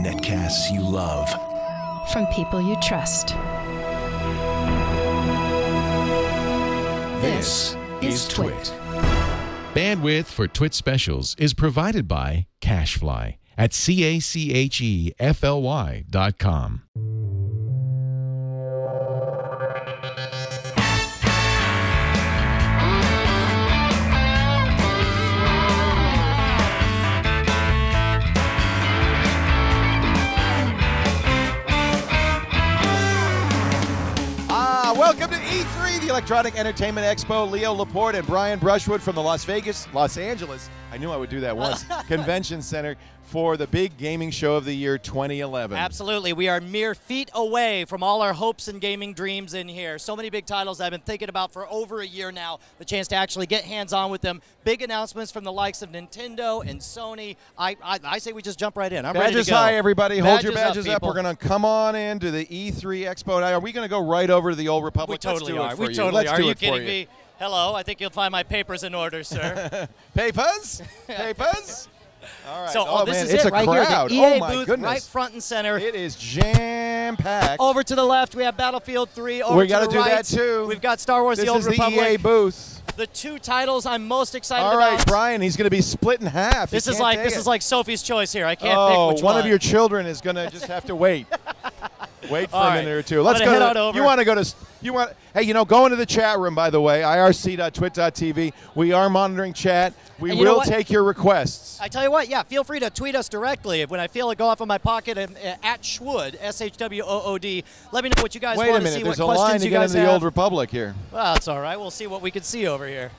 Netcasts you love. From people you trust. This is TWiT. Bandwidth for TWiT specials is provided by CacheFly at CACHEFLY.com. Welcome to E3, the Electronic Entertainment Expo. Leo Laporte and Brian Brushwood from the Los Angeles, I knew I would do that once, Convention Center for the big gaming show of the year 2011. Absolutely. We are mere feet away from all our hopes and gaming dreams in here. So many big titles I've been thinking about for over a year now, the chance to actually get hands-on with them. Big announcements from the likes of Nintendo and Sony. I say we just jump right in. I'm ready to go. High, everybody. Hold your Badges badges up. We're going to come on into the E3 Expo. Now, are we going to go right over to the Old Republic? We totally are. We totally are. Are you kidding me? Hello. I think you'll find my papers in order, sir. Papers? Papers? All right. So, this is it's it a right crowd. here. The EA oh my booth goodness. right front and center. It is jam-packed. Over to the left, we have Battlefield 3. Over we got to to the do right, that too. We've got Star Wars: This The Old is Republic. the EA booth. The two titles I'm most excited All about. right, Brian, he's going to be split in half. This is like Sophie's Choice here. I can't pick which one of your children is going to just have to wait. Wait for a minute or two. Let's go. You want to go to? Hey, go into the chat room. By the way, irc.twit.tv. We are monitoring chat. We will take your requests. I tell you what. Yeah, feel free to tweet us directly when I feel it go off in my pocket at Shwood SHWOOD. Let me know what you guys want to see. There's what a line questions to you get guys into the have. Old Republic here. Well, that's all right. We'll see what we can see over here.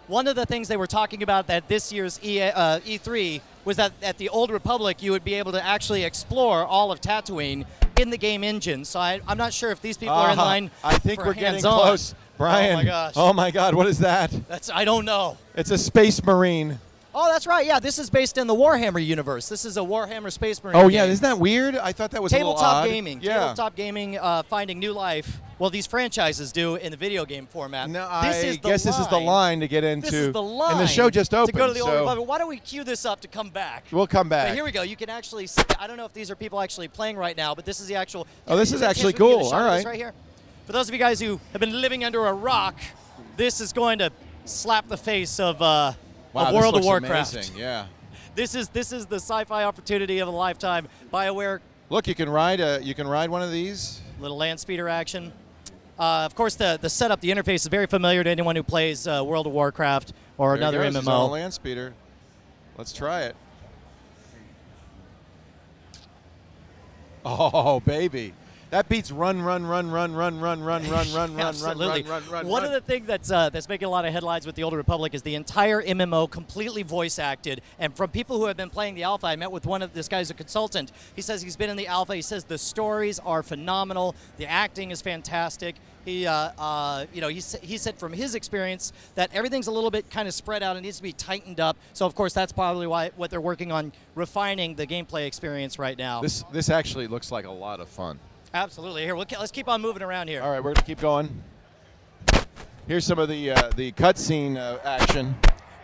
One of the things they were talking about at this year's E3 was that at the Old Republic you would be able to actually explore all of Tatooine in the game engine. So I'm not sure if these people are in line. I think for we're getting hands-on. close. Brian. Oh my gosh. Oh my God, what is that? I don't know. It's a Space Marine. Oh, that's right. Yeah, this is based in the Warhammer universe. This is a Warhammer Space Marine. Oh yeah, game. isn't that weird? I thought that was a little odd. Tabletop gaming, finding new life. Well, these franchises do in the video game format. No, I guess this is the line to get into. This is the line. And the show just opened. To go to the Old Republic. Why don't we cue this up to come back? We'll come back. But here we go. You can actually see. I don't know if these are people actually playing right now, but this is the actual. Oh, this is actually cool. All right. Right here. For those of you guys who have been living under a rock, this is going to slap the face of World of Warcraft. Amazing. Yeah. This is the sci-fi opportunity of a lifetime. BioWare. Look, you can ride one of these. Little land speeder action. Of course, the setup, the interface is very familiar to anyone who plays World of Warcraft or another MMO. It's on a land speeder. Let's try it. Oh, baby. That beats run. Absolutely. One of the things that's making a lot of headlines with the Old Republic is the entire MMO completely voice acted. And from people who have been playing the alpha, I met with this guy's a consultant. He says he's been in the alpha. He says the stories are phenomenal. The acting is fantastic. He said from his experience that everything's a little bit kind of spread out and needs to be tightened up. So of course that's probably what they're working on, refining the gameplay experience right now. This actually looks like a lot of fun. Absolutely. Here, let's keep on moving around here. All right, we're going to keep going. Here's some of the cutscene action.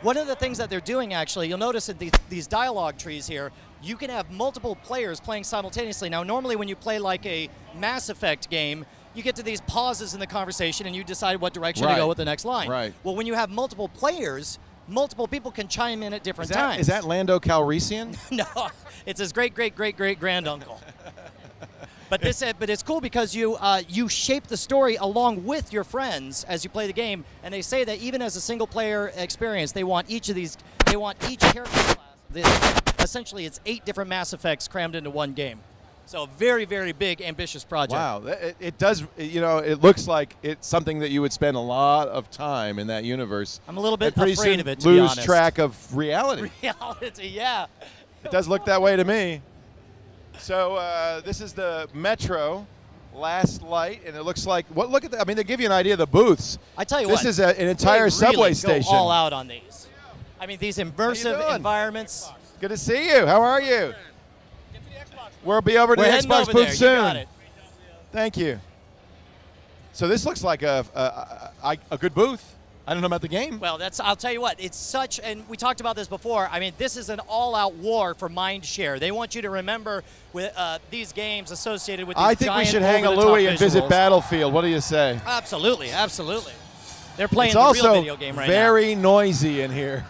One of the things that they're doing, actually, you'll notice that these dialogue trees here, you can have multiple players playing simultaneously. Now, normally when you play like a Mass Effect game, you get to these pauses in the conversation and you decide what direction to go with the next line. Right. Well, when you have multiple players, multiple people can chime in at different times. Is that Lando Calrissian? No, it's his great-great-great-great-granduncle. But it's cool because you shape the story along with your friends as you play the game, and they say that even as a single-player experience, they want each character class. Essentially, it's 8 different Mass Effects crammed into one game. So a very, very big, ambitious project. Wow, it does. It looks like it's something that you would spend a lot of time in that universe. I'm a little bit afraid of it, to be honest. Lose track of reality. Reality, yeah. It does look that way to me. So this is the Metro Last Light, and it looks like look at that. I mean, they give you an idea of the booths. I tell you this is an entire subway station. Go all out on these. I mean, these immersive environments. Good to see you. How are you? We'll be over to the Xbox booth soon. You got it. Thank you. So this looks like a good booth. I don't know about the game. Well, I'll tell you what, it's such, and we talked about this before, I mean, this is an all-out war for mind share. They want you to remember with these games associated with these I think we should hang a Louie and visit Battlefield. What do you say? Absolutely, absolutely. They're playing the real video game right now. It's also very noisy in here.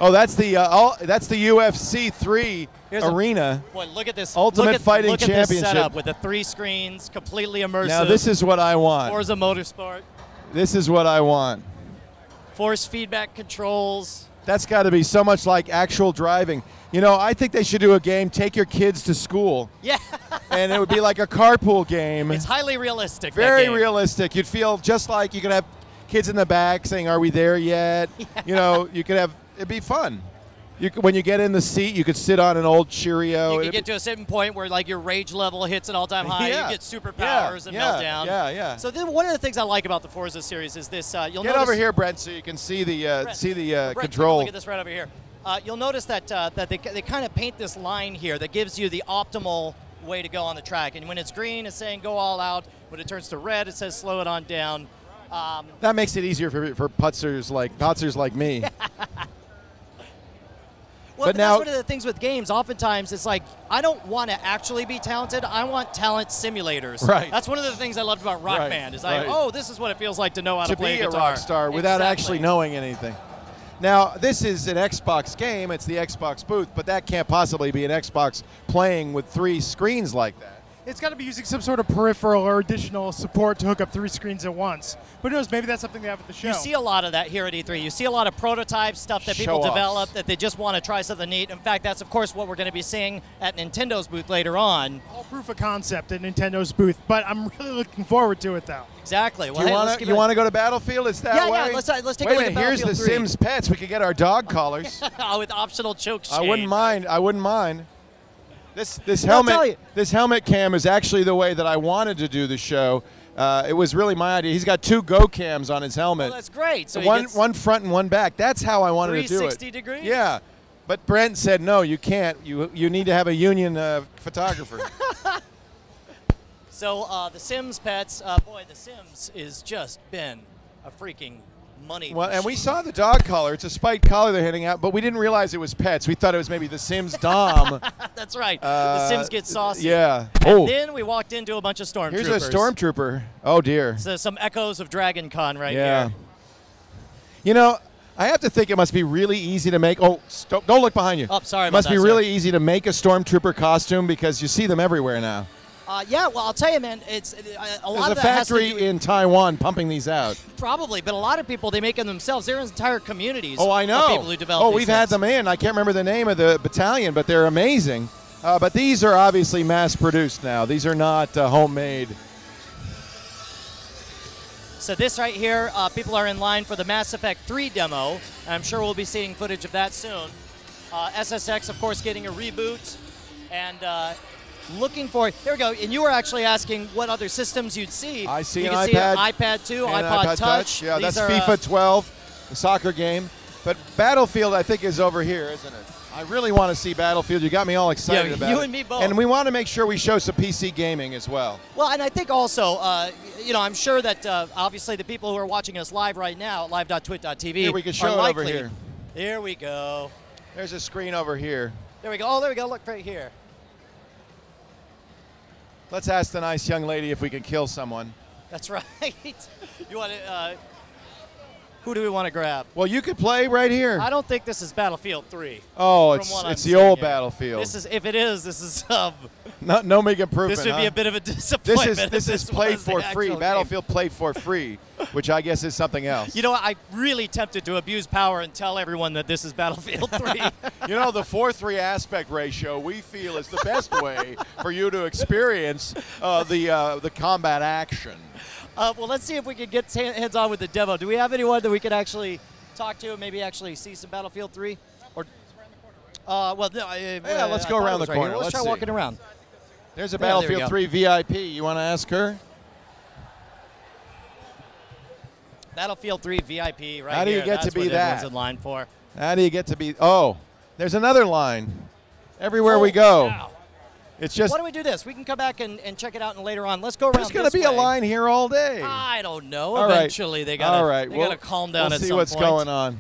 Oh, that's the UFC 3 arena. Boy, look at this. Ultimate Fighting look Championship. At this setup with the 3 screens, completely immersive. Now, this is what I want. Forza Motorsport. This is what I want. Force feedback controls. That's got to be so much like actual driving. You know, I think they should do a game, take your kids to school. Yeah. And it would be like a carpool game. It's highly realistic. Very realistic. You'd feel just like you could have kids in the back saying, "Are we there yet?" Yeah. You know, you could have, it'd be fun. When you get in the seat, you could sit on an old Cheerio. You could get to a certain point where like your rage level hits an all-time high. Yeah. You get superpowers and meltdown. Yeah. So then one of the things I like about the Forza series is this. You'll get notice, over here, Brent, so you can see the Brent, control. Look at this right over here. You'll notice that they kind of paint this line here that gives you the optimal way to go on the track. And when it's green, it's saying go all out. When it turns to red, it says slow it on down. That makes it easier for putzers like me. Well, but that's one of the things with games. Oftentimes, it's like, I don't want to actually be talented. I want talent simulators. Right. That's one of the things I loved about Rock Band. Is like, oh, this is what it feels like to know how to play be a a guitar. rock star without actually knowing anything. Now, this is an Xbox game. It's the Xbox booth, but that can't possibly be an Xbox playing with 3 screens like that. It's got to be using some sort of peripheral or additional support to hook up 3 screens at once. But who knows, maybe that's something they have at the show. You see a lot of that here at E3. You see a lot of prototypes, stuff that people develop, that they just want to try something neat. In fact, that's, of course, what we're going to be seeing at Nintendo's booth later on. All proof of concept at Nintendo's booth, but I'm really looking forward to it, though. Exactly. Well, you want to go to Battlefield? It's that way? Yeah, let's take a look at Wait a minute, Battlefield here's the 3. Sims pets. We could get our dog collars. With optional choke shade. I wouldn't mind. This helmet cam is actually the way that I wanted to do the show. It was really my idea. He's got 2 Go cams on his helmet. Well, that's great. So one front and one back. That's how I wanted to do it. 360 degrees? Yeah. But Brent said, no, you can't. You need to have a union photographer. So the Sims pets, boy, the Sims is just been a freaking money Well, machine. and we saw the dog collar. It's a spiked collar they're handing out, but we didn't realize it was pets. We thought it was maybe the Sims Dom. That's right. The Sims get saucy. Yeah. And then we walked into a bunch of stormtroopers. Here's a stormtrooper. Oh, dear. So some echoes of Dragon Con right here. You know, I have to think it must be really easy to make. Oh, don't look behind you. Oh, sorry It must be really easy to make a stormtrooper costume because you see them everywhere now. Yeah, well, I'll tell you, man, it's a lot of that There's a factory has to do in Taiwan pumping these out. Probably, but a lot of people, they make them themselves. There are entire communities I know. of people who develop we've had them in. I can't remember the name of the battalion, but they're amazing. But these are obviously mass-produced now. These are not homemade. So this right here, people are in line for the Mass Effect 3 demo. And I'm sure we'll be seeing footage of that soon. SSX, of course, getting a reboot. And looking for, there we go. And you were actually asking what other systems you'd see. I see you an can iPad. See an iPad 2, iPod Touch. Yeah, These that's are, FIFA 12, the soccer game. But Battlefield, I think, is over here, isn't it? I really want to see Battlefield. You got me all excited about it. You and me both. And we want to make sure we show some PC gaming as well. Well, and I think also, I'm sure that obviously the people who are watching us live right now at live.twit.tv Here, we can show are it likely. over here. There we go. There's a screen over here. There we go. Oh, there we go. Look right here. Let's ask the nice young lady if we can kill someone. That's right. You want to? Who do we want to grab? Well, you could play right here. I don't think this is Battlefield 3. Oh, it's the old Battlefield. This is, if it is, this is no big improvement. This would be a bit of a disappointment. This is played for free. Battlefield played for free, which I guess is something else. You know, I'm really tempted to abuse power and tell everyone that this is Battlefield 3. You know, the 4:3 aspect ratio we feel is the best way for you to experience the combat action. Well, let's see if we can get hands-on with the demo. Do we have anyone that we can actually talk to and maybe actually see some Battlefield 3? Or, yeah, let's go around the corner. Let's try walking around. There's a Battlefield 3 VIP. You want to ask her? Battlefield 3 VIP right here. How do you get to be that? Everyone's in line for. How do you get to be? Oh, there's another line. Everywhere we go. Wow. It's just. Why don't we do this? We can come back and check it out and later on. Let's go around. There's going to be a line here all day. I don't know. All Eventually, they got to calm down we'll at some see what's point. going on.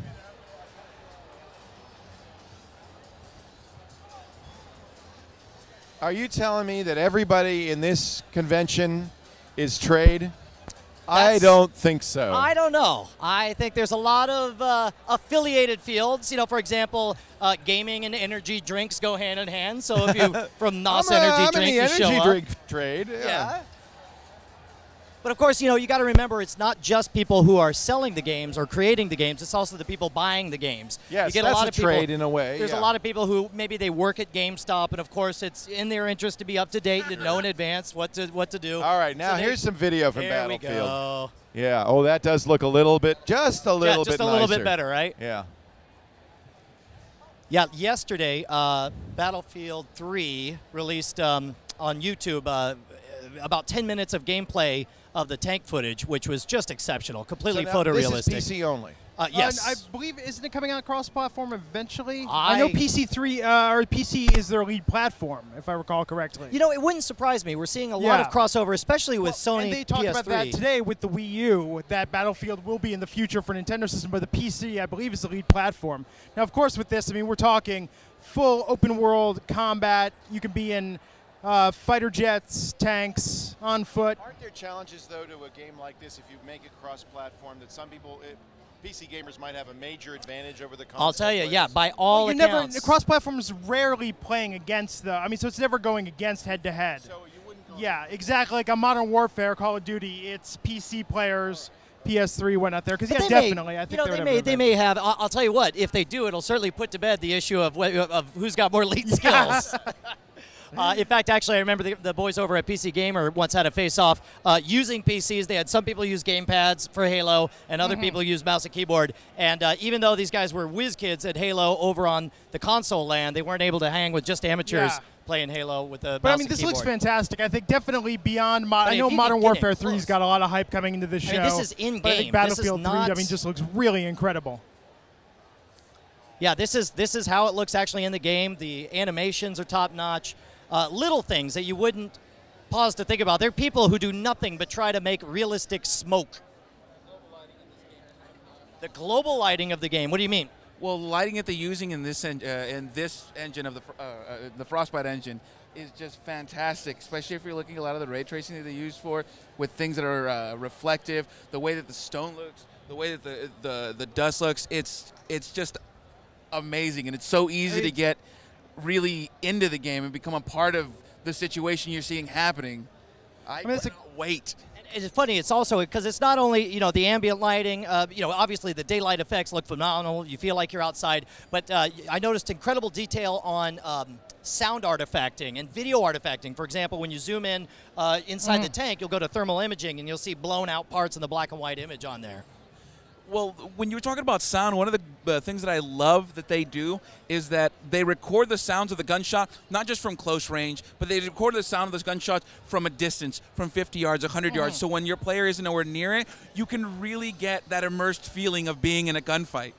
Are you telling me that everybody in this convention is trade? I don't think so. I don't know. I think there's a lot of affiliated fields. You know, for example, gaming and energy drinks go hand in hand. So if you from NOS Energy Drink, you show up. I'm in the energy drink trade. Yeah. But of course, you know, you got to remember it's not just people who are selling the games or creating the games. It's also the people buying the games. Yes, you get that's a lot of trade people, in a way. There's a lot of people who maybe they work at GameStop, and of course, it's in their interest to be up to date and to know in advance what to do. All right, now here's some video from Battlefield. Here we go. Yeah. Oh, that does look a little bit, just a little bit just a little bit better, right? Yeah. Yeah. Yesterday, Battlefield 3 released on YouTube about 10 minutes of gameplay of the tank footage, which was just exceptional, completely photorealistic. This is PC only. Yes. I believe, isn't it coming out cross-platform eventually? I know PC3 or PC is their lead platform, if I recall correctly. You know, it wouldn't surprise me. We're seeing a lot of crossover, especially with Sony and they talked PS3. about that today with the Wii U, that Battlefield will be in the future for Nintendo system, but the PC, I believe, is the lead platform. Now, of course, with this, I mean, we're talking full open-world combat. You can be in fighter jets, tanks, on foot. Aren't there challenges, though, to a game like this if you make it cross-platform that some people, PC gamers might have a major advantage over the console I'll tell you, players? yeah, by all accounts. Cross-platform is rarely playing against the, I mean, so it's never going against head-to-head. So you wouldn't call Yeah, exactly. Like on Modern Warfare, Call of Duty, it's PC players, PS3 went out there. Because, yeah, definitely. I think they may have, I'll tell you what, if they do, it'll certainly put to bed the issue of who's got more lead skills. In fact, actually, I remember the boys over at PC Gamer once had a face-off using PCs. They had some people use gamepads for Halo, and other people use mouse and keyboard. And even though these guys were whiz kids at Halo over on the console land, they weren't able to hang with just amateurs playing Halo with the mouse and keyboard. But I mean, this looks fantastic. I think definitely beyond. I know Modern Warfare 3's got a lot of hype coming into this show. I mean, this is in-game. But I think Battlefield 3, I mean, just looks really incredible. Yeah, this is how it looks actually in the game. The animations are top-notch. Little things that you wouldn't pause to think about. There are people who do nothing but try to make realistic smoke. The global lighting of the game. What do you mean? Well, lighting that they're using in this engine of the Frostbite engine is just fantastic, especially if you're looking at a lot of the ray tracing that they use for with things that are reflective, the way that the stone looks, the way that the dust looks. It's just amazing, and it's so easy to get really into the game and become a part of the situation you're seeing happening. I mean, wait. It's funny. It's also because it's not only the ambient lighting. Obviously the daylight effects look phenomenal. You feel like you're outside. But I noticed incredible detail on sound artifacting and video artifacting. For example, when you zoom in inside the tank, you'll go to thermal imaging and you'll see blown out parts in the black and white image on there. Well, when you were talking about sound, one of the things that I love that they do is that they record the sounds of the gunshot, not just from close range, but they record the sound of those gunshots from a distance, from 50 yards, 100 yards. So when your player isn't nowhere near it, you can really get that immersed feeling of being in a gunfight.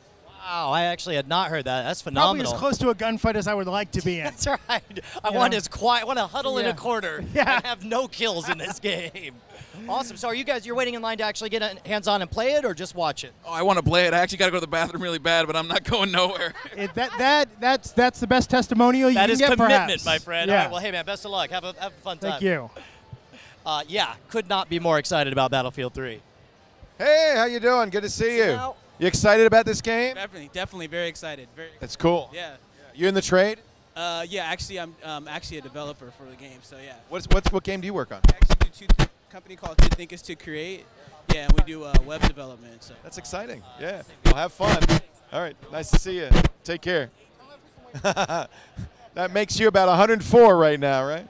Wow, I actually had not heard that. That's phenomenal. Probably as close to a gunfight as I would like to be in. That's right. I want as quiet. I want to huddle in a corner and have no kills in this game. Awesome. So are you guys, you're waiting in line to actually get hands-on and play it or just watch it? Oh, I want to play it. I actually got to go to the bathroom really bad, but I'm not going nowhere. That's the best testimonial you can get, That is commitment, perhaps. my friend. Yeah. All right, well, hey, man, best of luck. Have a fun time. Thank you. Yeah, could not be more excited about Battlefield 3. Hey, how you doing? Good to see you. Now, You excited about this game? Definitely very excited. That's cool. Yeah. You in the trade? Yeah, actually, I'm actually a developer for the game, so yeah. What game do you work on? I actually do a company called Vindictus to create. Yeah, and we do web development. So. That's exciting. Yeah. Well, have fun. All right. Nice to see you. Take care. That makes you about 104 right now, right?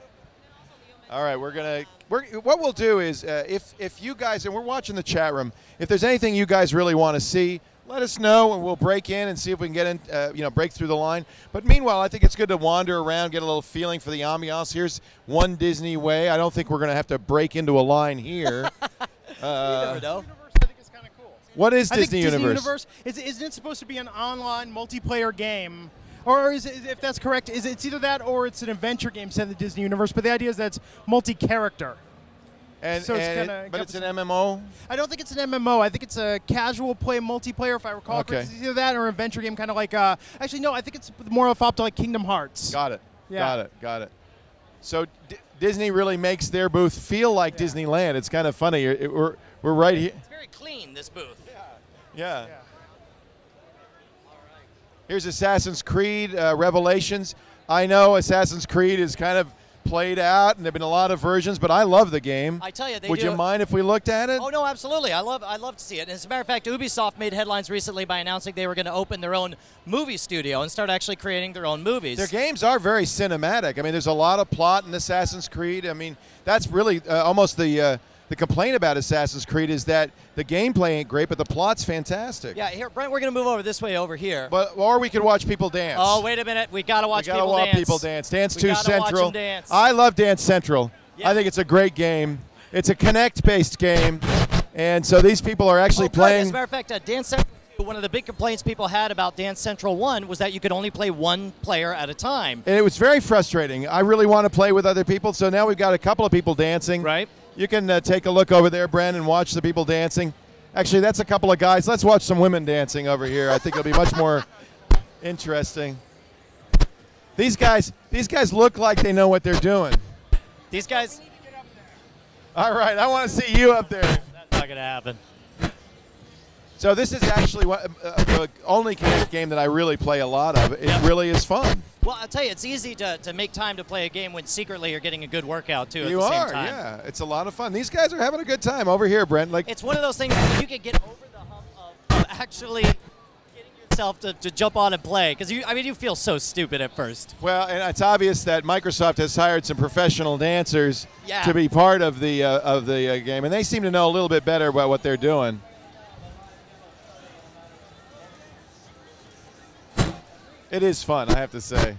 All right. What we'll do is if you guys, and we're watching the chat room, if there's anything you guys really want to see, let us know, and we'll break in and see if we can get in, break through the line. But meanwhile, I think it's good to wander around, get a little feeling for the ambiance. Here's One Disney Way. I don't think we're going to have to break into a line here. you never know. I think it's kind of cool. What is Disney Disney Universe? Isn't it supposed to be an online multiplayer game Or is it, if that's correct, is it's either that or it's an adventure game set in the Disney universe. But the idea is that it's multi-character. And, so but it's an MMO? I don't think it's an MMO. I think it's a casual play multiplayer, if I recall. Okay. It's either that or an adventure game, kind of like. Actually, no. I think it's more of up to like Kingdom Hearts. Got it. Yeah. Got it. So Disney really makes their booth feel like Disneyland. It's kind of funny. We're right here. It's very clean, this booth. Yeah. Here's Assassin's Creed Revelations. I know Assassin's Creed is kind of played out, and there have been a lot of versions, but I love the game. I tell you, Would you mind if we looked at it? Oh no, absolutely. I love to see it. And as a matter of fact, Ubisoft made headlines recently by announcing they were going to open their own movie studio and start actually creating their own movies. Their games are very cinematic. I mean, there's a lot of plot in Assassin's Creed. I mean, that's really almost the complaint about Assassin's Creed is that the gameplay ain't great, but the plot's fantastic. Yeah, here, Brent, we're going to move over this way over here. Or we could watch people dance. Oh, wait a minute. We got to watch people dance. Dance we 2 gotta Central. Watch them dance. I love Dance Central. Yeah. I think it's a great game. It's a Connect-based game, and so these people are actually playing. As a matter of fact, Dance Central, one of the big complaints people had about Dance Central 1 was that you could only play one player at a time. And it was very frustrating. I really want to play with other people, so now we've got a couple of people dancing. Right. You can take a look over there, Bren, and watch the people dancing. Actually, that's a couple of guys. Let's watch some women dancing over here. I think it'll be much more interesting. These guys look like they know what they're doing. These guys. All right, I want to see you up there. That's not going to happen. So this is actually the only game that I really play a lot of. It really is fun. Well, I'll tell you, it's easy to make time to play a game when secretly you're getting a good workout, too, You at the are, same time. yeah. It's a lot of fun. These guys are having a good time over here, Brent. Like, it's one of those things where you can get over the hump of actually getting yourself to jump on and play. Because, you feel so stupid at first. Well, and it's obvious that Microsoft has hired some professional dancers to be part of the game. And they seem to know a little bit better about what they're doing. It is fun, I have to say.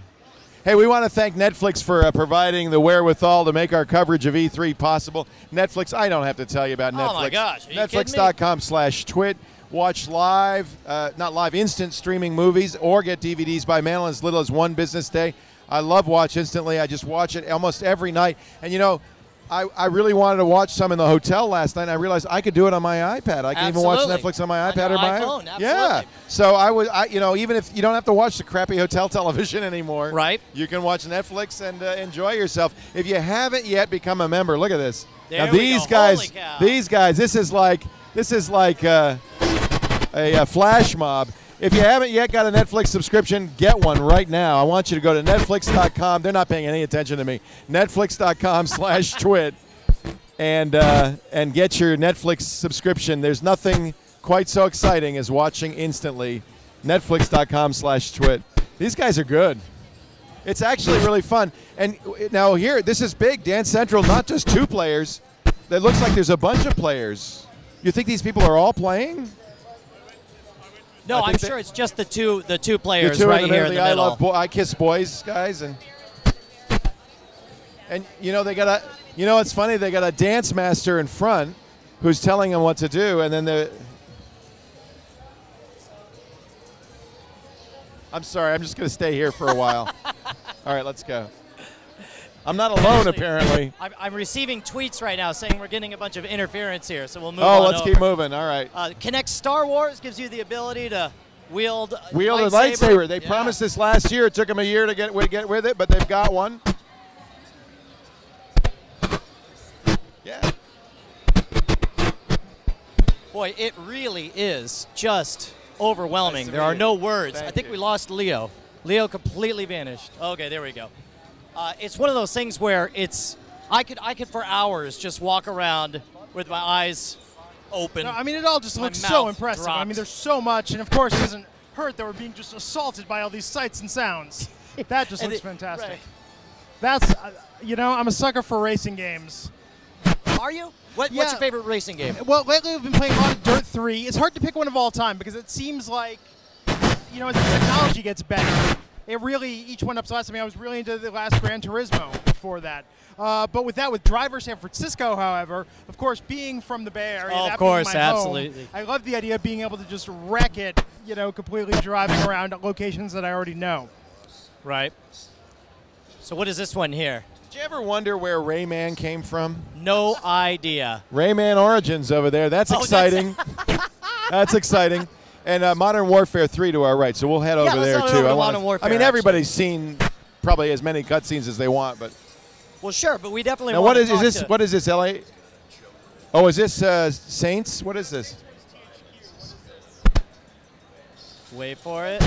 Hey, we want to thank Netflix for providing the wherewithal to make our coverage of E3 possible. Netflix, I don't have to tell you about Netflix. Oh, my gosh. Are you Netflix.com/twit. Watch live, not live, instant streaming movies, or get DVDs by mail in as little as one business day. I love Watch Instantly. I just watch it almost every night. And, you know, I really wanted to watch some in the hotel last night, and I realized I could do it on my iPad. I can even watch Netflix on my iPad or my iPhone. Absolutely. Yeah. So even if you don't have to watch the crappy hotel television anymore, right? You can watch Netflix and enjoy yourself. If you haven't yet become a member, look at this. There now we these go. guys, Holy cow. these guys, this is like a flash mob. If you haven't yet got a Netflix subscription, get one right now. I want you to go to Netflix.com. They're not paying any attention to me. Netflix.com/twit and get your Netflix subscription. There's nothing quite so exciting as watching instantly. Netflix.com/twit. These guys are good. It's actually really fun. And now here, this is big. Dance Central, not just 2 players. It looks like there's a bunch of players. You think these people are all playing? No, I'm sure it's just the two players right here in the middle. I Kiss Boys guys, and you know they got a, you know it's funny, they got a dance master in front who's telling them what to do, and then I'm sorry, I'm just going to stay here for a while. All right, let's go. I'm not alone, apparently. I'm receiving tweets right now saying we're getting a bunch of interference here, so we'll move on. Oh, let's keep moving. All right. Kinect Star Wars gives you the ability to wield a lightsaber. They promised this last year. It took them a year to get with it, but they've got one. Yeah. Boy, it really is just overwhelming. There are no words. I think we lost Leo. Leo completely vanished. Okay, there we go. It's one of those things where I could for hours just walk around with my eyes open. No, I mean, it all just looks so impressive. Dropped. I mean, there's so much, and of course, it doesn't hurt that we're being just assaulted by all these sights and sounds. That just looks fantastic. Right. That's, I'm a sucker for racing games. Are you? What's your favorite racing game? Well, lately I've been playing a lot of Dirt 3. It's hard to pick one of all time because it seems like, as the technology gets better, it really, each one ups the last. I mean, I was really into the last Gran Turismo before that. But with Driver San Francisco, however, of course, being from the Bay Area, of that course, being my absolutely. home, I love the idea of being able to just wreck it, completely driving around at locations that I already know. Right. So what is this one here? Did you ever wonder where Rayman came from? No idea. Rayman Origins over there. That's exciting. That's exciting. And Modern Warfare 3 to our right. So we'll head over there, too. Modern Warfare, I mean, everybody's seen probably as many cutscenes as they want, but... Well, sure, but we definitely now, want what is this, LA? Oh, is this Saints? What is this? Wait for it.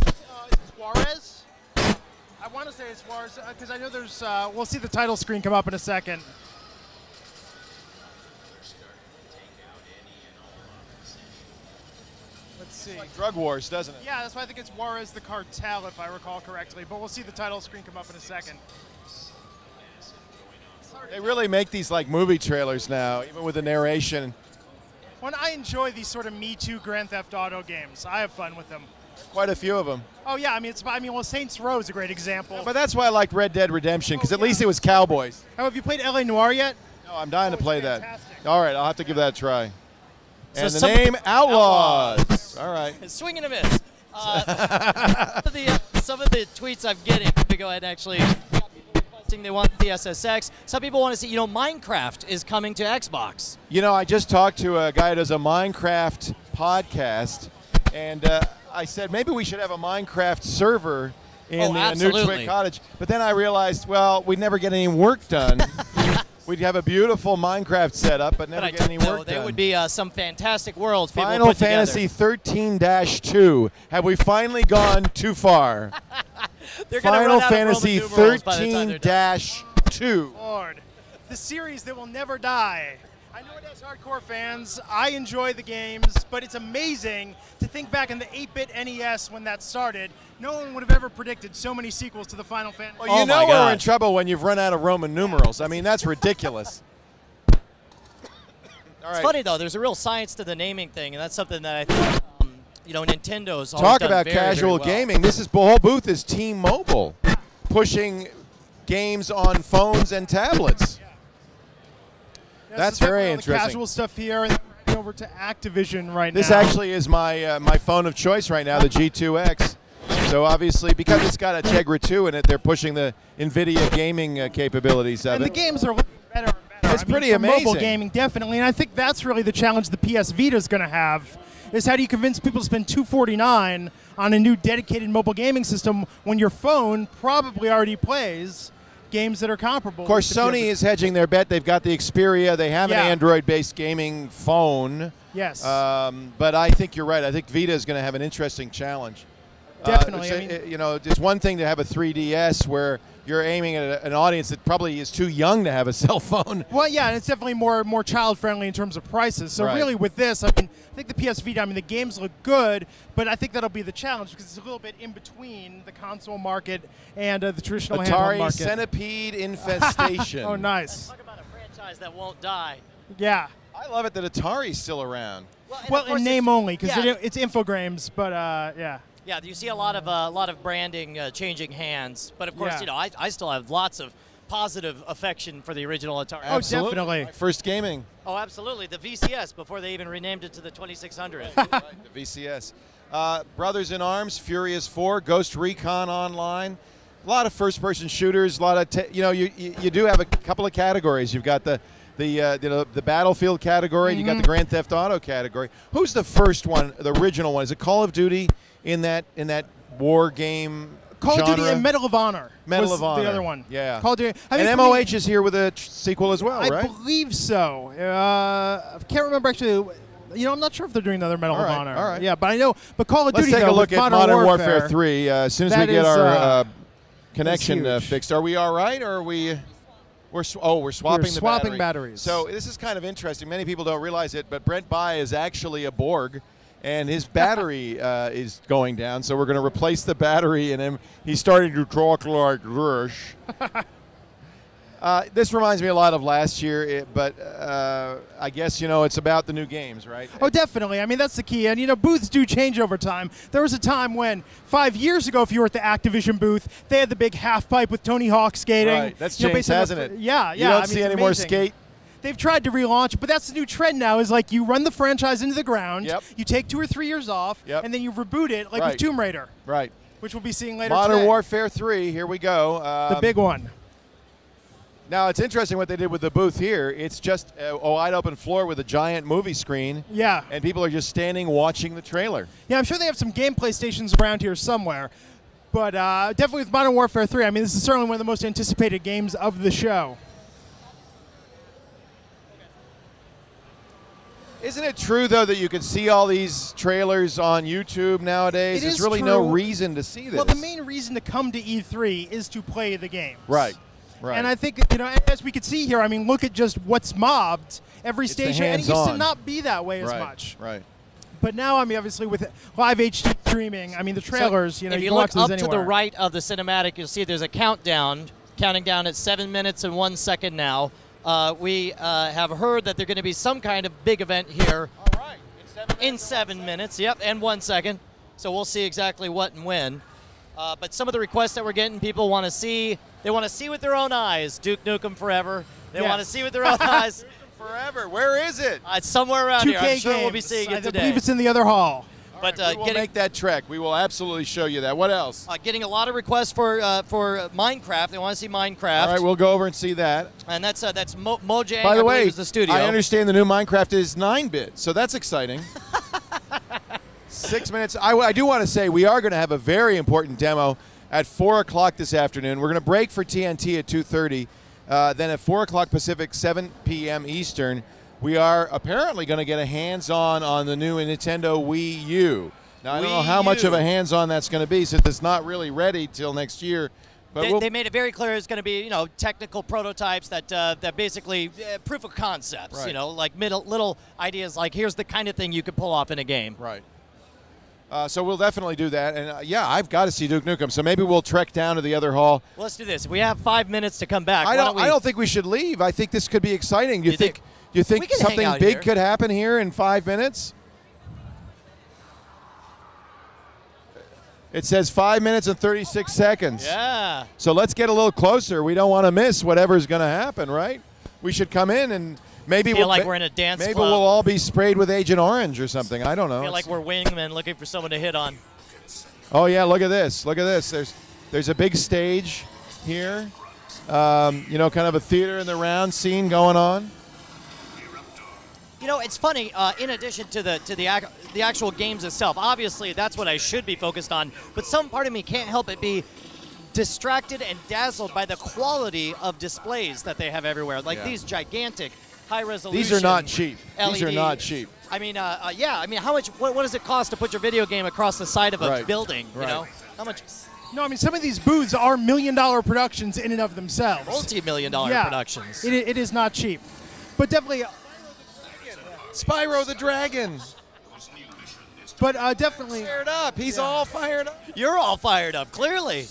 Juarez? I want to say it's Juarez because I know there's. We'll see the title screen come up in a second. Let's see. It's like Drug Wars, doesn't it? Yeah, that's why I think it's Juarez the Cartel, if I recall correctly. But we'll see the title screen come up in a second. They really make these like movie trailers now, even with the narration. When I enjoy these sort of Me Too Grand Theft Auto games, I have fun with them. Quite a few of them. Oh yeah, well, Saints Row is a great example. Yeah, but that's why I liked Red Dead Redemption, because at least it was cowboys. Oh, have you played LA Noire yet? No, I'm dying to play fantastic. that. All right, I'll have to give that a try. So And the name Outlaws. All right. Swing and a miss. Some of the tweets I'm getting, let me go ahead and actually. They want the SSX. Some people want to see, Minecraft is coming to Xbox. I just talked to a guy who does a Minecraft podcast, and I said maybe we should have a Minecraft server in the new TWiT cottage. But then I realized, well, we'd never get any work done. We'd have a beautiful Minecraft setup, but never get any work done. There would be some fantastic worlds people Final put Fantasy 13-2. Have we finally gone too far? Final Fantasy 13-2. Lord, the series that will never die. I know it has hardcore fans. I enjoy the games, but it's amazing to think back in the 8-bit NES when that started. No one would have ever predicted so many sequels to the Final Fantasy. Well, we're in trouble when you've run out of Roman numerals. I mean, that's ridiculous. All right. It's funny, though. There's a real science to the naming thing, and that's something that I think, Nintendo's always Talk done about very, casual very well. gaming. The whole booth is T-Mobile, pushing games on phones and tablets. That's very interesting. Casual stuff here, and then over to Activision right now. This actually is my my phone of choice right now, the G2X. So obviously, because it's got a Tegra 2 in it, they're pushing the NVIDIA gaming capabilities of it. And the games are looking better and better. It's pretty amazing. Mobile gaming, definitely, and I think that's really the challenge the PS Vita is going to have. Is how do you convince people to spend $249 on a new dedicated mobile gaming system when your phone probably already plays games that are comparable? Of course, Sony is hedging their bet. They've got the Xperia. They have an Android-based gaming phone. Yes. But I think you're right. I think Vita is going to have an interesting challenge. Definitely. It's one thing to have a 3DS where you're aiming at an audience that probably is too young to have a cell phone. Well, yeah, and it's definitely more child-friendly in terms of prices. So really with this, I think the PS Vita, the games look good, but I think that'll be the challenge because it's a little bit in between the console market and the traditional handheld market. Atari Centipede Infestation. Oh, nice. Talk about a franchise that won't die. Yeah. I love it that Atari's still around. Well, in name only, because it's Infogrames, but yeah. Yeah, you see a lot of branding changing hands, but of course, I still have lots of positive affection for the original Atari. Oh, definitely. First gaming. Oh, absolutely. The VCS before they even renamed it to the 2600. Right, the VCS. Brothers in Arms, Furious 4, Ghost Recon Online. A lot of first-person shooters. A lot of you do have a couple of categories. You've got the Battlefield category. You got the Grand Theft Auto category. Who's the first one? The original one? Is it Call of Duty in that war game? Call genre? of Duty and Medal of Honor. Medal of Honor. The other one. Yeah. Call of Duty. And MOH is here with a sequel as well, right? I believe so. I can't remember actually. I'm not sure if they're doing another Medal of Honor. All right. Yeah, but I know. But Call of Duty. Let's take a look at Modern Warfare 3 as soon as we get our connection fixed. Are we all right, or are we? We're swapping the batteries. So this is kind of interesting. Many people don't realize it, but Brent Bye is actually a Borg, and his battery is going down. So we're going to replace the battery, and he's starting to talk like this. This reminds me a lot of last year, but I guess, it's about the new games, right? Oh, definitely. That's the key. And, booths do change over time. There was a time when 5 years ago, if you were at the Activision booth, they had the big half pipe with Tony Hawk skating. Right. That's changed, hasn't it? Yeah. You don't see any more skate. They've tried to relaunch, but that's the new trend now is like you run the franchise into the ground, you take 2 or 3 years off, and then you reboot it like with Tomb Raider. Right. which we'll be seeing later Modern today. Warfare 3, here we go. The big one. Now, it's interesting what they did with the booth here. It's just a wide open floor with a giant movie screen. Yeah. And people are just standing watching the trailer. Yeah, I'm sure they have some gameplay stations around here somewhere. But definitely with Modern Warfare 3, I mean, this is certainly one of the most anticipated games of the show. Isn't it true, though, that you can see all these trailers on YouTube nowadays? There's really true. no reason to see this. Well, the main reason to come to E3 is to play the games. Right. Right. And I think, as we could see here, I mean, look at just what's mobbed every stage. And it used to not be that way as much. Right. But now, I mean, obviously with live HD streaming, I mean, the trailers, so you if can you watch look those up to anywhere. the right of the cinematic, you'll see there's a countdown, counting down at 7 minutes and 1 second now. We have heard that there's going to be some kind of big event here. All right. In 7 minutes, yep, and 1 second. So we'll see exactly what and when. But some of the requests that we're getting, people want to see. They want to see with their own eyes. Duke Nukem Forever. They want to see with their own eyes. Forever. Where is it? It's somewhere around 2K here. I'm sure games. we'll be seeing it today. I believe it's in the other hall. But we will make that trek. We will absolutely show you that. What else? Getting a lot of requests for Minecraft. They want to see Minecraft. All right, we'll go over and see that. And that's Mojang. By the way, is the studio. I understand the new Minecraft is 9-bit, so that's exciting. 6 minutes. I do want to say we are going to have a very important demo at 4 o'clock this afternoon. We're going to break for TNT at 2:30. Then at 4 o'clock Pacific, 7 p.m. Eastern, we are apparently going to get a hands-on on the new Nintendo Wii U. Now, I don't know how much of a hands-on that's going to be since it's not really ready till next year. But they made it very clear it's going to be, technical prototypes that basically proof of concepts, right. Like little ideas like here's the kind of thing you could pull off in a game. Right. So we'll definitely do that. And, yeah, I've got to see Duke Nukem. So maybe we'll trek down to the other hall. Well, let's do this. We have 5 minutes to come back. I don't think we should leave. I think this could be exciting. Do you think something big could happen here in 5 minutes? It says 5 minutes and 36 seconds. Yeah. So let's get a little closer. We don't want to miss whatever's going to happen, right? We should come in and maybe feel like we're in a dance maybe club. we'll all be sprayed with Agent Orange or something. I don't know. I feel like we're wingmen looking for someone to hit on. Oh yeah, look at this. Look at this. There's a big stage here. Kind of a theater in the round scene going on. It's funny. In addition to the actual games itself, obviously that's what I should be focused on. But some part of me can't help but be distracted and dazzled by the quality of displays that they have everywhere. Like these gigantic, high resolution. These are not cheap. LED. These are not cheap. I mean, yeah. I mean, how much? What does it cost to put your video game across the side of a building? Right. How much? No, I mean, some of these booths are $1 million productions in and of themselves. Multi-million-dollar productions. It is not cheap, but definitely. Spyro the Dragon. But definitely. Fired up. He's all fired up. You're all fired up, clearly.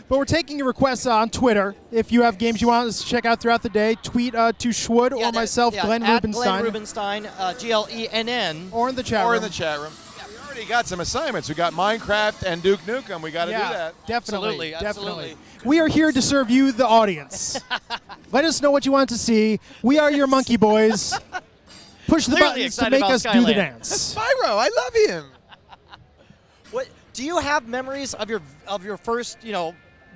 But we're taking your requests on Twitter. If you have games you want us to check out throughout the day, tweet to Schwood or myself, Glenn Rubenstein. Glenn Rubenstein, GLENN. Or in the chat room. Or in the chat room. Yeah, we already got some assignments. We got Minecraft and Duke Nukem. We got to do that. Definitely. Absolutely. We are here to serve you, the audience. Let us know what you want to see. We are your monkey boys. Push the buttons to make us do the dance. Spyro, I love him. What do you have memories of your first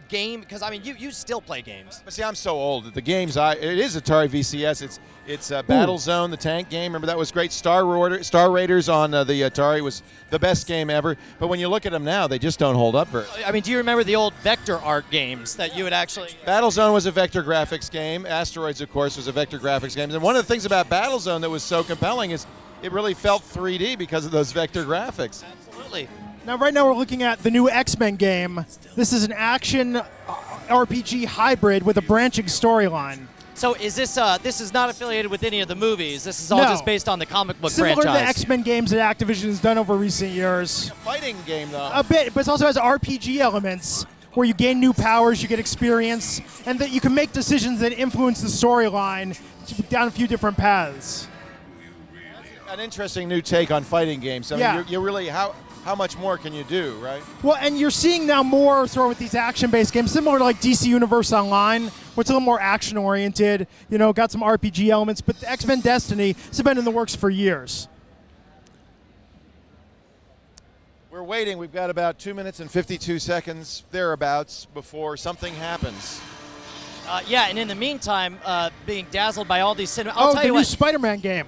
game? Because I mean, you still play games. But see, I'm so old that the games it is Atari VCS. It's Battlezone, the tank game. Remember that was great. Star Raiders on the Atari was the best game ever. But when you look at them now, they just don't hold up very. I mean, do you remember the old vector art games that you would actually? Battlezone was a vector graphics game. Asteroids, of course, was a vector graphics game. And one of the things about Battlezone that was so compelling is it really felt 3D because of those vector graphics. Absolutely. Now, right now, we're looking at the new X-Men game. This is an action RPG hybrid with a branching storyline. So is this is not affiliated with any of the movies? This is all just based on the comic book Similar franchise? to the X-Men games that Activision has done over recent years. A fighting game, though. A bit, but it also has RPG elements where you gain new powers, you get experience, and that you can make decisions that influence the storyline down a few different paths. An interesting new take on fighting games. I mean, you really how much more can you do, right? Well, and you're seeing now more sort of with these action-based games, similar to like DC Universe Online, where it's a little more action-oriented, got some RPG elements, but the X-Men Destiny has been in the works for years. We're waiting. We've got about 2 minutes and 52 seconds, thereabouts, before something happens. Yeah, and in the meantime, being dazzled by all these cinematics. Oh, the new Spider-Man game.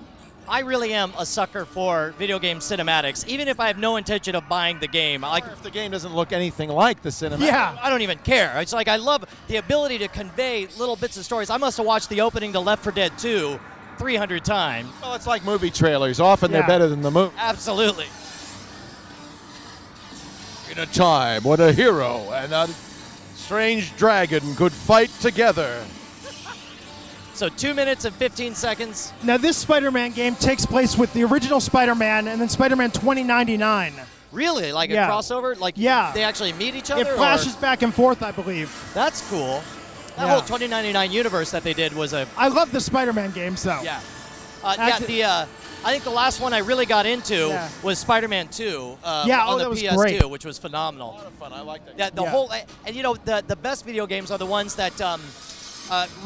I really am a sucker for video game cinematics, even if I have no intention of buying the game. Like, if the game doesn't look anything like the cinematic. Yeah. I don't even care. It's like I love the ability to convey little bits of stories. I must have watched the opening to Left 4 Dead 2 300 times. Well, it's like movie trailers. Often they're better than the movie. Absolutely. In a time when a hero and a strange dragon could fight together. So 2 minutes and 15 seconds. Now, this Spider-Man game takes place with the original Spider-Man and then Spider-Man 2099. Really? Like a crossover? Like they actually meet each other? It flashes back and forth, I believe. That's cool. That whole 2099 universe that they did was a... I love the Spider-Man games, though. Yeah. I think the last one I really got into was Spider-Man 2 on the was PS2, great. which was phenomenal. A lot of fun. I like that. Yeah, the whole... And, you know, the best video games are the ones that...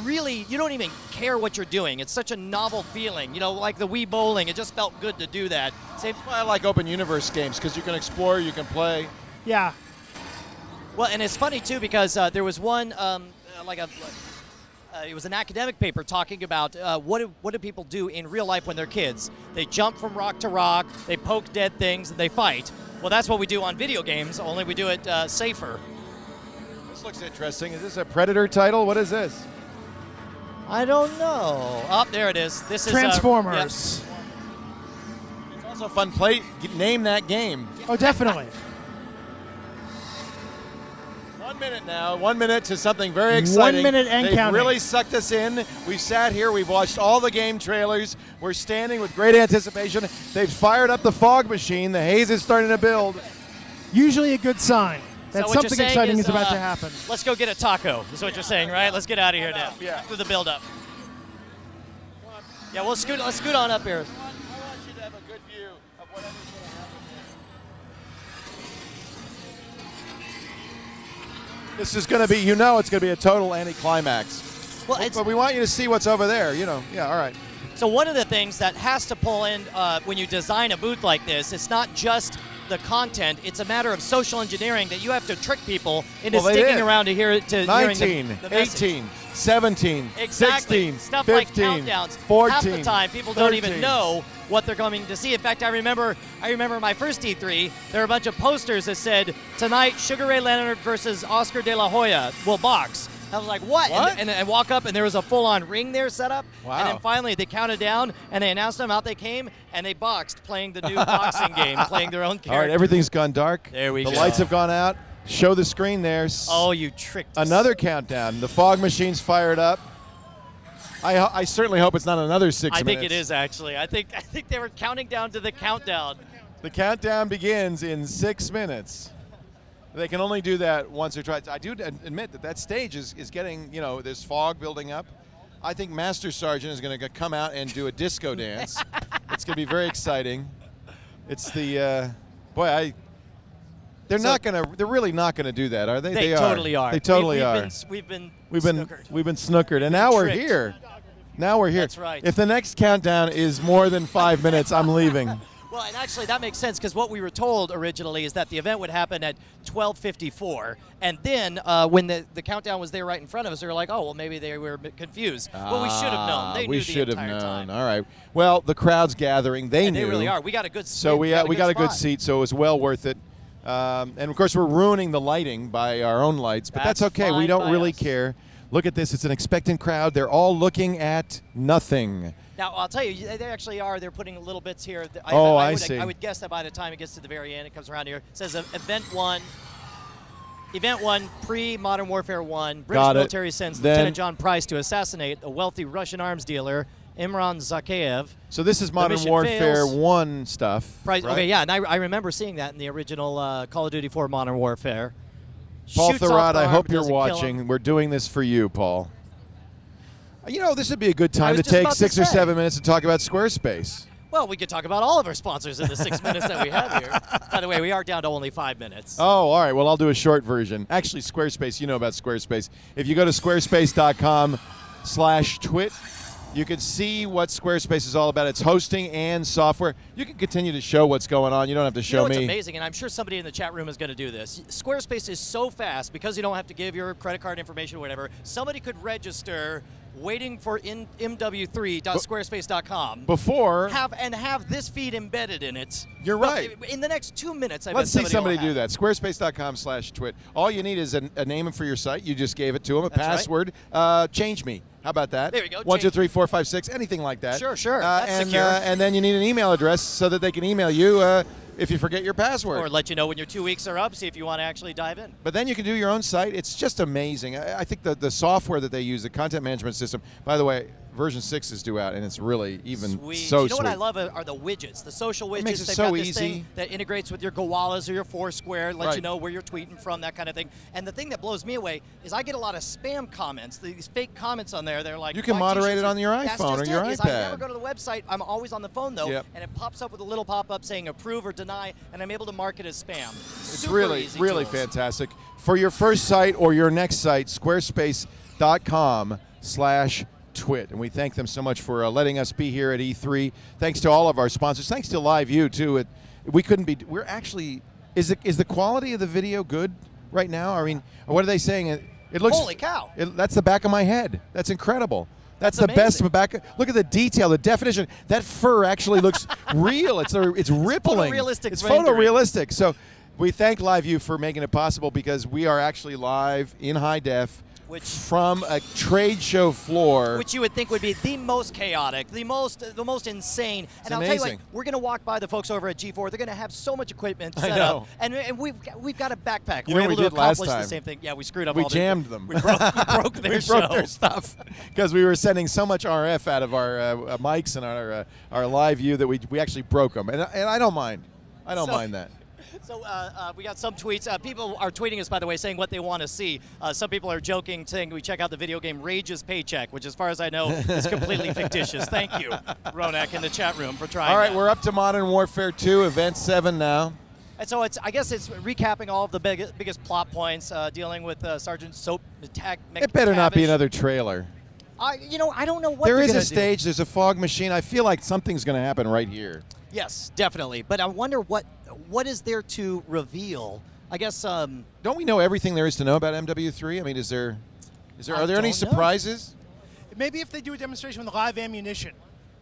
really, you don't even care what you're doing. It's such a novel feeling. You know, like the Wii Bowling, it just felt good to do that. I like open universe games because you can explore, you can play. Yeah. Well, and it's funny, too, because there was one, it was an academic paper talking about what do people do in real life when they're kids. They jump from rock to rock, they poke dead things, and they fight. Well, that's what we do on video games, only we do it safer. This looks interesting. Is this a Predator title? What is this? I don't know. Oh, there it is. This Transformers. Is It's also fun. Name that game. Oh, definitely. 1 minute now. 1 minute to something very exciting. 1 minute and They've counting. really sucked us in. We've sat here. We've watched all the game trailers. We're standing with great anticipation. They've fired up the fog machine. The haze is starting to build. Usually a good sign. That So what something you're saying exciting is about to happen. Let's go get a taco, is what you're saying, right? Let's get out of here now. Yeah. Through the build-up. Yeah, let's scoot on up here. I want you to have a good view of whatever's going to happen here. This is going to be, it's going to be a total anticlimax. Well, but we want you to see what's over there, Yeah, all right. So one of the things that has to pull in when you design a booth like this, it's not just the content, it's a matter of social engineering that you have to trick people into sticking around to hear to 19, hearing the 18, 17, exactly. 16, Stuff 15, like countdowns. 14, Half the time, people 13. don't even know what they're coming to see. In fact, I remember my first E3. There were a bunch of posters that said, "Tonight, Sugar Ray Leonard versus Oscar De La Hoya will box." I was like, what? And I walk up, and there was a full-on ring there set up. Wow. And then finally, they counted down, and they announced them. Out they came, and they boxed, playing the new boxing game, playing their own character. All right, everything's gone dark. There we go. The lights have gone out. Show the screen there. Oh, you tricked us. Another countdown. The fog machine's fired up. I certainly hope it's not another 6 minutes. I think it is, actually. I think they were counting down to the countdown. The countdown begins in 6 minutes. They can only do that once or twice. I do admit that stage is getting, there's fog building up. I think Master Sergeant is going to come out and do a disco dance. It's going to be very exciting. It's the, they're really not going to do that, are they? They totally are. They totally are. We've been snookered. We've been snookered, and now we're here. Now we're here. That's right. If the next countdown is more than 5 minutes, I'm leaving. Well, and actually that makes sense because what we were told originally is that the event would happen at 12:54, and then when the countdown was there right in front of us, they were like, "Oh, well, maybe they were confused." Well, we should have known. They knew the entire time. All right. Well, the crowd's gathering. They knew. They really are. We got a good. So we got a good seat. So it was well worth it. And of course, we're ruining the lighting by our own lights, but that's okay. We don't really care. Look at this. It's an expectant crowd. They're all looking at nothing. Now, I'll tell you, they actually are. They're putting little bits here. I see. I would guess that by the time it gets to the very end, it comes around here. It says Event 1, pre-Modern Warfare 1. British military sends Lieutenant John Price to assassinate a wealthy Russian arms dealer, Imran Zakhaev. So this is Modern Warfare 1 stuff, right? Okay, yeah, and I remember seeing that in the original Call of Duty 4 Modern Warfare. Paul Thurrott, I hope you're watching. We're doing this for you, Paul. This would be a good time to take 6 or 7 minutes to talk about Squarespace. Well, we could talk about all of our sponsors in the 6 minutes that we have here. By the way, we are down to only 5 minutes. Oh, all right. Well, I'll do a short version. Actually, Squarespace, you know about Squarespace. If you go to squarespace.com/twit, You can see what Squarespace is all about. It's hosting and software. You can continue to show what's going on. You don't have to show me. It's amazing, and I'm sure somebody in the chat room is going to do this. Squarespace is so fast because you don't have to give your credit card information or whatever. Somebody could register waiting for mw3.squarespace.com before have this feed embedded in it. You're right. In the next 2 minutes, Let's see somebody do that. Squarespace.com/twit. All you need is a name for your site. You just gave it to them, a password. Right. Change me. How about that? There you go. 1, 2, 3, 4, 5, 6, anything like that. Sure. That's secure. And then you need an email address so that they can email you if you forget your password. Or let you know when your 2 weeks are up, see if you want to actually dive in. But then you can do your own site. It's just amazing. I think the software that they use, the content management system, by the way, version 6 is due out, and it's really even sweet. so You know sweet. what I love are the widgets, the social widgets. It makes it They've so got this easy. thing that integrates with your Gowalas or your Foursquare, lets you Right. know where you're tweeting from, that kind of thing. And the thing that blows me away is I get a lot of spam comments, these fake comments on there. They're like, You can "My moderate t-shirts it on your That's iPhone just or your it, is iPad. I never go to the website. I'm always on the phone, though, Yep. and it pops up with a little pop-up saying approve or deny, and I'm able to mark it as spam. It's Super really, easy really tools. fantastic. For your first site or your next site, squarespace.com/twit. And we thank them so much for letting us be here at E3. Thanks to all of our sponsors. Thanks to LiveView, too. We couldn't be, we're actually, is the quality of the video good right now? I mean, what are they saying? It looks. Holy cow. That's the back of my head. That's incredible. That's That's the best amazing. back. Look at the detail, the definition. That fur actually looks real. It's rippling. photorealistic It's rendering. photorealistic. So we thank LiveView for making it possible because we are actually live in high def from a trade show floor. Which you would think would be the most chaotic, the most insane. And I'll tell you amazing. what, we're going to walk by the folks over at G4. They're going to have so much equipment set know. up, and we've got a backpack. You We're know what able we to did last accomplish the time? same thing. Yeah, we screwed up. We all jammed them. We broke their we show. broke their stuff because we were sending so much RF out of our mics and our live view that we actually broke them. And I don't mind. I don't mind that. So we got some tweets. People are tweeting us, by the way, saying what they want to see. Some people are joking, saying we check out the video game Rage's Paycheck, which, as far as I know, is completely fictitious. Thank you, Ronak, in the chat room for trying. All right, that. we're up to Modern Warfare 2, Event 7 now. And so I guess it's recapping all of the biggest plot points, dealing with Sergeant Soap attack. It better not be another trailer. I don't know what There they're is gonna a stage. There's a fog machine. I feel like something's going to happen right here. Yes, definitely. But I wonder what is there to reveal. I guess. Don't we know everything there is to know about MW3? I mean, are there any surprises? Maybe if they do a demonstration with live ammunition.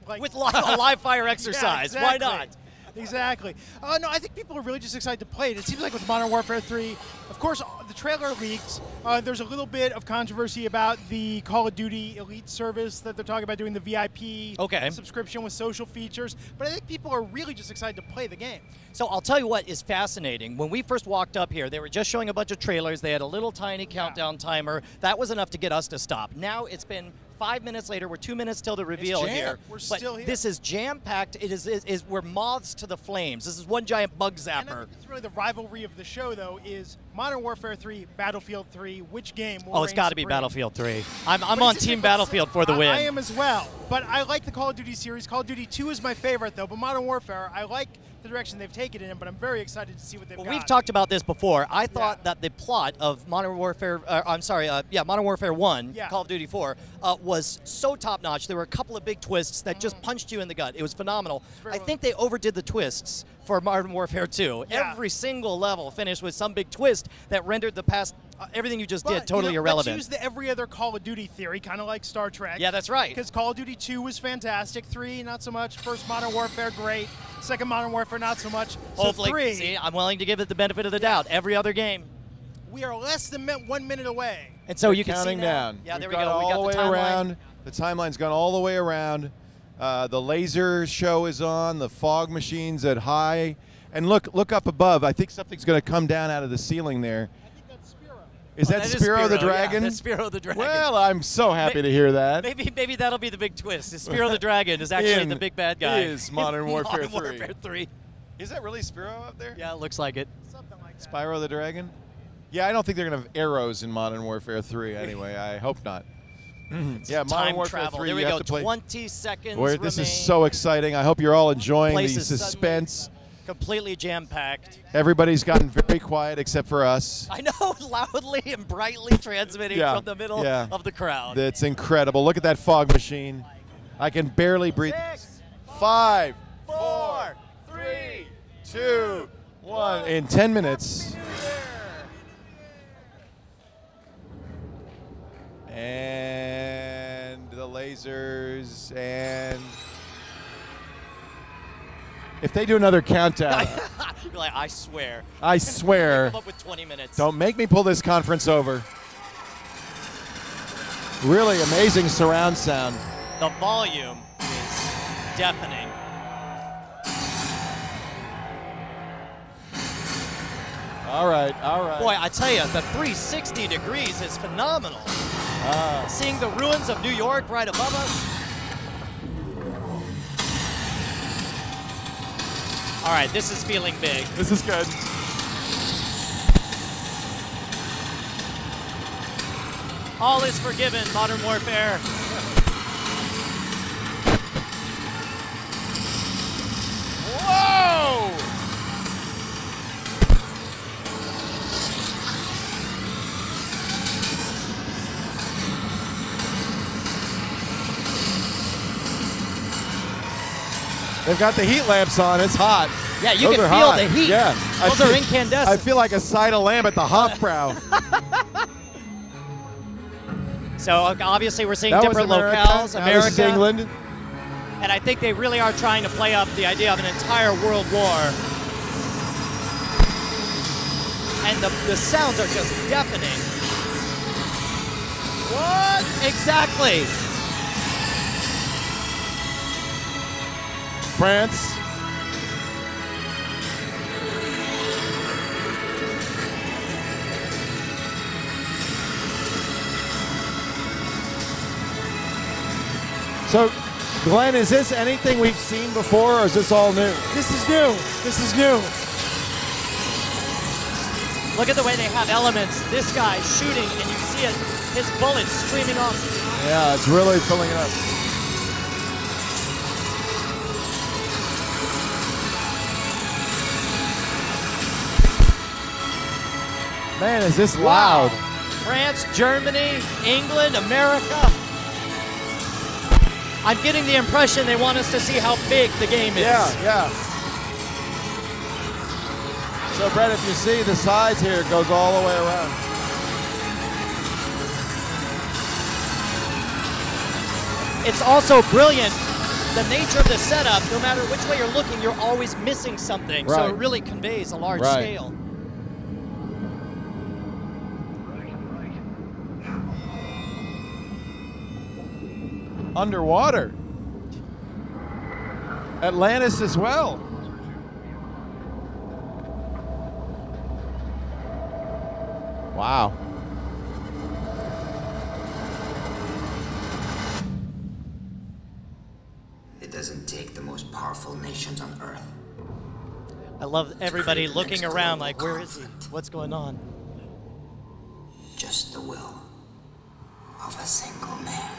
Like with a live fire exercise. Yeah, Why exactly. not? Exactly. No, I think people are really just excited to play it. It seems like with Modern Warfare 3, of course, the trailer leaked. There's a little bit of controversy about the Call of Duty Elite service that they're talking about doing the VIP subscription with social features. But I think people are really just excited to play the game. So I'll tell you what is fascinating. When we first walked up here, they were just showing a bunch of trailers. They had a little tiny countdown timer. That was enough to get us to stop. Now it's been 5 minutes later. We're 2 minutes till the reveal here. We're but still here. This is jam-packed. We're moths to the flames. This is one giant bug zapper. It's really the rivalry of the show, though, is Modern Warfare 3, Battlefield 3. Which game will Oh, it's got to be reign Battlefield 3. I'm on Team Battlefield for the win. I am as well. But I like the Call of Duty series. Call of Duty 2 is my favorite, though. But Modern Warfare, I like the direction they've taken it in, but I'm very excited to see what they've got. We've talked about this before. I thought that the plot of Modern Warfare, Modern Warfare 1, Call of Duty 4, was so top-notch. There were a couple of big twists that just punched you in the gut. It was phenomenal. I think they overdid the twists for Modern Warfare 2. Every single level finished with some big twist that rendered the past, everything you just did totally irrelevant. Let's use the every other Call of Duty theory, kind of like Star Trek. Yeah, that's right. Because Call of Duty 2 was fantastic. 3, not so much. First Modern Warfare, great. Second Modern Warfare, not so much. Hopefully, so 3, see, I'm willing to give it the benefit of the doubt. Every other game. We are less than 1 minute away. And so you can counting see now. down. Yeah, there We've we go. We all got the way the timeline. around. The timeline's gone all the way around. The laser show is on. The fog machine's at high. And look up above. I think something's going to come down out of the ceiling there. I think that's Spiro. Is that Spiro the Dragon? Yeah, that's Spiro the Dragon. Well, I'm so happy to hear that. Maybe that'll be the big twist. Spiro the Dragon is actually the big bad guy. Is Modern Warfare 3. Modern Warfare 3. Is that really Spiro up there? Yeah, it looks like it. Something like that. Spyro the Dragon? Yeah, I don't think they're going to have arrows in Modern Warfare 3 anyway. I hope not. Yeah, Modern Time Warfare travel. 3, There we you go. have to play. 20 seconds This is remain. so exciting. I hope you're all enjoying Place the is suddenly suspense. Completely jam-packed. Everybody's gotten very quiet except for us. I know, loudly and brightly transmitting from the middle of the crowd. That's incredible. Look at that fog machine. I can barely breathe. 5, 4, 3, 2, 1. In 10 minutes. And the lasers, and if they do another countdown. You're like, I swear. I swear. Come up with 20 minutes. Don't make me pull this conference over. Really amazing surround sound. The volume is deafening. All right, all right. Boy, I tell you, the 360 degrees is phenomenal. Seeing the ruins of New York right above us. All right, this is feeling big. This is good. All is forgiven, Modern Warfare. Whoa! They've got the heat lamps on. It's hot. Yeah, you Those can are feel hot. the heat. Yeah. Those are incandescent. I feel like a side of lamb at the Hofbrau. So obviously we're seeing That was different America. locales. Now this is America. England. And I think they really are trying to play up the idea of an entire world war. And the sounds are just deafening. What? Exactly. France. So, Glenn, is this anything we've seen before, or is this all new? This is new. This is new. Look at the way they have elements. This guy shooting, and you see it, his bullets streaming off. Yeah, it's really filling it up. Man, is this loud. France, Germany, England, America. I'm getting the impression they want us to see how big the game is. Yeah. So, Brett, if you see the sides here, it goes all the way around. It's also brilliant. The nature of the setup, no matter which way you're looking, you're always missing something. So Right. it really conveys a large Right. scale. Underwater. Atlantis as well. Wow. It doesn't take the most powerful nations on Earth. I love everybody looking around like, where is he? What's going on? Just the will of a single man.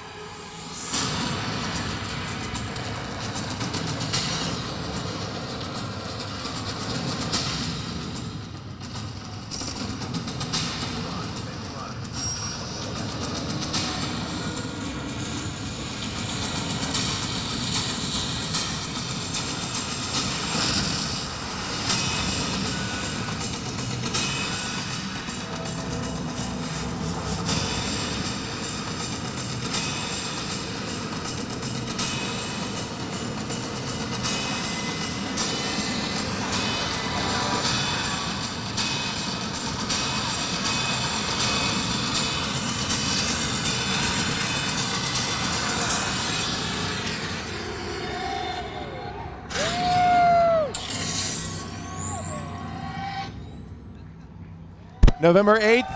November 8th,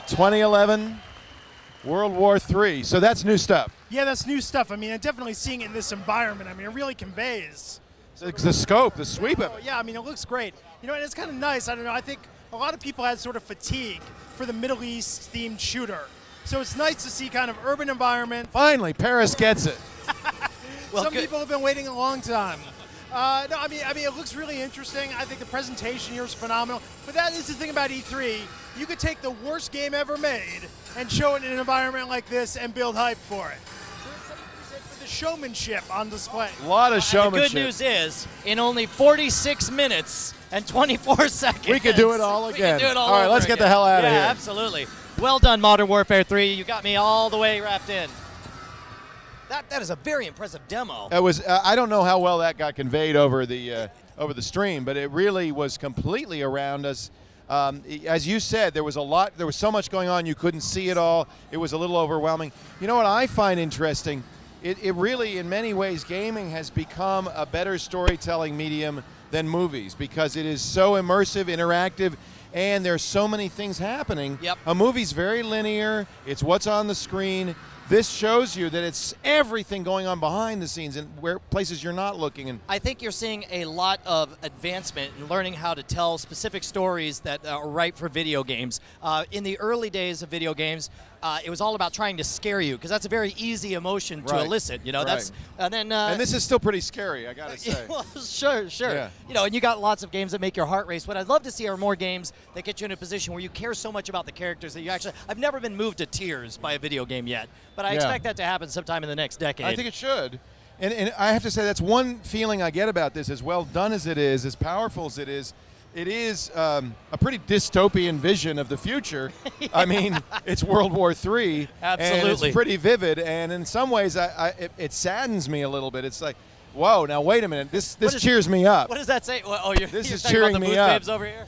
2011, World War III. So that's new stuff. Yeah, that's new stuff. I mean, I'm definitely seeing it in this environment. I mean, it really conveys. The scope, the sweep of it. Yeah, I mean, it looks great. You know, and it's kind of nice. I don't know. I think a lot of people had sort of fatigue for the Middle East themed shooter. So it's nice to see kind of urban environment. Finally, Paris gets it. Well, Some good. people have been waiting a long time. No, I mean, it looks really interesting. I think the presentation here is phenomenal. But that is the thing about E3. You could take the worst game ever made and show it in an environment like this and build hype for it. showmanship on display. A lot of showmanship. The good news is, in only 46 minutes and 24 seconds, we could do it all again. We could do it all right, let's again. get the hell out of here. Yeah, absolutely. Well done, Modern Warfare 3. You got me all the way wrapped in. That is a very impressive demo. It was. I don't know how well that got conveyed over the stream, but it really was completely around us. As you said, there was a lot. There was so much going on. You couldn't see it all. It was a little overwhelming. You know what I find interesting? It really, in many ways, gaming has become a better storytelling medium than movies because it is so immersive, interactive, and there's so many things happening. Yep. A movie's very linear. It's what's on the screen. This shows you that it's everything going on behind the scenes and where places you're not looking. And I think you're seeing a lot of advancement in learning how to tell specific stories that are right for video games. In the early days of video games, it was all about trying to scare you because that's a very easy emotion to elicit. You know, that's and then and this is still pretty scary, I gotta say. Well, sure. Yeah. You know, and you got lots of games that make your heart race. What I'd love to see are more games that get you in a position where you care so much about the characters that you actually. I've never been moved to tears by a video game yet, but I expect that to happen sometime in the next decade. I think it should. And I have to say that's one feeling I get about this. As well done as it is, as powerful as it is a pretty dystopian vision of the future. I mean, it's World War III. Absolutely. And it's pretty vivid. And in some ways, it saddens me a little bit. It's like, whoa, now wait a minute. This cheers me up. What does that say? Oh, this you're is talking cheering about the me booth up. babes over here?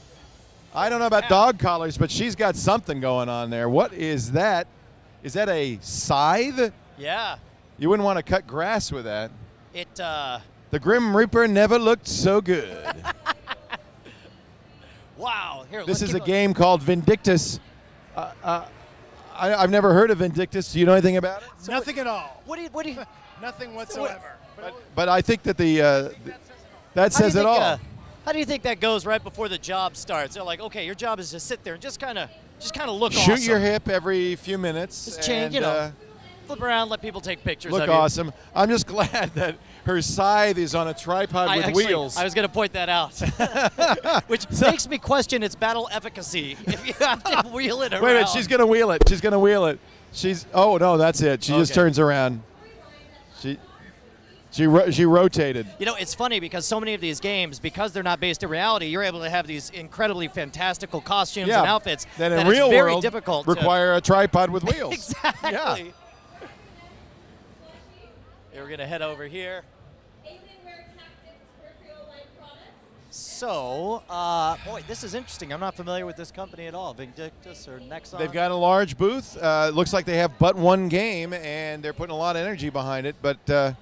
I don't know about dog collars, but she's got something going on there. What is that? Is that a scythe? Yeah. You wouldn't want to cut grass with that. The Grim Reaper never looked so good. Wow. Here, this is a game called Vindictus. I've never heard of Vindictus. Do you know anything about it? So nothing at all. What do you Nothing whatsoever. But I think that that says it all. How do you think that goes right before the job starts? They're like, okay, your job is to sit there and just kind of look Shoot awesome. your hip every few minutes. Just change, flip around, let people take pictures look of you. awesome. I'm just glad that her scythe is on a tripod with wheels. I was going to point that out, which makes me question its battle efficacy if you have to wheel it around. Wait a minute, she's going to wheel it. She's going to wheel it. Oh, no, that's it. She just turns around. She rotated. You know, it's funny because so many of these games, because they're not based in reality, you're able to have these incredibly fantastical costumes and outfits that in it's real very world difficult require a tripod with wheels. Exactly. Yeah. We're going to head over here. So, boy, this is interesting. I'm not familiar with this company at all, Vindictus or Nexon. They've got a large booth. Looks like they have but one game, and they're putting a lot of energy behind it. But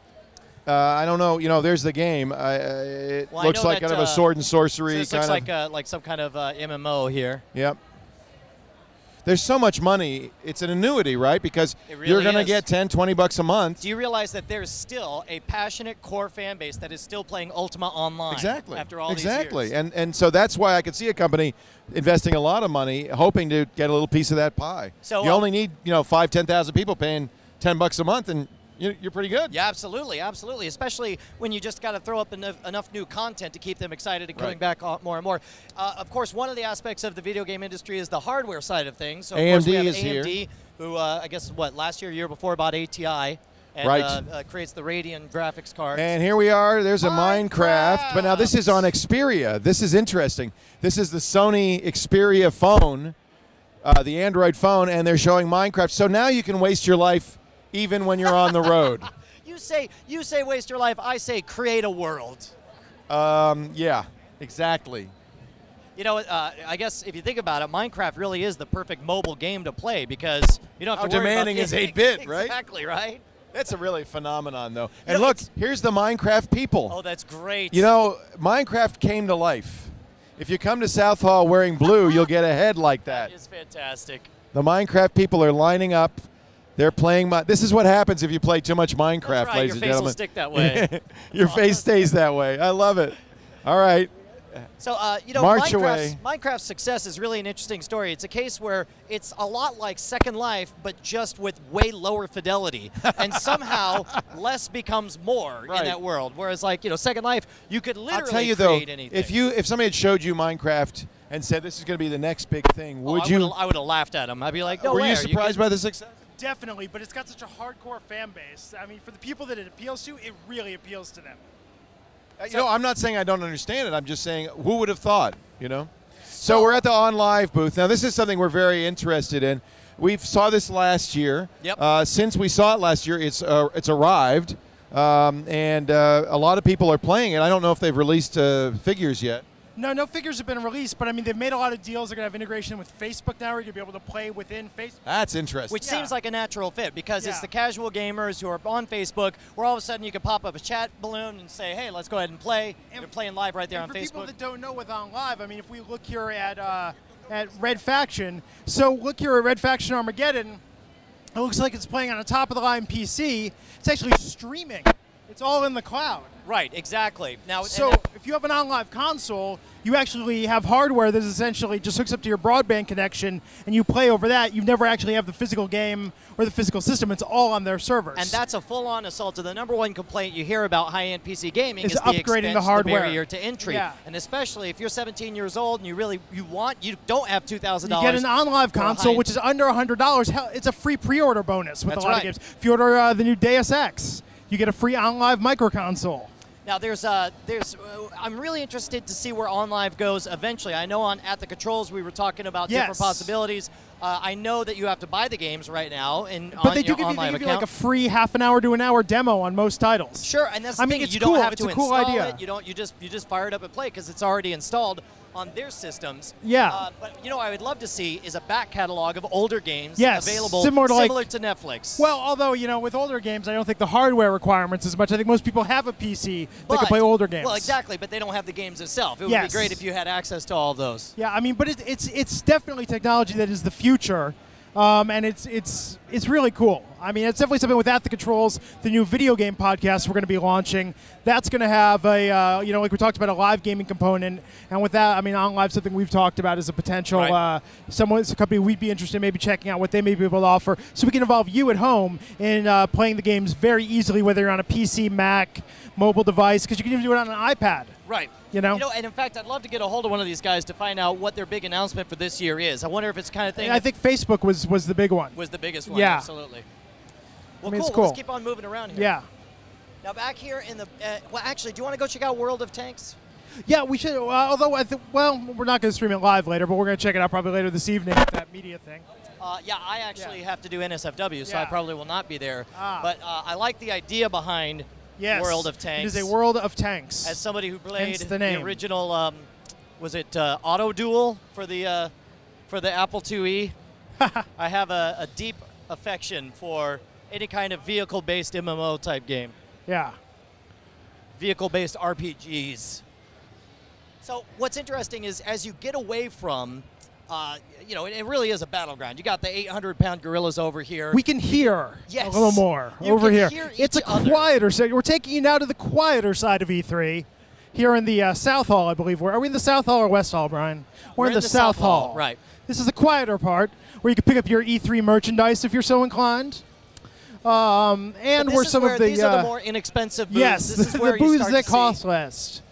I don't know. You know, there's the game. It looks like kind of a sword and sorcery. So this looks like some kind of MMO here. Yep. There's so much money. It's an annuity, right? Because really you're going to get $10-20 a month. Do you realize that there's still a passionate core fan base that is still playing Ultima Online? Exactly. After all these years. And so that's why I could see a company investing a lot of money, hoping to get a little piece of that pie. So you only need 5,000-10,000 people paying $10 a month, and you're pretty good. Yeah, absolutely, absolutely. Especially when you just got to throw up enough new content to keep them excited and coming back more and more. Of course, one of the aspects of the video game industry is the hardware side of things. So of course we have AMD, who I guess last year before bought ATI. And creates the Radeon graphics cards. And here we are. There's a Minecraft. But now this is on Xperia. This is interesting. This is the Sony Xperia phone, the Android phone, and they're showing Minecraft. So now you can waste your life even when you're on the road. You say waste your life. I say create a world. Yeah, exactly. You know, I guess if you think about it, Minecraft really is the perfect mobile game to play because you don't have to worry about demanding is 8-bit, right? Exactly, right? That's a really phenomenon, though. And look, here's the Minecraft people. Oh, that's great. You know, Minecraft came to life. If you come to South Hall wearing blue, you'll get a head like that. That is fantastic. The Minecraft people are lining up. They're playing. This is what happens if you play too much Minecraft, right, ladies and gentlemen. Your face will stick that way. Your face stays that way. I love it. All right. So, you know, Minecraft's success is really an interesting story. It's a case where it's a lot like Second Life, but just with way lower fidelity. And somehow less becomes more in that world. Whereas, like, Second Life, you could literally create anything. If somebody had showed you Minecraft and said this is going to be the next big thing, would you? I would have laughed at him. I'd be like, no way. Were you surprised by the success? definitely, but it's got such a hardcore fan base. I mean, for the people that it appeals to, it really appeals to them. You know, I'm not saying I don't understand it. I'm just saying, who would have thought, you know? So we're at the Onlive booth. Now, this is something we're very interested in. We saw this last year. Yep. Since we saw it last year, it's arrived, and a lot of people are playing it. I don't know if they've released figures yet. No figures have been released, but I mean, they've made a lot of deals. They're going to have integration with Facebook now. You're going to be able to play within Facebook. That's interesting. Which seems like a natural fit because it's the casual gamers who are on Facebook where all of a sudden you can pop up a chat balloon and say, hey, let's go ahead and play. And you're playing live right there on for Facebook. People that don't know with Onlive, I mean, if we look here at Red Faction, so look here at Red Faction Armageddon, it looks like it's playing on a top-of-the-line PC. It's actually streaming. It's all in the cloud. Right, exactly. Now, so if you have an Onlive console, you actually have hardware that essentially just hooks up to your broadband connection, and you play over that. You never actually have the physical game or the physical system. It's all on their servers. And that's a full-on assault. So the number one complaint you hear about high-end PC gaming is the upgrading expense, the hardware, the barrier to entry. Yeah. And especially if you're 17 years old and you don't have $2,000. You get an Onlive console, which is under $100. Hell, it's a free pre-order bonus with a lot of games. If you order the new Deus Ex, you get a free Onlive micro console. Now, I'm really interested to see where Onlive goes eventually. I know At the Controls we were talking about different possibilities. I know that you have to buy the games right now, but they do give you like a free half an hour to an hour demo on most titles. Sure, and that's the thing. It's you cool. don't have it's to a cool install idea. it. You just fire it up and play because it's already installed on their systems. Yeah. But I would love to see is a back catalog of older games available similar to Netflix. Well, although with older games, I don't think the hardware requirements as much. I think most people have a PC that can play older games. Well, exactly, but they don't have the games itself. It would be great if you had access to all of those. Yeah, I mean, but it's definitely technology that is the future. And it's really cool. I mean, it's definitely something with At the Controls, the new video game podcast we're going to be launching. That's going to have a, like we talked about, a live gaming component. And with that, I mean, OnLive, something we've talked about as a potential, it's a company we'd be interested in maybe checking out what they may be able to offer. So we can involve you at home in playing the games very easily, whether you're on a PC, Mac, mobile device, because you can even do it on an iPad. Right. And in fact, I'd love to get a hold of one of these guys to find out what their big announcement for this year is. I wonder if it's the kind of thing. And I think Facebook was the big one. Was the biggest one, yeah. Absolutely. Well, I mean, cool. It's cool. Let's keep on moving around here. Yeah. Now, back here in the well, actually, do you want to go check out World of Tanks? Yeah, we should. Although we're not going to stream it live later, but we're going to check it out probably later this evening with that media thing. Yeah, I actually have to do NSFW, so I probably will not be there. But I like the idea behind World of Tanks. It is a World of Tanks. As somebody who played the original, was it Auto Duel for the Apple IIe? I have a deep affection for any kind of vehicle-based MMO type game. Yeah. Vehicle-based RPGs. So what's interesting is as you get away from, it really is a battleground. You got the 800-pound gorillas over here. We can hear a little more over here. It's a quieter side. We're taking you now to the quieter side of E3. Here in the South Hall, I believe. Are we in the South Hall or West Hall, Brian? We're in the South Hall. Right. This is the quieter part where you can pick up your E3 merchandise if you're so inclined. And where some of the these are the more inexpensive booths. Yes, this is where the booths you start that to cost see. less.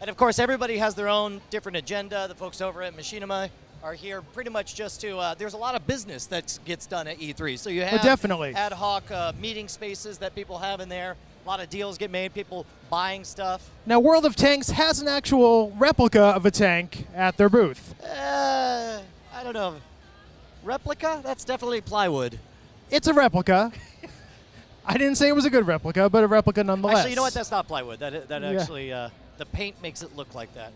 And of course, everybody has their own different agenda. The folks over at Machinima are here pretty much just to. There's a lot of business that gets done at E3, so you have definitely ad hoc meeting spaces that people have in there. A lot of deals get made. People buying stuff. Now, World of Tanks has an actual replica of a tank at their booth. I don't know. Replica? That's definitely plywood. It's a replica. I didn't say it was a good replica, but a replica nonetheless. Actually, you know what? That's not plywood. That actually, the paint makes it look like that.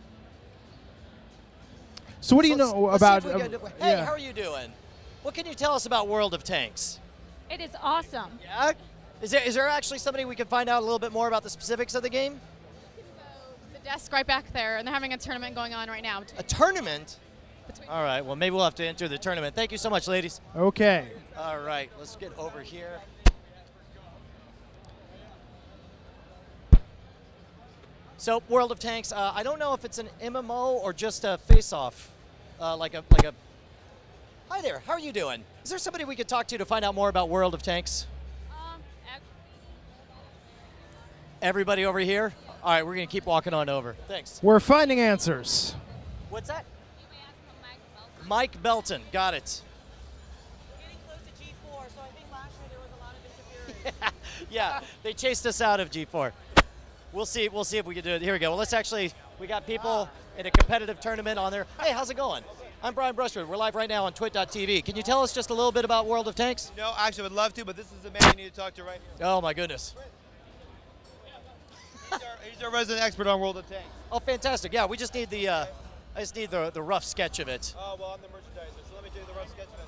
So what do you know about... Hey, how are you doing? What can you tell us about World of Tanks? It is awesome. Yeah? Is there actually somebody we can find out a little bit more about the specifics of the game? You can go to the desk right back there, and they're having a tournament going on right now. A tournament? All right, well, maybe we'll have to enter the tournament. Thank you so much, ladies. Okay. All right, let's get over here. So, World of Tanks, I don't know if it's an MMO or just a face-off, like a... Hi there, how are you doing? Is there somebody we could talk to find out more about World of Tanks? Everybody over here? All right, we're going to keep walking on over. Thanks. We're finding answers. What's that? Mike Belton. Got it. Getting close to Yeah, they chased us out of G4. We'll see if we can do it. Here we go. Well, let's actually, we got people in a competitive tournament on there. Hey, how's it going? I'm Brian Brushwood. We're live right now on TWiT.tv. Can you tell us just a little bit about World of Tanks? No, actually, I would love to, but this is the man you need to talk to right here. Oh, my goodness. He's our resident expert on World of Tanks. Oh, fantastic. Yeah, we just need the, I just need the rough sketch of it. Oh, well, I'm the merchandiser, so let me do the rough sketch of it.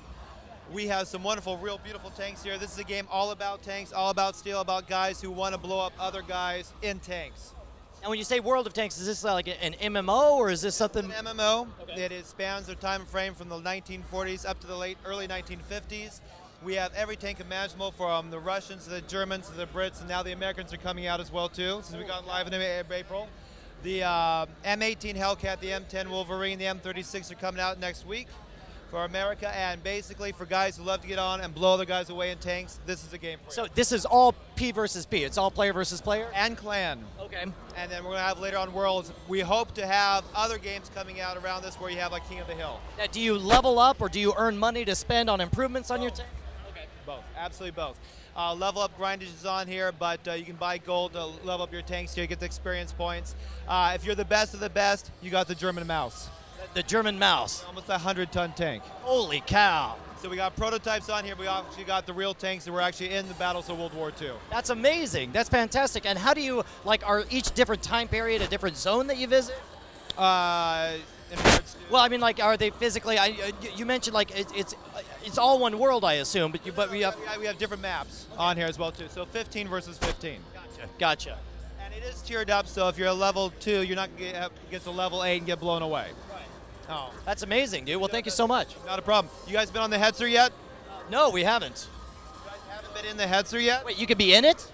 We have some wonderful, real beautiful tanks here. This is a game all about tanks, all about steel, about guys who want to blow up other guys in tanks. And when you say World of Tanks, is this like an MMO or is this something? It's an MMO. Okay. It spans the time frame from the 1940s up to the early 1950s. We have every tank imaginable, from the Russians to the Germans to the Brits, and now the Americans are coming out as well too, since we got live in April. The M18 Hellcat, the M10 Wolverine, the M36 are coming out next week for America, and basically for guys who love to get on and blow other guys away in tanks, this is a game for you. So this is all P versus P. It's all player versus player? And clan. Okay. And then we're going to have later on Worlds. We hope to have other games coming out around this where you have like King of the Hill. Now, do you level up or do you earn money to spend on improvements on your tank? Okay. Both. Absolutely both. Level up grindage is on here, but you can buy gold to level up your tanks here, get the experience points. If you're the best of the best, you got the German Mouse. The German Mouse. Almost a 100-ton tank. Holy cow. So we got prototypes on here. We actually got the real tanks that were actually in the battles of World War II. That's amazing. That's fantastic. And how do you, like, are each different time period a different zone that you visit? In regards to? Well, I mean, like, are they physically? You mentioned like it's all one world, I assume. But we have different maps on here as well too. So 15 versus 15. Gotcha. And it is tiered up. So if you're a level 2, you're not going to get to level 8 and get blown away. Oh, that's amazing, dude. Well, thank you so much. Not a problem. You guys been on the Hetzer yet? No, we haven't. You guys haven't been in the Hetzer yet? Wait, you could be in it?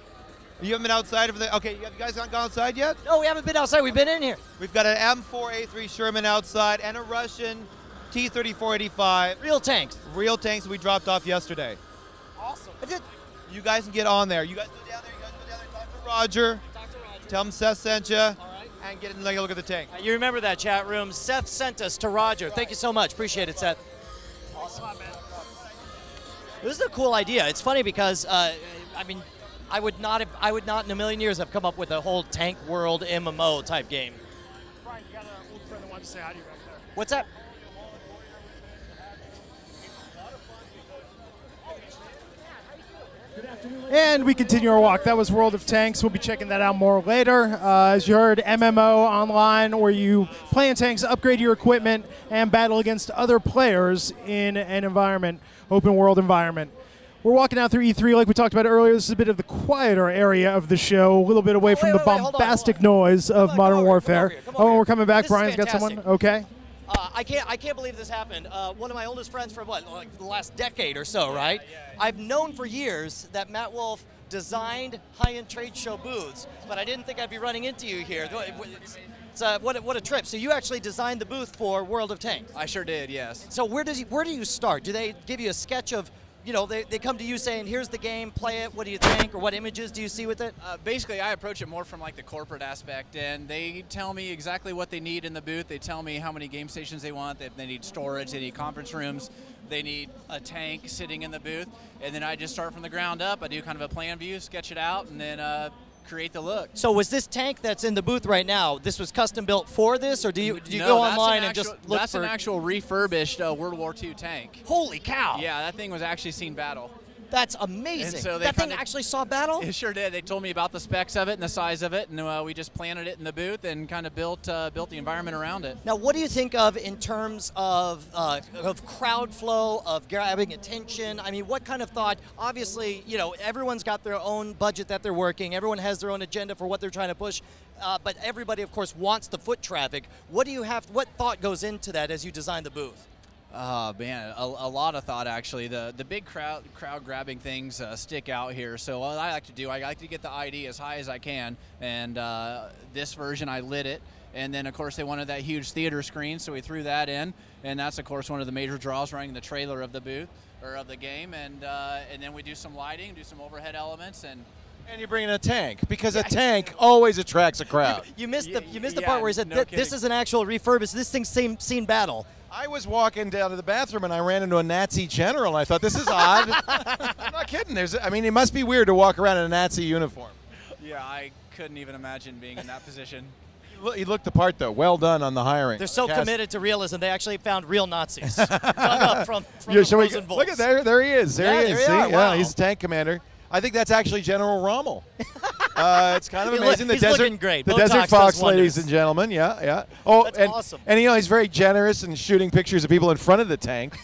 You haven't been outside of the... Okay, you guys not gone outside yet? No, we haven't been outside. We've been in here. We've got an M4A3 Sherman outside and a Russian T-3485. Real tanks. Real tanks we dropped off yesterday. Awesome. You guys can get on there. You guys go down there. Talk to Roger. Tell him Seth sent you. All right. And get in and take a look at the tank. You remember that, chat room. Seth sent us to Roger. Thank you so much. Appreciate it, Seth. Awesome. This is a cool idea. It's funny because, I mean, I would not in a million years have come up with a whole tank world MMO type game. Brian, you got an old friend that wanted to say hi to you back there. What's that? And we continue our walk. That was World of Tanks. We'll be checking that out more later. As you heard, MMO online, where you play in tanks, upgrade your equipment, and battle against other players in an environment, open world environment. We're walking out through E3 like we talked about earlier. This is a bit of the quieter area of the show, a little bit away from the bombastic noise of Modern Warfare. Oh, we're coming back. Brian's got someone? Okay. I can't believe this happened. One of my oldest friends from like the last decade or so, right? Yeah. I've known for years that Matt Wolf designed high-end trade show booths, but I didn't think I'd be running into you here. What a trip. So you actually designed the booth for World of Tanks. I sure did, yes. So where do you start? Do they give you a sketch of, you know, they come to you saying, here's the game, play it, what do you think, or what images do you see with it? Basically, I approach it more from like the corporate aspect, and they tell me exactly what they need in the booth. They tell me how many game stations they want. They need storage, they need conference rooms, they need a tank sitting in the booth, and then I just start from the ground up. I do kind of a plan view, sketch it out, and then create the look. So was this tank that's in the booth right now, this was custom built for this, or do you go online and just look for... That's an actual refurbished World War II tank. Holy cow! Yeah, that thing was actually seen battle. That's amazing. So that thing actually saw battle? It sure did. They told me about the specs of it and the size of it, and we just planted it in the booth and kind of built the environment around it. Now, what do you think of in terms of crowd flow, of grabbing attention? I mean, what kind of thought? Obviously, you know, everyone's got their own budget that they're working. Everyone has their own agenda for what they're trying to push. But everybody, of course, wants the foot traffic. What thought goes into that as you design the booth? Oh man, a lot of thought actually. The big crowd grabbing things stick out here. So what I like to do, I like to get the ID as high as I can, and this version I lit it, and then of course they wanted that huge theater screen, so we threw that in, and that's of course one of the major draws running the trailer of the booth or of the game, and then we do some lighting, do some overhead elements, and And you're bringing a tank because a tank always attracts a crowd. You missed the part where he said this is an actual refurbished. This thing's seen battle. I was walking down to the bathroom and I ran into a Nazi general and I thought, this is odd. I'm not kidding. It must be weird to walk around in a Nazi uniform. Yeah, I couldn't even imagine being in that position. He looked the part, though. Well done on the hiring. They're so committed to realism, they actually found real Nazis dug up from yeah, the frozen vaults. Look at there he is. There he is. See? Wow. Yeah, he's a tank commander. I think that's actually General Rommel. It's kind of amazing. He's looking great. The Botox Desert Fox, does ladies wonders. and gentlemen. Yeah, yeah. Oh, That's awesome. And he's very generous in shooting pictures of people in front of the tank.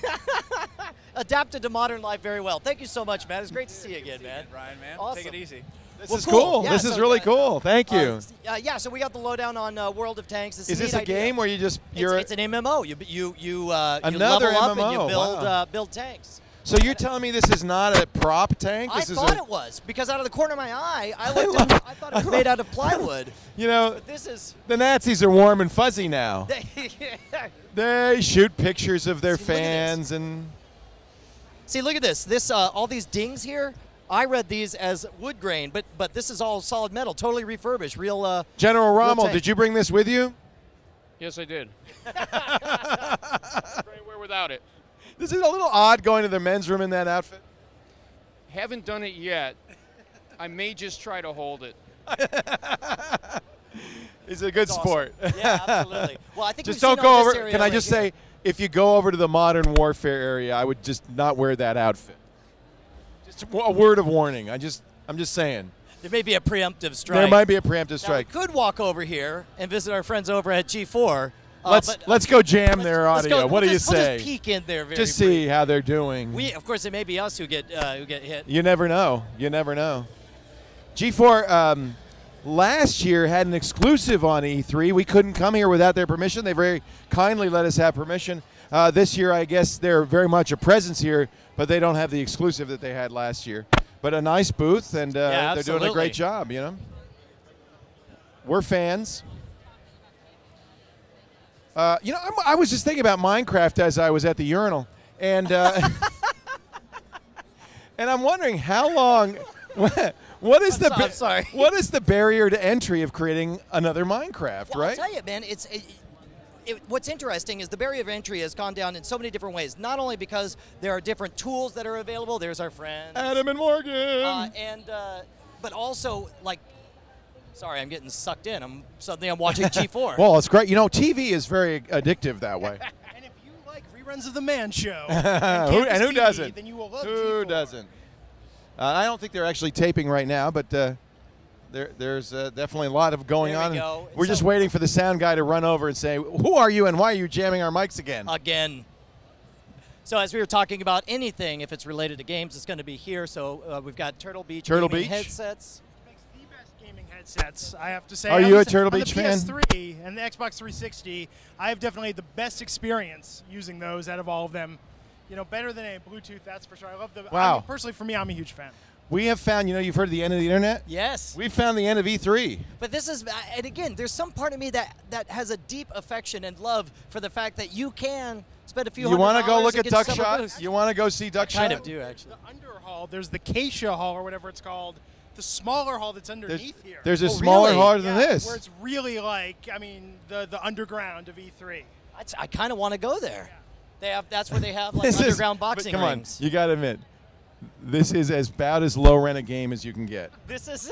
Adapted to modern life very well. Thank you so much, man. It's great to see you again, man. Ryan, man. Awesome. Take it easy. This is cool. Yeah, this is really cool. Thank you. Yeah, so we got the lowdown on World of Tanks. Is this a game where you just It's an MMO. You Another level up MMO. and you build Wow. build tanks. So you're telling me this is not a prop tank? I thought it was because out of the corner of my eye, I thought it was made out of plywood. You know, But this is the Nazis are warm and fuzzy now. They shoot pictures of their fans and. See, look at this. This all these dings here. I read these as wood grain, but this is all solid metal, totally refurbished, real. General real Rommel, tank. did you bring this with you? Yes, I did. Where without it. This is a little odd going to the men's room in that outfit. Haven't done it yet. I may just try to hold it. It's a good sport. Yeah, absolutely. Well, I think just we've don't seen go all over. this area Can I right just here. say, if you go over to the modern warfare area, I would just not wear that outfit. Just a word of warning. I'm just saying. There may be a preemptive strike. There might be a preemptive Now, strike. we could walk over here and visit our friends over at G4. Let's go jam their audio. What do you say? We'll just peek in there. Just see how they're doing. Of course, it may be us who get hit. You never know. You never know. G4 last year had an exclusive on E3. We couldn't come here without their permission. They very kindly let us have permission. This year, I guess they're very much a presence here, but they don't have the exclusive that they had last year. But a nice booth, and they're doing a great job, you know. We're fans. You know, I was just thinking about Minecraft as I was at the urinal, and and I'm wondering how long. What is the barrier to entry of creating another Minecraft? Well, right? I'll tell you, man. What's interesting is the barrier of entry has gone down in so many different ways. Not only because there are different tools that are available. There's our friends Adam and Morgan, but also like. Sorry, I'm getting sucked in. Suddenly I'm watching G4. Well, it's great. You know, TV is very addictive that way. And if you like reruns of The Man Show, and who doesn't? Then you will love Who G4. doesn't? I don't think they're actually taping right now, but there's definitely a lot of going on. Go. We're just waiting for the sound guy to run over and say, "Who are you and why are you jamming our mics again?" Again. So as we were talking about anything, if it's related to games, it's going to be here. So we've got Turtle Beach gaming headsets. Headsets, I have to say. Are you a Turtle Beach fan? On the PS3 and the Xbox 360, I have definitely the best experience using those out of all of them. You know, better than a Bluetooth, that's for sure. I love the. Wow. Personally, for me, I'm a huge fan. We have found, you know, you've heard of the end of the internet? Yes. We've found the end of E3. But this is, and again, there's some part of me that has a deep affection and love for the fact that you can spend a few You want to go look at Duck Shot? You want to go see Duck Shot? Kind of do, actually. The under hall, there's the Acacia Hall or whatever it's called. The smaller hall that's underneath here. There's a smaller hall than this. Where it's really like, I mean, the underground of E3. I kind of want to go there. That's where they have like underground boxing come rings. On, you got to admit, this is about as low rent a game as you can get. This is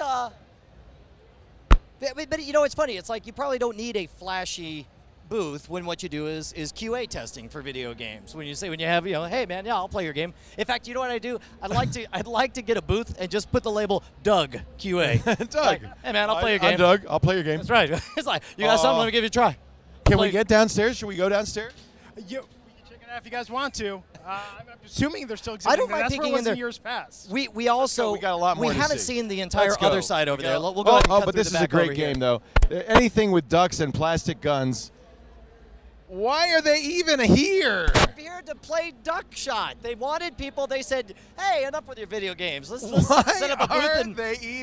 but you know it's funny. It's like you probably don't need a flashy booth when what you do is QA testing for video games. When you have, you know, hey man, yeah, I'll play your game. In fact, you know what I do? I'd like to get a booth and just put the label Doug QA. Doug. Like, hey man, I'll play your game. I'm Doug. I'll play your game. That's right. It's like, you got something, let me give you a try. Can we get downstairs? Should we go downstairs? We can check it out if you guys want to. I'm assuming they're still existing. I don't mind That's where it peeking was in there. In years past. We also we got a lot more. We to haven't see. seen the entire Let's go. other side over there. We'll go ahead and cut but through this the is a back great over game, here. though. Anything with ducks and plastic guns. Why are they even here? They're here to play Duck Shot. They wanted people. They said, "Hey, enough with your video games. Let's set up a booth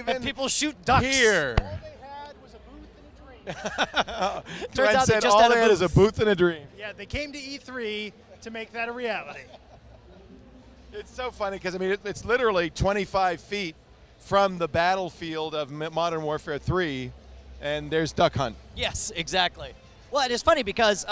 and people shoot ducks." Here. All they had was a booth and a dream. Turns out they just all had a they had is a booth. booth and a dream. Yeah, they came to E3 to make that a reality. It's so funny because I mean it's literally 25 feet from the battlefield of Modern Warfare 3, and there's Duck Hunt. Yes, exactly. Well, it is funny because,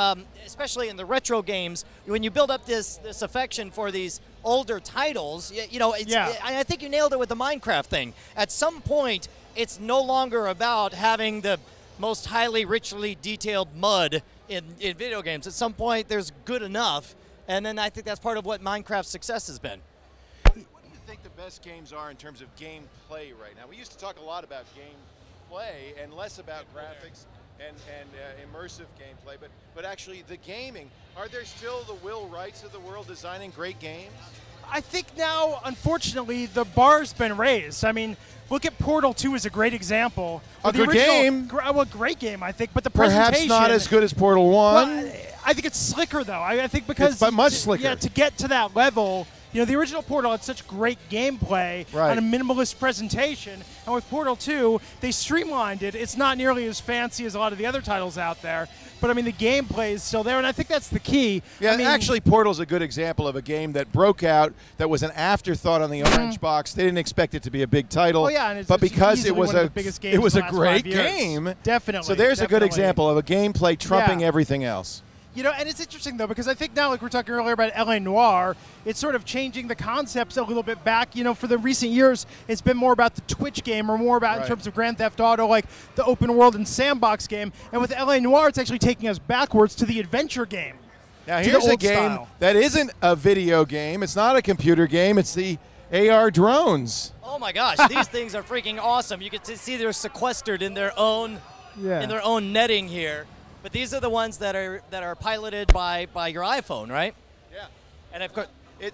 especially in the retro games, when you build up this affection for these older titles, you know, I think you nailed it with the Minecraft thing. At some point, it's no longer about having the most highly, richly detailed mud in video games. At some point, there's good enough, and then I think that's part of what Minecraft's success has been. What do you think the best games are in terms of gameplay right now? We used to talk a lot about gameplay and less about graphics and immersive gameplay, but actually the gaming, are there still the Will Wrights of the world designing great games? I think now, unfortunately, the bar's been raised. I mean, look at Portal 2 as a great example. A good game. Well, great game, I think, but the Perhaps presentation... not as good as Portal 1. Well, I think it's slicker, though. I think because... It's much slicker. Yeah, to get to that level... You know, the original Portal had such great gameplay on a minimalist presentation, and with Portal 2, they streamlined it. It's not nearly as fancy as a lot of the other titles out there, but I mean, the gameplay is still there, and I think that's the key. Yeah, I mean, actually, Portal's a good example of a game that broke out, that was an afterthought on the orange box. They didn't expect it to be a big title, well, yeah, and but because it was a great game, game. Definitely. So there's a good example of a gameplay trumping everything else. You know, and it's interesting, though, because I think now, like we were talking earlier about L.A. Noire, it's sort of changing the concepts a little bit back. You know, for the recent years, it's been more about the Twitch game or more about in terms of Grand Theft Auto, like the open world and sandbox game. And with L.A. Noire, it's actually taking us backwards to the adventure game. Now, here's a game that isn't a video game. It's not a computer game. It's the AR drones. Oh, my gosh. These things are freaking awesome. You can see they're sequestered in their own netting here. But these are the ones that are piloted by your iPhone, right? Yeah. And of course,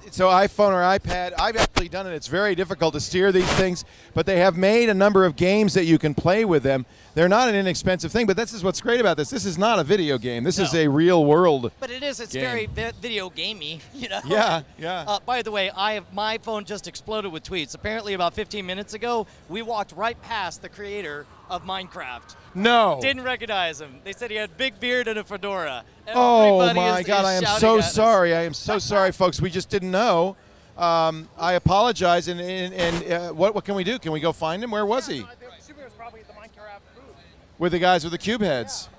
so iPhone or iPad, I've actually done it. It's very difficult to steer these things, but they have made a number of games that you can play with them. They're not an inexpensive thing, but this is what's great about this. This is not a video game. This is a real world. But it is. It's very video gamey, you know. Yeah, yeah. By the way, my phone just exploded with tweets. Apparently, about 15 minutes ago, we walked right past the creator of Minecraft. No. Didn't recognize him. They said he had a big beard and a fedora. Oh, my God. I am so sorry. I am so sorry, folks. We just didn't know. I apologize. And what can we do? Can we go find him? Where was he? I assume he was probably at the Minecraft booth. With the guys with the cube heads.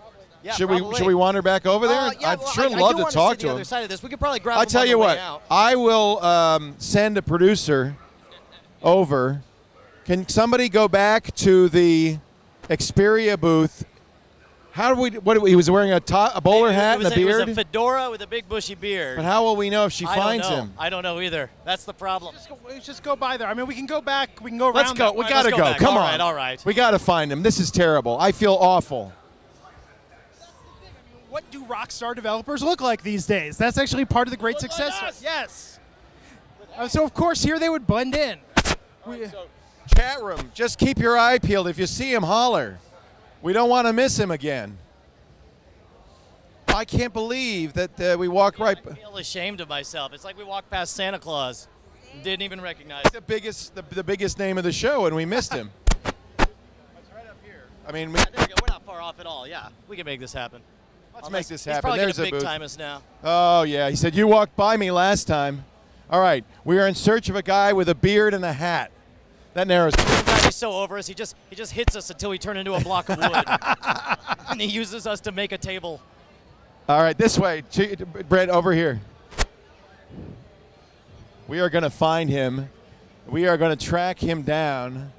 Yeah, should we wander back over there? I'd sure love to talk to him. The other side of this. We could probably grab I'll tell you what. I will send a producer over. Can somebody go back to the Xperia booth? How do we? He was wearing a bowler hat and a beard. It was a fedora with a big bushy beard. But how will we know if she finds him? I don't know either. That's the problem. Just go by there. I mean, we can go back. We can go around. Let's go. We gotta go. Come on. All right. We gotta find him. This is terrible. I feel awful. What do Rockstar developers look like these days? That's actually part of the great success. Yes. So of course here they would blend in. Chat room, just keep your eye peeled. If you see him, holler. We don't want to miss him again. I can't believe that we walked right. I feel ashamed of myself. It's like we walked past Santa Claus, didn't even recognize the biggest name of the show, and we missed him. It's right up here. I mean, there we go. We're not far off at all. Yeah, we can make this happen. Let's make this happen. He's probably There's gonna a booth. big time us now. Oh yeah, he said you walked by me last time. All right, we are in search of a guy with a beard and a hat. That narrows. He's so over us. He just hits us until we turn into a block of wood, and he uses us to make a table. All right, this way, Brett, over here. We are going to find him. We are going to track him down.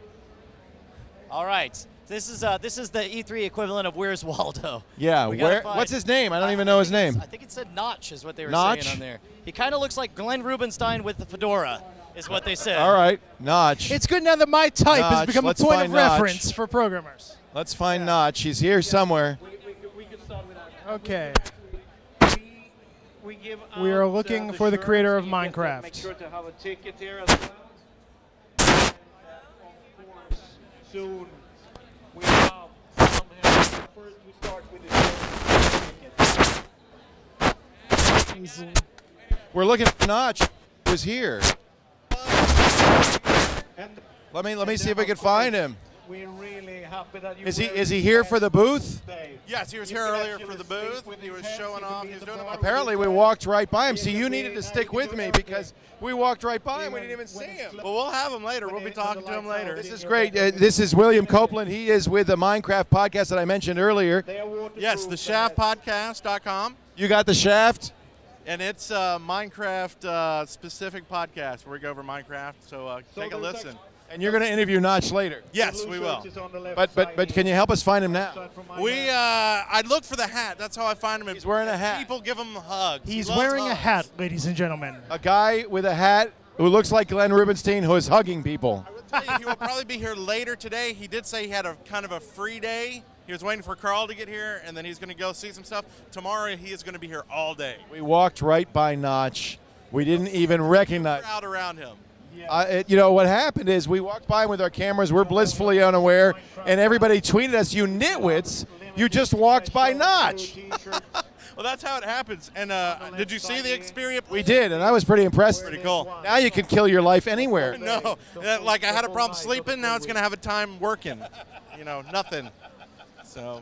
All right, this is the E3 equivalent of Where's Waldo. Yeah, what's his name? I don't even know his name. I think it said Notch is what they were Notch? saying on there. He kind of looks like Glenn Rubenstein with the fedora. Is what they said. All right, Notch. It's good now that my type has become a point of reference for programmers. Let's find Notch. He's here somewhere. We can start with that. Okay. We are looking for the creator of Minecraft. Make sure to have a ticket here as well. Of course, soon we have some here. First we start with the We're looking for Notch. Who's here? Let me see if we can find him. We're really happy that you Is he here for the booth? Yes, he was here earlier for the booth. He was showing off. He was doing the Apparently, we walked right by him. So you needed to stick with me because we walked right by him. We didn't even see him. Well, we'll have him later. We'll be talking to him later. This is great. This is William Copeland. He is with the Minecraft podcast that I mentioned earlier. Yes, the ShaftPodcast.com. You got the Shaft? And it's a Minecraft specific podcast where we go over Minecraft. So take a listen. And you're going to interview Notch later. Yes, we will. But can you help us find him now? I look for the hat. That's how I find him. He's wearing a hat. People give him hugs. He's wearing a hat, ladies and gentlemen. A guy with a hat who looks like Glenn Rubenstein who is hugging people. He will probably be here later today. He did say he had a kind of a free day. He was waiting for Carl to get here, and then he's going to go see some stuff. Tomorrow he is going to be here all day. We walked right by Notch. We didn't even recognize. Crowd around him. You know, what happened is we walked by him with our cameras. We're blissfully unaware, and everybody tweeted us, "You nitwits, you just walked by Notch." Well, that's how it happens. And did you see the experience? We did, and I was pretty impressed. Pretty cool. Now you can kill your life anywhere. No, like I had a problem sleeping. Now it's going to have a time working. You know, nothing. So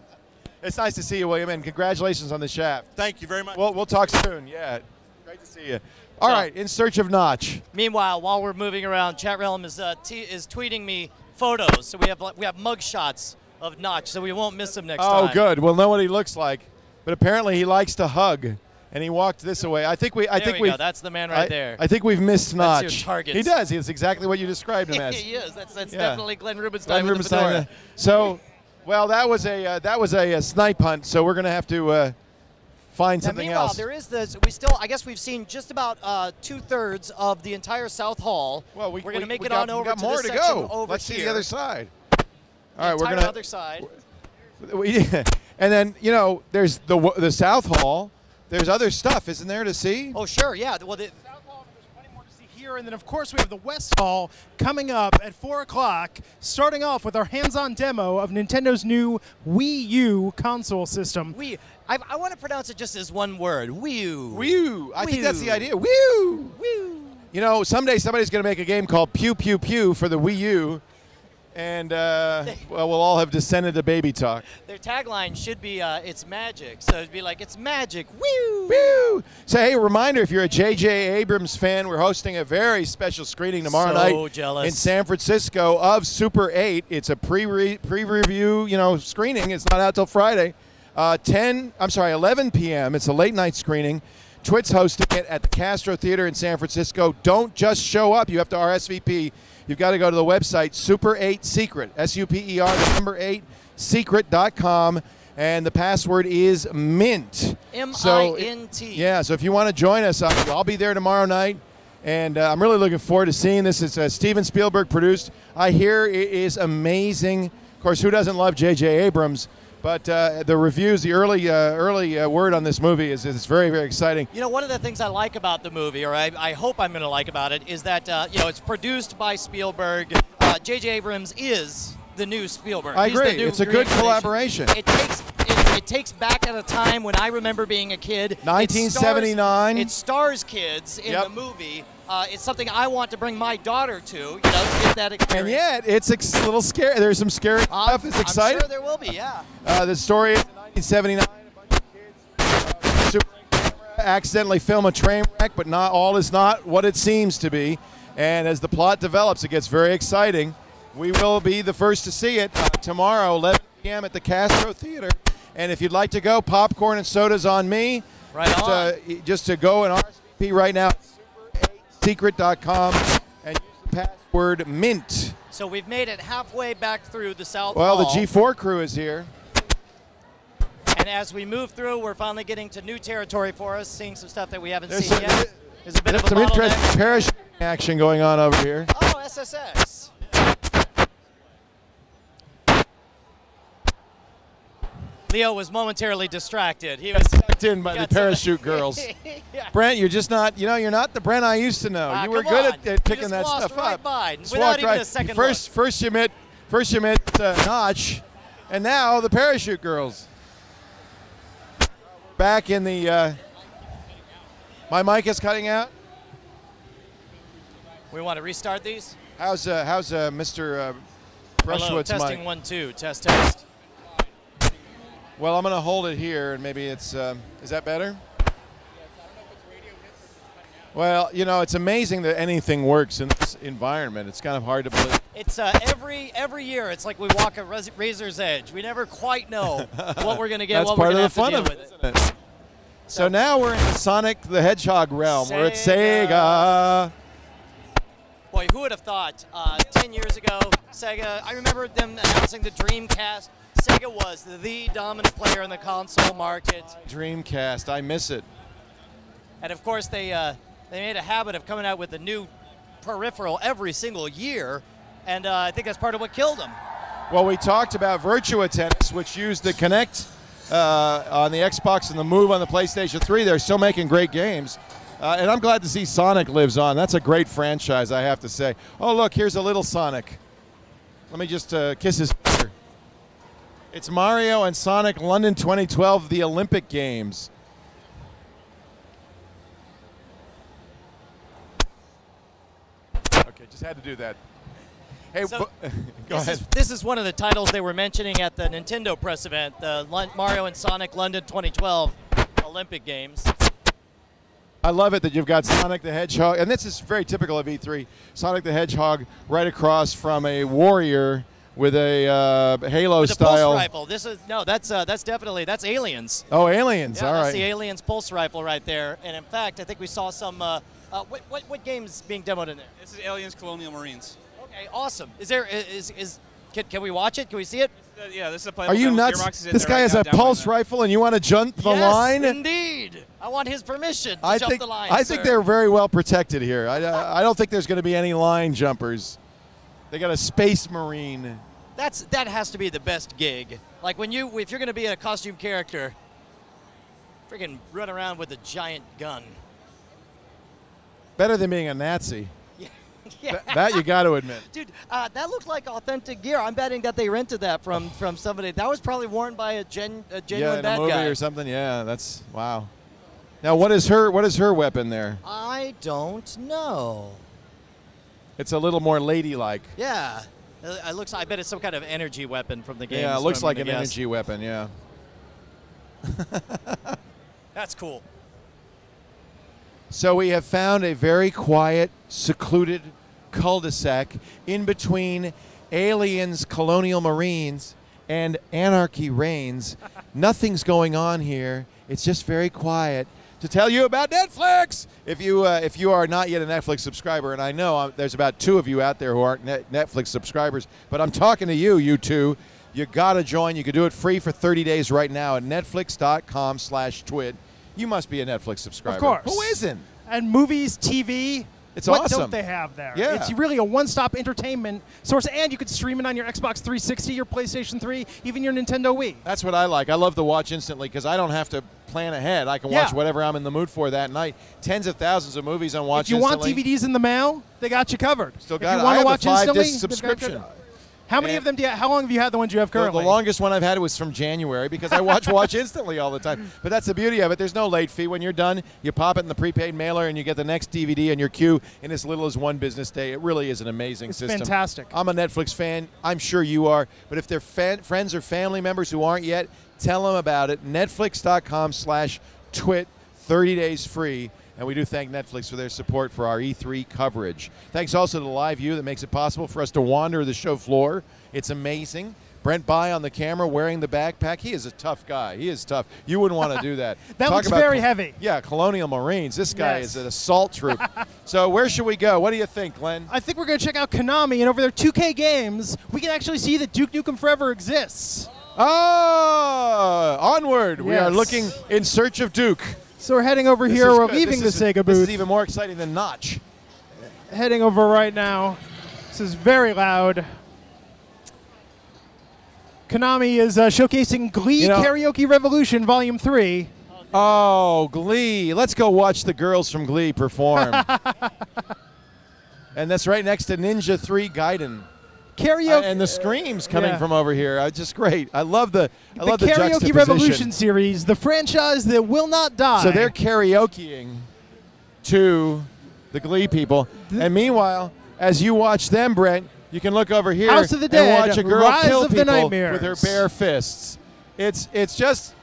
it's nice to see you, William, and congratulations on the Shaft. Thank you very much. We'll talk soon. Yeah, great to see you. All right, in search of Notch. Meanwhile, while we're moving around, Chat Realm is tweeting me photos. So we have mug shots of Notch, so we won't miss him next time. Oh, good. We'll know what he looks like. But apparently he likes to hug, and he walked this way. I think we go. That's the man right there. I think we've missed Notch. That's your target. He does. He is exactly what you described him as. He is. That's definitely Glenn Rubenstein with the Rubenstein. fedora. So, well, that was a snipe hunt. So we're gonna have to find something meanwhile, else. there is this. I guess we've seen just about 2/3 of the entire South Hall. Well, we're going to make it got, on over got to more this to section go. over Let's here. see the other side. All right, we're gonna other side. And then there's the South Hall. There's other stuff, isn't there, to see? Oh, sure, yeah. Well, South Hall, there's plenty more to see here, and then of course we have the West Hall coming up at 4 o'clock, starting off with our hands-on demo of Nintendo's new Wii U console system. I want to pronounce it just as one word, Wii U. Wii U. I think that's the idea. Wii U. Wii U. You know, someday somebody's going to make a game called Pew Pew Pew for the Wii U. And, well, we'll all have descended to baby talk. Their tagline should be, it's magic. So it'd be like, it's magic. Woo! Woo! So, hey, a reminder, if you're a J.J. Abrams fan, we're hosting a very special screening tomorrow night jealous. in San Francisco of Super 8. It's a pre-review, screening. It's not out till Friday. 11 p.m. It's a late-night screening. TWiT's hosting it at the Castro Theater in San Francisco. Don't just show up. You have to RSVP. You've got to go to the website, Super 8 Secret, SUPER, the number 8, secret.com, and the password is MINT. M-I-N-T. So if you want to join us, I'll be there tomorrow night, and I'm really looking forward to seeing this. It's Steven Spielberg produced. I hear it is amazing. Of course, who doesn't love J.J. Abrams? But the reviews, the early word on this movie is it's very, very exciting. You know, one of the things I like about the movie, or I hope I'm going to like about it, is that it's produced by Spielberg. J.J. Abrams is the new Spielberg. I He's agree. The new It's a good collaboration. It takes back at a time when I remember being a kid. 1979. It stars kids in the movie. It's something I want to bring my daughter to, get that experience. And yet, it's a little scary. There's some scary stuff. It's exciting. I'm sure there will be, yeah. The story is in 1979. A bunch of kids accidentally film a train wreck, but not all is not what it seems to be. And as the plot develops, it gets very exciting. We will be the first to see it tomorrow, 11 p.m. at the Castro Theater. And if you'd like to go, popcorn and sodas on me. Right on. Just to go and RSVP right now. Secret.com and use the password MINT. So we've made it halfway back through the South Well, Hall. the G4 crew is here. And as we move through, we're finally getting to new territory for us, seeing some stuff that we haven't seen yet. There's a bit of a some bottleneck. interesting parachute action going on over here. Oh, SSX. Leo was momentarily distracted. He was sucked in by the parachute girls. Yeah. Brent, you're just not, you're not the Brent I used to know. You were good at picking that stuff right up. By, Just without walked even right. a second First you met Notch, and now the parachute girls. Back in the. My mic is cutting out. We want to restart these. How's Mr. Brushwood's testing mic. 1 2. Test test. Well, I'm going to hold it here, and maybe it's. Is that better? Well, you know, it's amazing that anything works in this environment. It's kind of hard to believe. It's every year. It's like we walk a razor's edge. We never quite know what we're going to get. That's what part we're of the gonna fun have to of deal it, with isn't it? So now we're in the Sonic the Hedgehog realm. We're at Sega. Boy, who would have thought 10 years ago, Sega, I remember them announcing the Dreamcast. Sega was the dominant player in the console market. Dreamcast, I miss it. And of course, they made a habit of coming out with a new peripheral every single year, and I think that's part of what killed them. Well, we talked about Virtua Tennis, which used the Kinect on the Xbox and the Move on the PlayStation 3. They're still making great games. And I'm glad to see Sonic lives on. That's a great franchise, I have to say. Oh, look, here's a little Sonic. Let me just kiss his finger. It's Mario and Sonic London 2012, the Olympic Games. Okay, just had to do that. Hey, So, go ahead. This is one of the titles they were mentioning at the Nintendo press event, the Mario and Sonic London 2012 Olympic Games. I love it that you've got Sonic the Hedgehog, and this is very typical of E3. Sonic the Hedgehog right across from a warrior with a Halo With a style. pulse rifle. This is that's definitely Aliens. Oh, Aliens! Yeah, all that's right. the Aliens pulse rifle right there. And in fact, I think we saw some. What game's being demoed in there? This is Aliens Colonial Marines. Okay, awesome. Can we watch it? Can we see it? Yeah, this is a Are you nuts? This guy has a pulse rifle, and you want to jump the line? Yes, indeed. I want his permission to jump the line. I think they're very well protected here. I don't think there's going to be any line jumpers. They got a Space Marine. That has to be the best gig. Like if you're going to be a costume character, freaking run around with a giant gun. Better than being a Nazi. Yeah. That you got to admit. Dude, that looked like authentic gear. I'm betting that they rented that from somebody. That was probably worn by a genuine in bad a movie guy or something. Yeah, that's wow. Now, what is her weapon there? I don't know. It's a little more ladylike. Yeah. I bet it's some kind of energy weapon from the game. Yeah, it looks like an energy weapon, yeah. That's cool. So we have found a very quiet, secluded cul-de-sac in between Aliens, Colonial Marines, and Anarchy Reigns. Nothing's going on here. It's just very quiet. To tell you about Netflix, if you are not yet a Netflix subscriber, and I know there's about 2 of you out there who aren't Netflix subscribers, but I'm talking to you two. You got to join. You can do it free for 30 days right now at netflix.com/twit. You must be a Netflix subscriber. Of course. Who isn't? And movies, TV. It's what awesome. don't they have there? Yeah. It's really a one-stop entertainment source, and you could stream it on your Xbox 360, your PlayStation 3, even your Nintendo Wii. That's what I like. I love to watch instantly because I don't have to plan ahead. I can watch whatever I'm in the mood for that night. Tens of thousands of movies on watch If you instantly. want DVDs in the mail, they got you covered. Still if got you it. want I to have watch a 5-disc instantly, subscription. How many of them do you? How long have you had the ones you have The currently? longest one I've had was from January because I watch instantly all the time. But that's the beauty of it. There's no late fee. When you're done, you pop it in the prepaid mailer and you get the next DVD in your queue in as little as 1 business day. It really is an amazing system. Fantastic. I'm a Netflix fan. I'm sure you are. But if they're friends or family members who aren't yet, tell them about it. Netflix.com/twit, 30 days free. And we do thank Netflix for their support for our E3 coverage. Thanks also to Live View that makes it possible for us to wander the show floor. It's amazing. Brent By on the camera wearing the backpack. He is a tough guy. He is tough. You wouldn't want to do that. That looks very heavy. Yeah, Colonial Marines. This guy Yes. is an assault troop. So where should we go? What do you think, Glenn? I think we're going to check out Konami, and over their 2K games, we can actually see that Duke Nukem Forever exists. Oh, onward. We are Yes. looking in search of Duke. So we're heading over here. is We're good. leaving This the is- Sega This booth. is even more exciting than Notch. Heading over right now. This is very loud. Konami is showcasing Glee Karaoke Revolution Volume 3. Oh, Glee. Let's go watch the girls from Glee perform. And that's right next to Ninja 3 Gaiden. Karaoke and the screams coming from over here. Just great. I love the Karaoke juxtaposition. Revolution series, the franchise that will not die. So they're karaokeing to the Glee people. And meanwhile, as you watch them, Brent, You can look over here House of the and Dead, watch a girl Rise kill of the people Nightmares. with her bare fists. It's just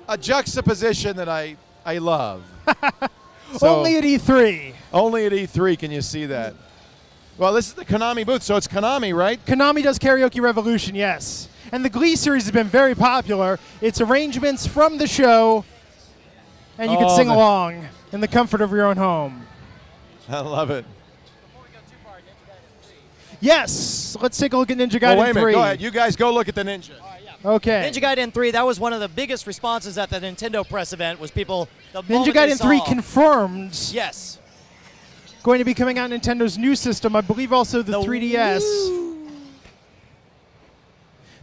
a juxtaposition that I love. Only at E3. Only at E3 can you see that. Well, this is the Konami booth, so it's Konami, right? Konami does Karaoke Revolution, yes. And the Glee series has been very popular. It's arrangements from the show, and you can sing along in the comfort of your own home. I love it. Yes, let's take a look at Ninja Gaiden 3. Wait a minute, go ahead. You guys go look at the Ninja. Okay. Ninja Gaiden 3, that was one of the biggest responses at the Nintendo press event was people, the Ninja moment they Gaiden 3 saw- confirmed. Yes. Going to be coming out on Nintendo's new system, I believe also the 3DS.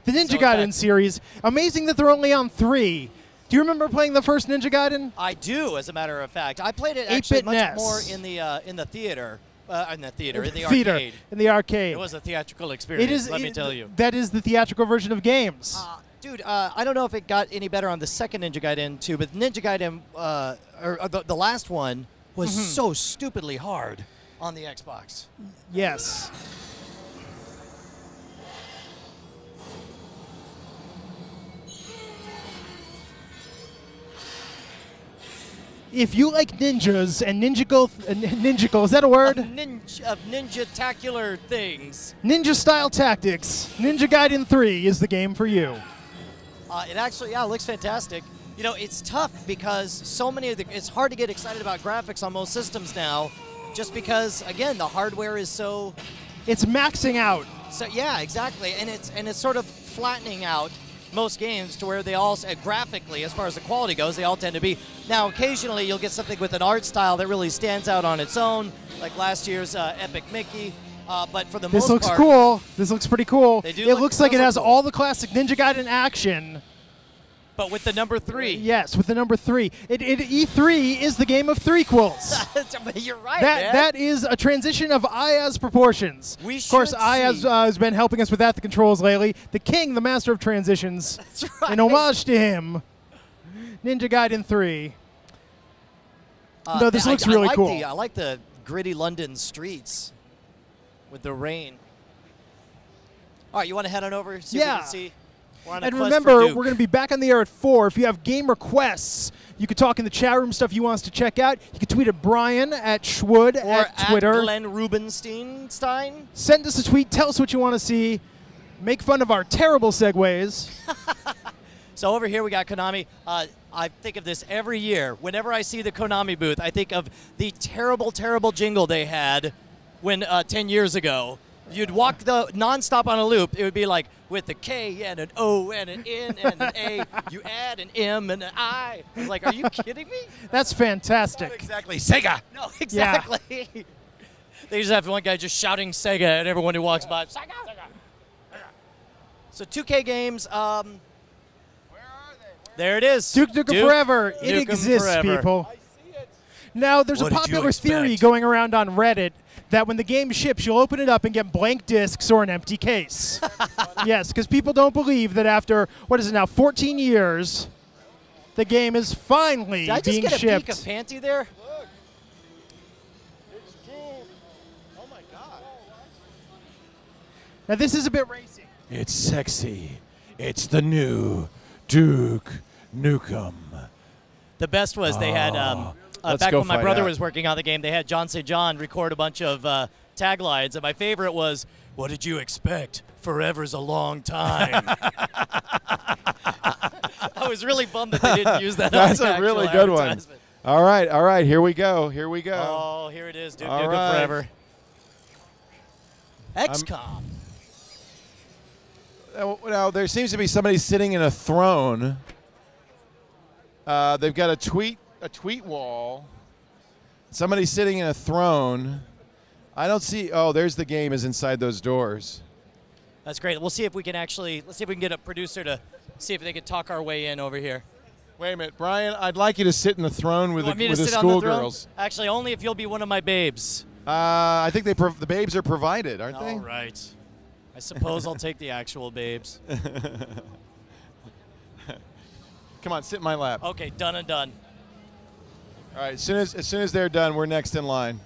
The Ninja Gaiden series, amazing that they're only on 3. Do you remember playing the first Ninja Gaiden? I do, as a matter of fact. I played it actually 8-bit much NES. more in the theater. In the Theater, arcade. in the arcade. It was a theatrical experience, let me tell you. That is the theatrical version of games. Dude, I don't know if it got any better on the second Ninja Gaiden 2, but Ninja Gaiden, or the last one, was so stupidly hard on the Xbox. Yes. If you like ninjas and ninjagle, is that a word? Of ninja-tacular things. Ninja-style tactics. Ninja Gaiden 3 is the game for you. It actually, looks fantastic. You know, it's tough because so many of it's hard to get excited about graphics on most systems now, just because, again, the hardware is so... It's maxing out. So yeah, exactly, and it's sort of flattening out most games to where they all, graphically, as far as the quality goes, they all tend to be. Now, occasionally you'll get something with an art style that really stands out on its own, like last year's Epic Mickey. But for the most part, this looks cool. This looks pretty cool. They do it looks like it has cool. all the classic Ninja Gaiden action. But with the number 3. Yes, with the number 3. E3 is the game of threequels. You're right, man. That is a transition of Aya's proportions. Of course, Aya's has been helping us with that, the controls lately. The king, the master of transitions. That's right. In homage to him, Ninja Gaiden 3. No, this looks really cool. I like the gritty London streets with the rain. All right, you want to head on over, see what we can see? And remember, we're going to be back on the air at 4. If you have game requests, you could talk in the chat room, stuff you want us to check out. You can tweet at Brian, at Schwood, at Twitter. Or at Glenn Rubenstein. Send us a tweet. Tell us what you want to see. Make fun of our terrible segues. So over here we got Konami. I think of this every year. Whenever I see the Konami booth, I think of the terrible, terrible jingle they had when 10 years ago. You'd walk the nonstop on a loop. It would be like with a K and an O and an N and an A. You add an M and an I. I was like, are you kidding me? That's fantastic. Not exactly Sega. No, exactly. Yeah. They just have one guy just shouting Sega at everyone who walks by. Sega. So 2K games. Where are they? There it is. Duke Nukem Forever. It Nukem exists, Forever. People. Now, there's a popular theory going around on Reddit that when the game ships, you'll open it up and get blank discs or an empty case. Yes, because people don't believe that after, 14 years, the game is finally being shipped. Did I just get a peek of Panty there? Look. It's true. Oh, my God. Now, this is a bit racy. It's sexy. It's the new Duke Nukem. The best was they had... back when my brother was working on the game, they had John St. John record a bunch of taglines, and my favorite was, "What did you expect? Forever's a long time." I was really bummed that they didn't use that. That's on the a really actual good one. advertisement. All right, here we go. Oh, here it is, Duke All Nukem right. Forever. XCOM. Now, there seems to be somebody sitting in a throne. They've got a tweet wall. Somebody's sitting in a throne. I don't see. Oh, there's the game is inside those doors. That's great. We'll see if we can let's see if we can get a producer to see if they can talk our way in over here. Wait a minute, Brian. I'd like you to sit in the throne with Want me the to sit on the throne? schoolgirls. Actually, only if you'll be one of my babes. I think the babes are provided, aren't they? All right. I suppose I'll take the actual babes. Come on, sit in my lap. Okay, done and done. All right, as soon as they're done, we're next in line.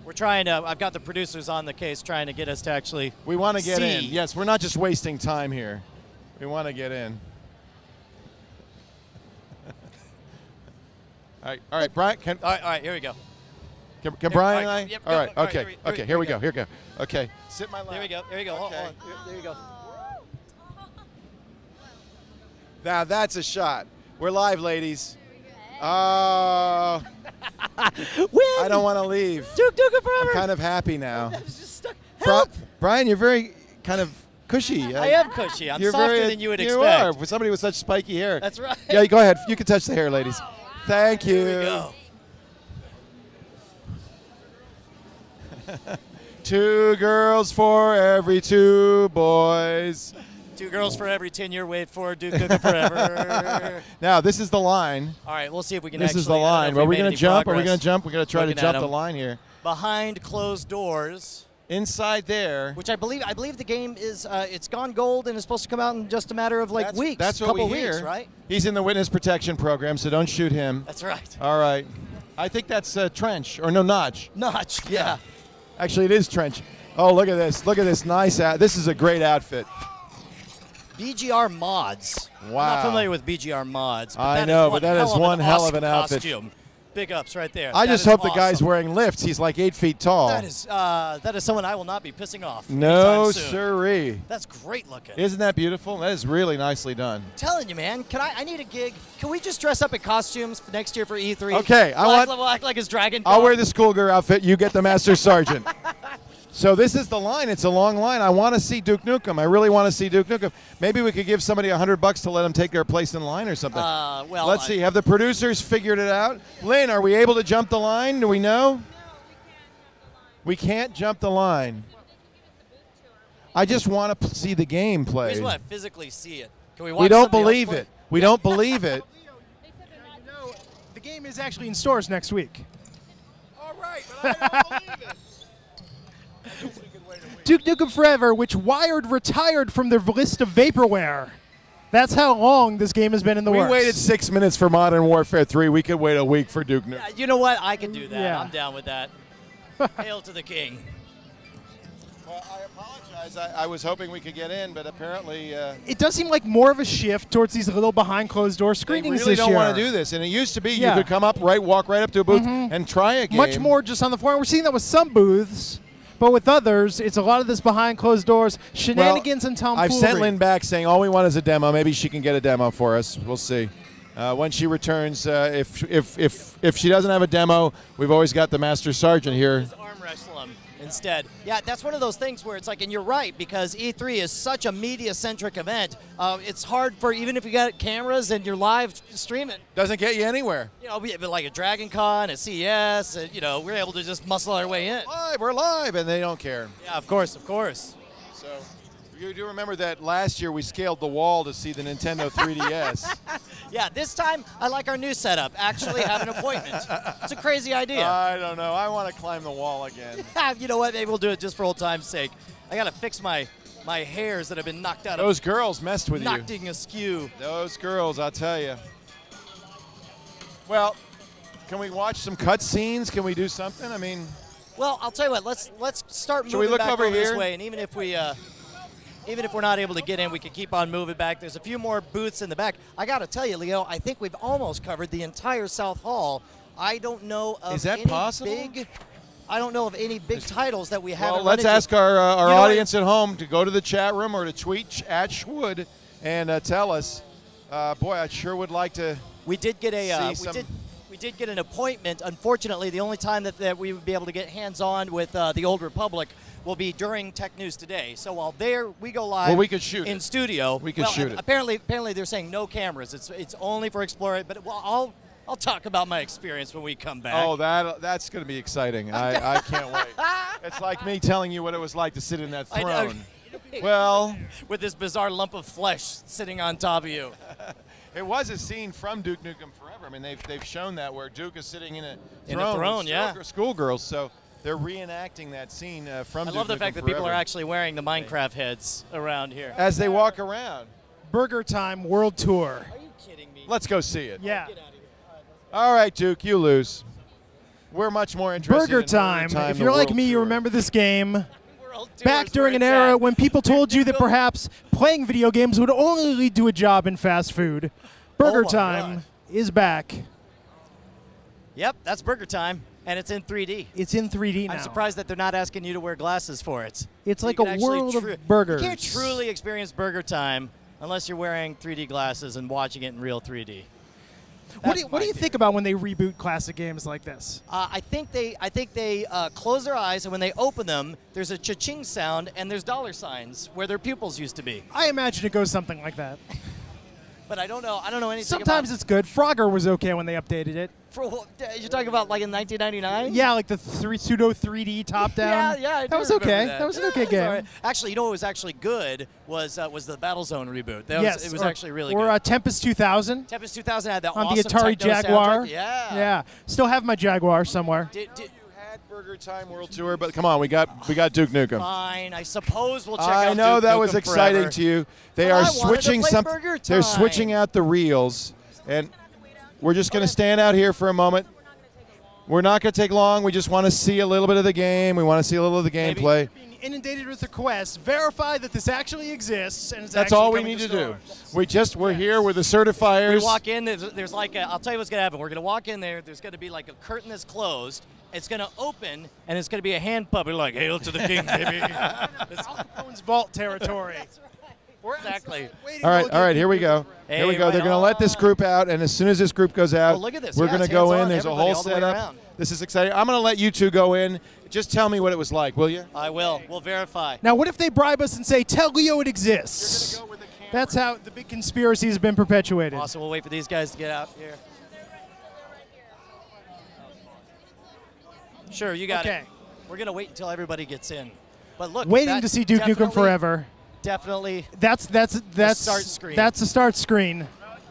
We're trying to. I've got the producers on the case trying to get us to actually. We want to get see. in. Yes, we're not just wasting time here. We want to get in. All right, Brian. All right, here we go. Can Brian and I? Yep, all right, go. okay, here we go. Here we go. Okay, sit my lap. There we go. There you go. Okay. Hold on. There you go. Now that's a shot. We're live, ladies. Oh, I don't want to leave. Duke Nukem forever. I'm kind of happy now. Just stuck. Help! Brian, you're very kind of cushy. I am cushy. I'm you're softer than you would expect. You are for somebody with such spiky hair. That's right. Yeah, go ahead. You can touch the hair, ladies. Thank you. Here we go. 2 girls for every 2 boys. 2 girls for every 10-year wait for Duke Nukem forever. Now, this is the line. All right, we'll see if we can This actually. is the line. Are we going to jump? Are we going to jump? We're going to try to jump the line here. Behind closed doors. Inside there. Which I believe the game is it's gone gold and is supposed to come out in just a matter of weeks. That's what we hear. Weeks, right? He's in the witness protection program, so don't shoot him. That's right. All right. I think that's Trench or no Notch. Notch. Yeah. Actually, it is Trench. Oh, look at this! Look at this nice this is a great outfit. BGR mods. Wow. I'm not familiar with BGR mods. But I know, but that is one hell of an outfit. Costume. Big ups right there. I just hope the guy's wearing lifts. He's like 8 feet tall. That is someone I will not be pissing off. No anytime soon. siree. That's great looking. Isn't that beautiful? That is really nicely done. I'm telling you, man. I need a gig. Can we just dress up in costumes next year for E3? Okay, We'll act like his Dragon. I'll wear the schoolgirl outfit. You get the Master Sergeant. So this is the line. It's a long line. I want to see Duke Nukem. I really want to see Duke Nukem. Maybe we could give somebody $100 to let them take their place in line or something. Well, let's see. Have the producers figured it out? Lynn, are we able to jump the line? Do we know? We can't jump the line. I just want to see the game We played. just want to physically see it. Can we watch We don't somebody else believe play? it. We don't believe it. The game is actually in stores next week. All right, but I don't believe it. Duke Nukem Forever, which Wired retired from their list of vaporware. That's how long this game has been in the works. We waited 6 minutes for Modern Warfare 3. We could wait a week for Duke Nukem. Yeah, you know what? I can do that. Yeah. I'm down with that. Hail to the king. Well, I apologize. I was hoping we could get in, but apparently It does seem like more of a shift towards these little behind closed door they screenings really this don't year. want to do this. And it used to be Yeah. you could come up, walk right up to a booth and try a game. Much more just on the floor. And we're seeing that with some booths, but with others, it's a lot of this behind closed doors shenanigans and tomfoolery. I've sent Lynn back saying all we want is a demo. Maybe she can get a demo for us. We'll see. When she returns, if she doesn't have a demo, we've always got the Master Sergeant here. Just arm wrestle him instead. Yeah, that's one of those things where it's like, and you're right, because E3 is such a media-centric event. It's hard for, even if you got cameras and you're live streaming. Doesn't get you anywhere. You know, but like a Dragon Con, a CES, we're able to just muscle our way in. We're live, and they don't care. Yeah, of course, of course. So you do remember that last year we scaled the wall to see the Nintendo 3DS. Yeah, this time I like our new setup. Actually have an appointment. It's a crazy idea. I don't know. I want to climb the wall again. You know what? Maybe we'll do it just for old time's sake. I got to fix my hairs that have been knocked out. Those girls messed with you. Knocked askew. Those girls, I'll tell you. Well, can we watch some cutscenes? Can we do something? I mean, well, I'll tell you what. Let's start moving should we look back over this here? way, and even if we're not able to get in, we can keep on moving back. There's a few more booths in the back. I got to tell you, Leo, I think we've almost covered the entire South Hall. I don't know of Is that any possible? I don't know of any big titles that we haven't. Well, let's run into. ask our You know audience at home to go to the chat room or to tweet at Schwood and tell us. Boy, I sure would like to. We did get a. see We did get an appointment. Unfortunately, the only time that we would be able to get hands-on with the Old Republic will be during Tech News Today. So while we go live. Well, we could shoot in it. studio. We could shoot it. Apparently they're saying no cameras. It's only for Explorer. But I'll talk about my experience when we come back. Oh, that's going to be exciting. I can't wait. It's like me telling you what it was like to sit in that I know. throne. Well, with this bizarre lump of flesh sitting on top of you. It was a scene from Duke Nukem Forever. I mean, they've shown that where Duke is sitting in a throne, with yeah. Schoolgirls. So they're reenacting that scene from Duke Nukem I love the fact that Forever. people are actually wearing the Minecraft heads around here. As they walk around. Burger Time World Tour. Are you kidding me? Let's go see it. Yeah. All right, Duke, you lose. we're much more interested Burger in Time. Burger Time. If the you're like World me, you Tour. remember this game. Back during an era when people told you that perhaps playing video games would only lead to a job in fast food. Burger Time is back. Yep, that's Burger Time, and it's in 3D. It's in 3D now. I'm surprised that they're not asking you to wear glasses for it. It's So like you a can actually world of burgers. You can't truly experience Burger Time unless you're wearing 3D glasses and watching it in real 3D. What do you think about when they reboot classic games like this? I think they close their eyes, and when they open them, there's a cha-ching sound, and there's dollar signs where their pupils used to be. I imagine it goes something like that. But I don't know anything Sometimes about it's good. Frogger was okay when they updated it. You're talking about like in 1999? Yeah, like the pseudo 3D top down. Yeah, I do that was remember okay. That. That was an Yeah, okay it was game. all right. Actually, you know what was actually good was the Battlezone reboot. Yes, It was actually really or, good. Or Tempest 2000. Tempest 2000 had that on awesome the Atari techno Jaguar. soundtrack. Yeah. Yeah. Still have my Jaguar somewhere. Burger Time World Tour, but come on, we got Duke Nukem. Fine, I suppose we'll check I out know Duke that was Nukem exciting forever. to you. They But I are wanted to switching play something. Burger They're Time. switching out the reels, and we're just going to stand out here for a moment. We're not going to take long. We just want to see a little bit of the game. We want to see a little of the gameplay. Being inundated with requests, verify that this actually exists, and it's That's actually all we coming need to stores. do. We're here. We're the certifiers. We walk in, there's like I'll tell you what's going to happen. We're going to walk in there. There's going to be like a curtain that's closed. It's going to open, and it's going to be a hand puppet like, "Hail to the king, baby." It's Al Capone's vault territory. Exactly. All right, here we go. Hey, Here we go. right They're going to let this group out, and as soon as this group goes out, Oh, look at this. we're Yeah, going to it's go in. hands-on, There's a everybody whole all the way setup. around. This is exciting. I'm going to let you two go in. Just tell me what it was like, will you? I will. We'll verify. Now, what if they bribe us and say, "Tell Leo it exists"? That's how the big conspiracy has been perpetuated. Awesome. We'll wait for these guys to get out here. Sure, you got it. We're going to wait until everybody gets in. But look, Waiting to see Duke Nukem definitely- forever. Definitely. That's start screen. That's the start screen.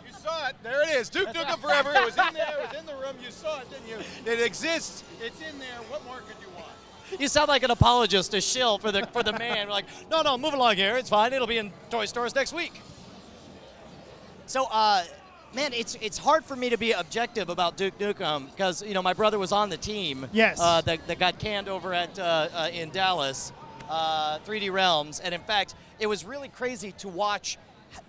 You saw it. There it is. Duke Nukem Forever. It was in there. It was in the room. You saw it, didn't you? It exists. It's in there. What more could you want? You sound like an apologist, a shill for the man. We're like, no, move along here. It's fine. It'll be in toy stores next week. So, man, it's hard for me to be objective about Duke Nukem because my brother was on the team. Yes. That got canned over at in Dallas, 3D Realms, and in fact, it was really crazy to watch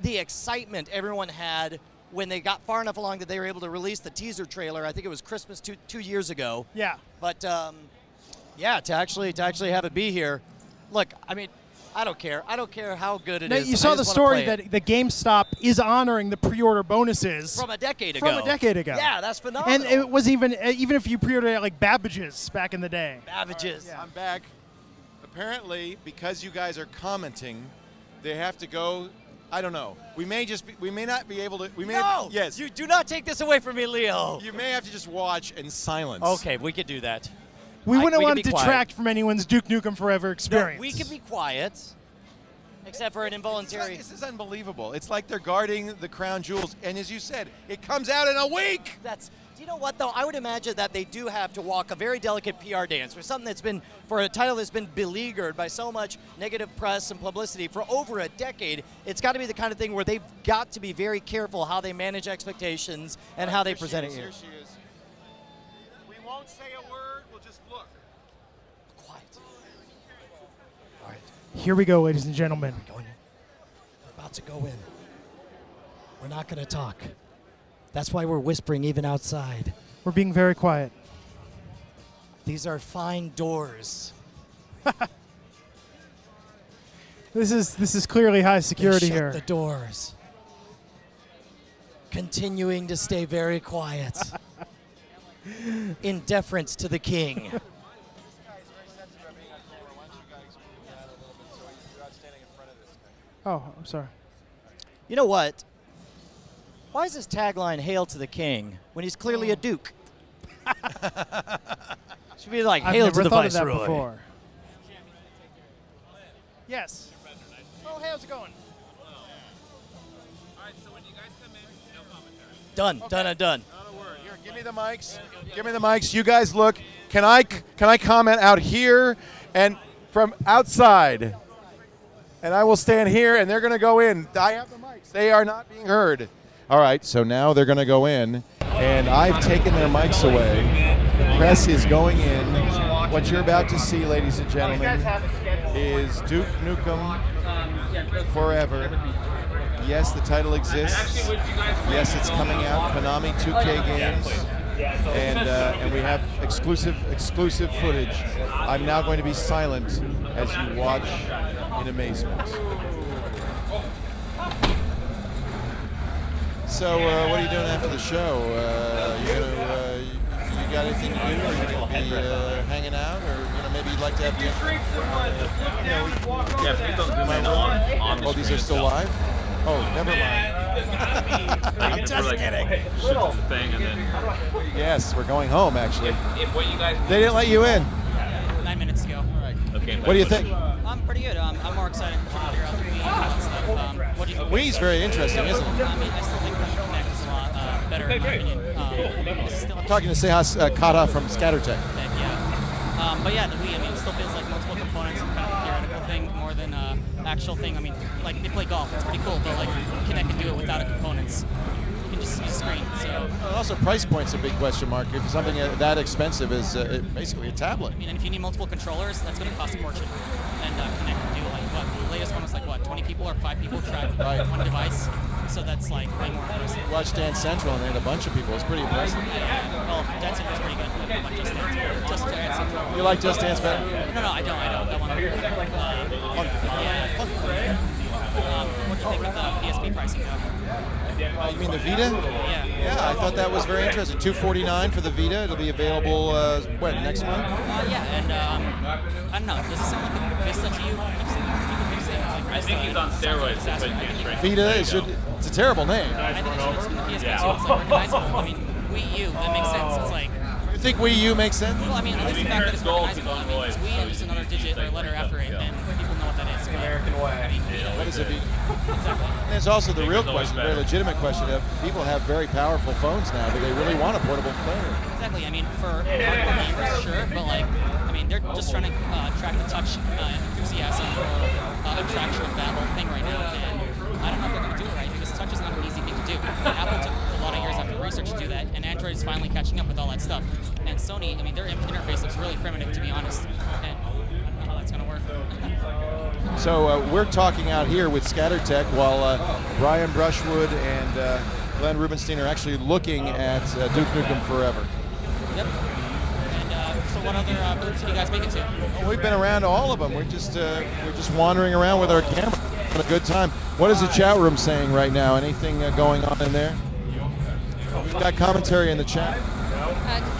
the excitement everyone had when they got far enough along that they were able to release the teaser trailer. I think it was Christmas 2 years ago. Yeah. But yeah, to actually have it be here, look, I mean, I don't care. I don't care how good it Now, is. you I saw just the wanna story play it. that GameStop is honoring the pre-order bonuses From a decade ago. From a decade ago. Yeah, that's phenomenal. And it was even if you pre-ordered it like Babbage's back in the day. Babbage's. I'm back. Apparently, because you guys are commenting, they have to go. I don't know. We may not be able to. No! Yes. You do not take this away from me, Leo. You may have to just watch in silence. Okay, we could do that. We wouldn't want to be quiet. detract from anyone's Duke Nukem Forever experience. No, we could be quiet, except for an involuntary. This is unbelievable. It's like they're guarding the crown jewels, and as you said, it comes out in a week. Do you know what, though? I would imagine that they do have to walk a very delicate PR dance for something that's been, for a title that's been beleaguered by so much negative press and publicity for over a decade. It's got to be the kind of thing where they've got to be very careful how they manage expectations and how they present it here. Here she is. We won't say a word. We'll just look. Quiet. All right. Here we go, ladies and gentlemen. We're about to go in. We're not going to talk. That's why we're whispering even outside. We're being very quiet. These are fine doors. This is clearly high security They shut here. the doors. Continuing to stay very quiet. In deference to the king. Oh, I'm sorry. You know what? Why is his tagline "Hail to the King" when he's clearly a duke? Should be like I've "Hail never to the thought of that Viceroy." before. Yes. Oh, hey, how's it going? Done. Done and done. Here, give me the mics. Give me the mics. You guys look. Can I comment out here and from outside? And I will stand here, and they're going to go in. I have the mics. They are not being heard. All right, so now they're going to go in, and I've taken their mics away. Press is going in. What you're about to see, ladies and gentlemen, is Duke Nukem Forever. Yes, the title exists. Yes, it's coming out. Konami 2K games. And we have exclusive footage. I'm now going to be silent as you watch in amazement. So, what are you doing after the show? You got anything to do? Are you going to be hanging out, or maybe you'd like to have Oh, these are still live? Oh, never mind. I'm just kidding. Thing and then yes, we're going home, actually. If what you guys they didn't let you in. 9 minutes ago. All right. Okay. What do you think? I'm pretty good. I'm more excited to figure out the Wii and all that stuff. What do you think? Wii's very interesting, isn't it? I mean, I still think the Kinect is a lot better in my opinion. I'm talking to Sehas Kata from Scattertech. Yeah. But yeah, the Wii, I mean, it still feels like multiple components and kind of a theoretical thing more than actual thing. I mean, like they play golf, it's pretty cool, but like Kinect can do it without components. You can just use a screen. So also, price point's a big question mark. If something that expensive is basically a tablet. I mean, and if you need multiple controllers, that's going to cost a fortune. And Kinect can do like what? The latest one was like what? 20 people or 5 people track one device. So that's like way more impressive. Watch Dance Central and they had a bunch of people. It's pretty impressive. Yeah. Well, Dance Central's pretty good. I like Just Dance. Just Dance Central. You like Just Dance better? No, I don't. That one. Yeah. What do you think with PSP pricing though? You mean the Vita? Yeah. I thought that was very interesting. $249 for the Vita. It'll be available when next month? Yeah, and I don't know. Does it sound like a Vista to you? I think he's on steroids. Vita it's a terrible name. I think it should have been the PSP too. It's like recognizable. I mean, Wii U, that makes sense. It's like. You think Wii U makes sense? Well, I mean, at least the fact that it's recognizable. I mean, it's Wii and just another digit or letter after it, and people know what that is. American way. I mean, what is it? Exactly. And there's also the real question, the very legitimate question of people have very powerful phones now. Do they really want a portable player? Exactly. I mean, for hardcore gamers, sure, but like, I mean, they're just trying to track the touch enthusiasm or attraction of that whole thing right now, and I don't know if they're going to do it right because touch is not an easy thing to do. Apple took a lot of years after research to do that, and Android is finally catching up with all that stuff. And Sony, I mean, their interface looks really primitive, to be honest, and I don't know how that's going to work. So we're talking out here with Scattertech while Brian Brushwood and Glenn Rubenstein are actually looking at Duke Nukem Forever. Yep. And so what other booths did you guys make it to? Well, we've been around all of them. We're just wandering around with our camera, having a good time. What is the chat room saying right now? Anything going on in there? We've got commentary in the chat.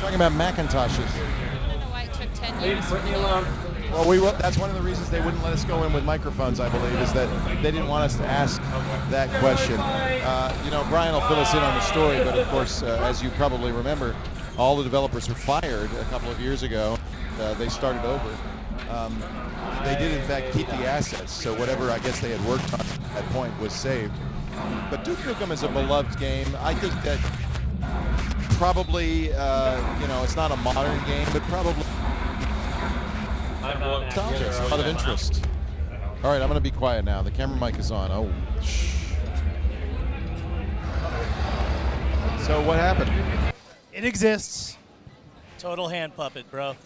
Talking about Macintoshes. I don't know why it took 10 years. Well, that's one of the reasons they wouldn't let us go in with microphones, I believe, is that they didn't want us to ask that question. Brian will fill us in on the story, but of course, as you probably remember, all the developers were fired a couple of years ago. They started over. They did, in fact, keep the assets, so whatever I guess they had worked on at that point was saved. But Duke Nukem is a beloved game. I think that probably, it's not a modern game, but probably a lot of interest. All right, I'm going to be quiet now. The camera mic is on. Oh, shh. So what happened? It exists. Total hand puppet, bro.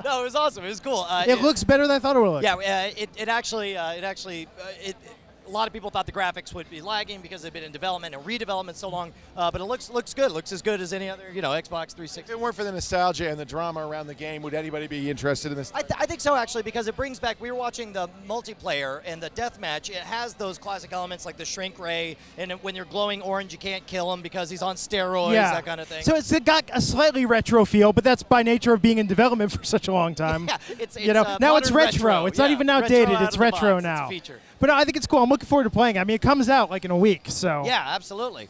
No, it was awesome. It was cool. It looks better than I thought it would look. Yeah, it actually, a lot of people thought the graphics would be lagging because they've been in development and redevelopment so long, but it looks good. Looks as good as any other, Xbox 360. If it weren't for the nostalgia and the drama around the game, would anybody be interested in this? I think so, actually, because it brings back, we were watching the multiplayer and the deathmatch. It has those classic elements like the shrink ray, and when you're glowing orange, you can't kill him because he's on steroids, that kind of thing. So it's got a slightly retro feel, but that's by nature of being in development for such a long time. Yeah, it's now it's retro. It's not even outdated. It's retro now. now. It's a feature. But no, I think it's cool. I'm looking forward to playing it. I mean, it comes out like in a week, so. Yeah, absolutely.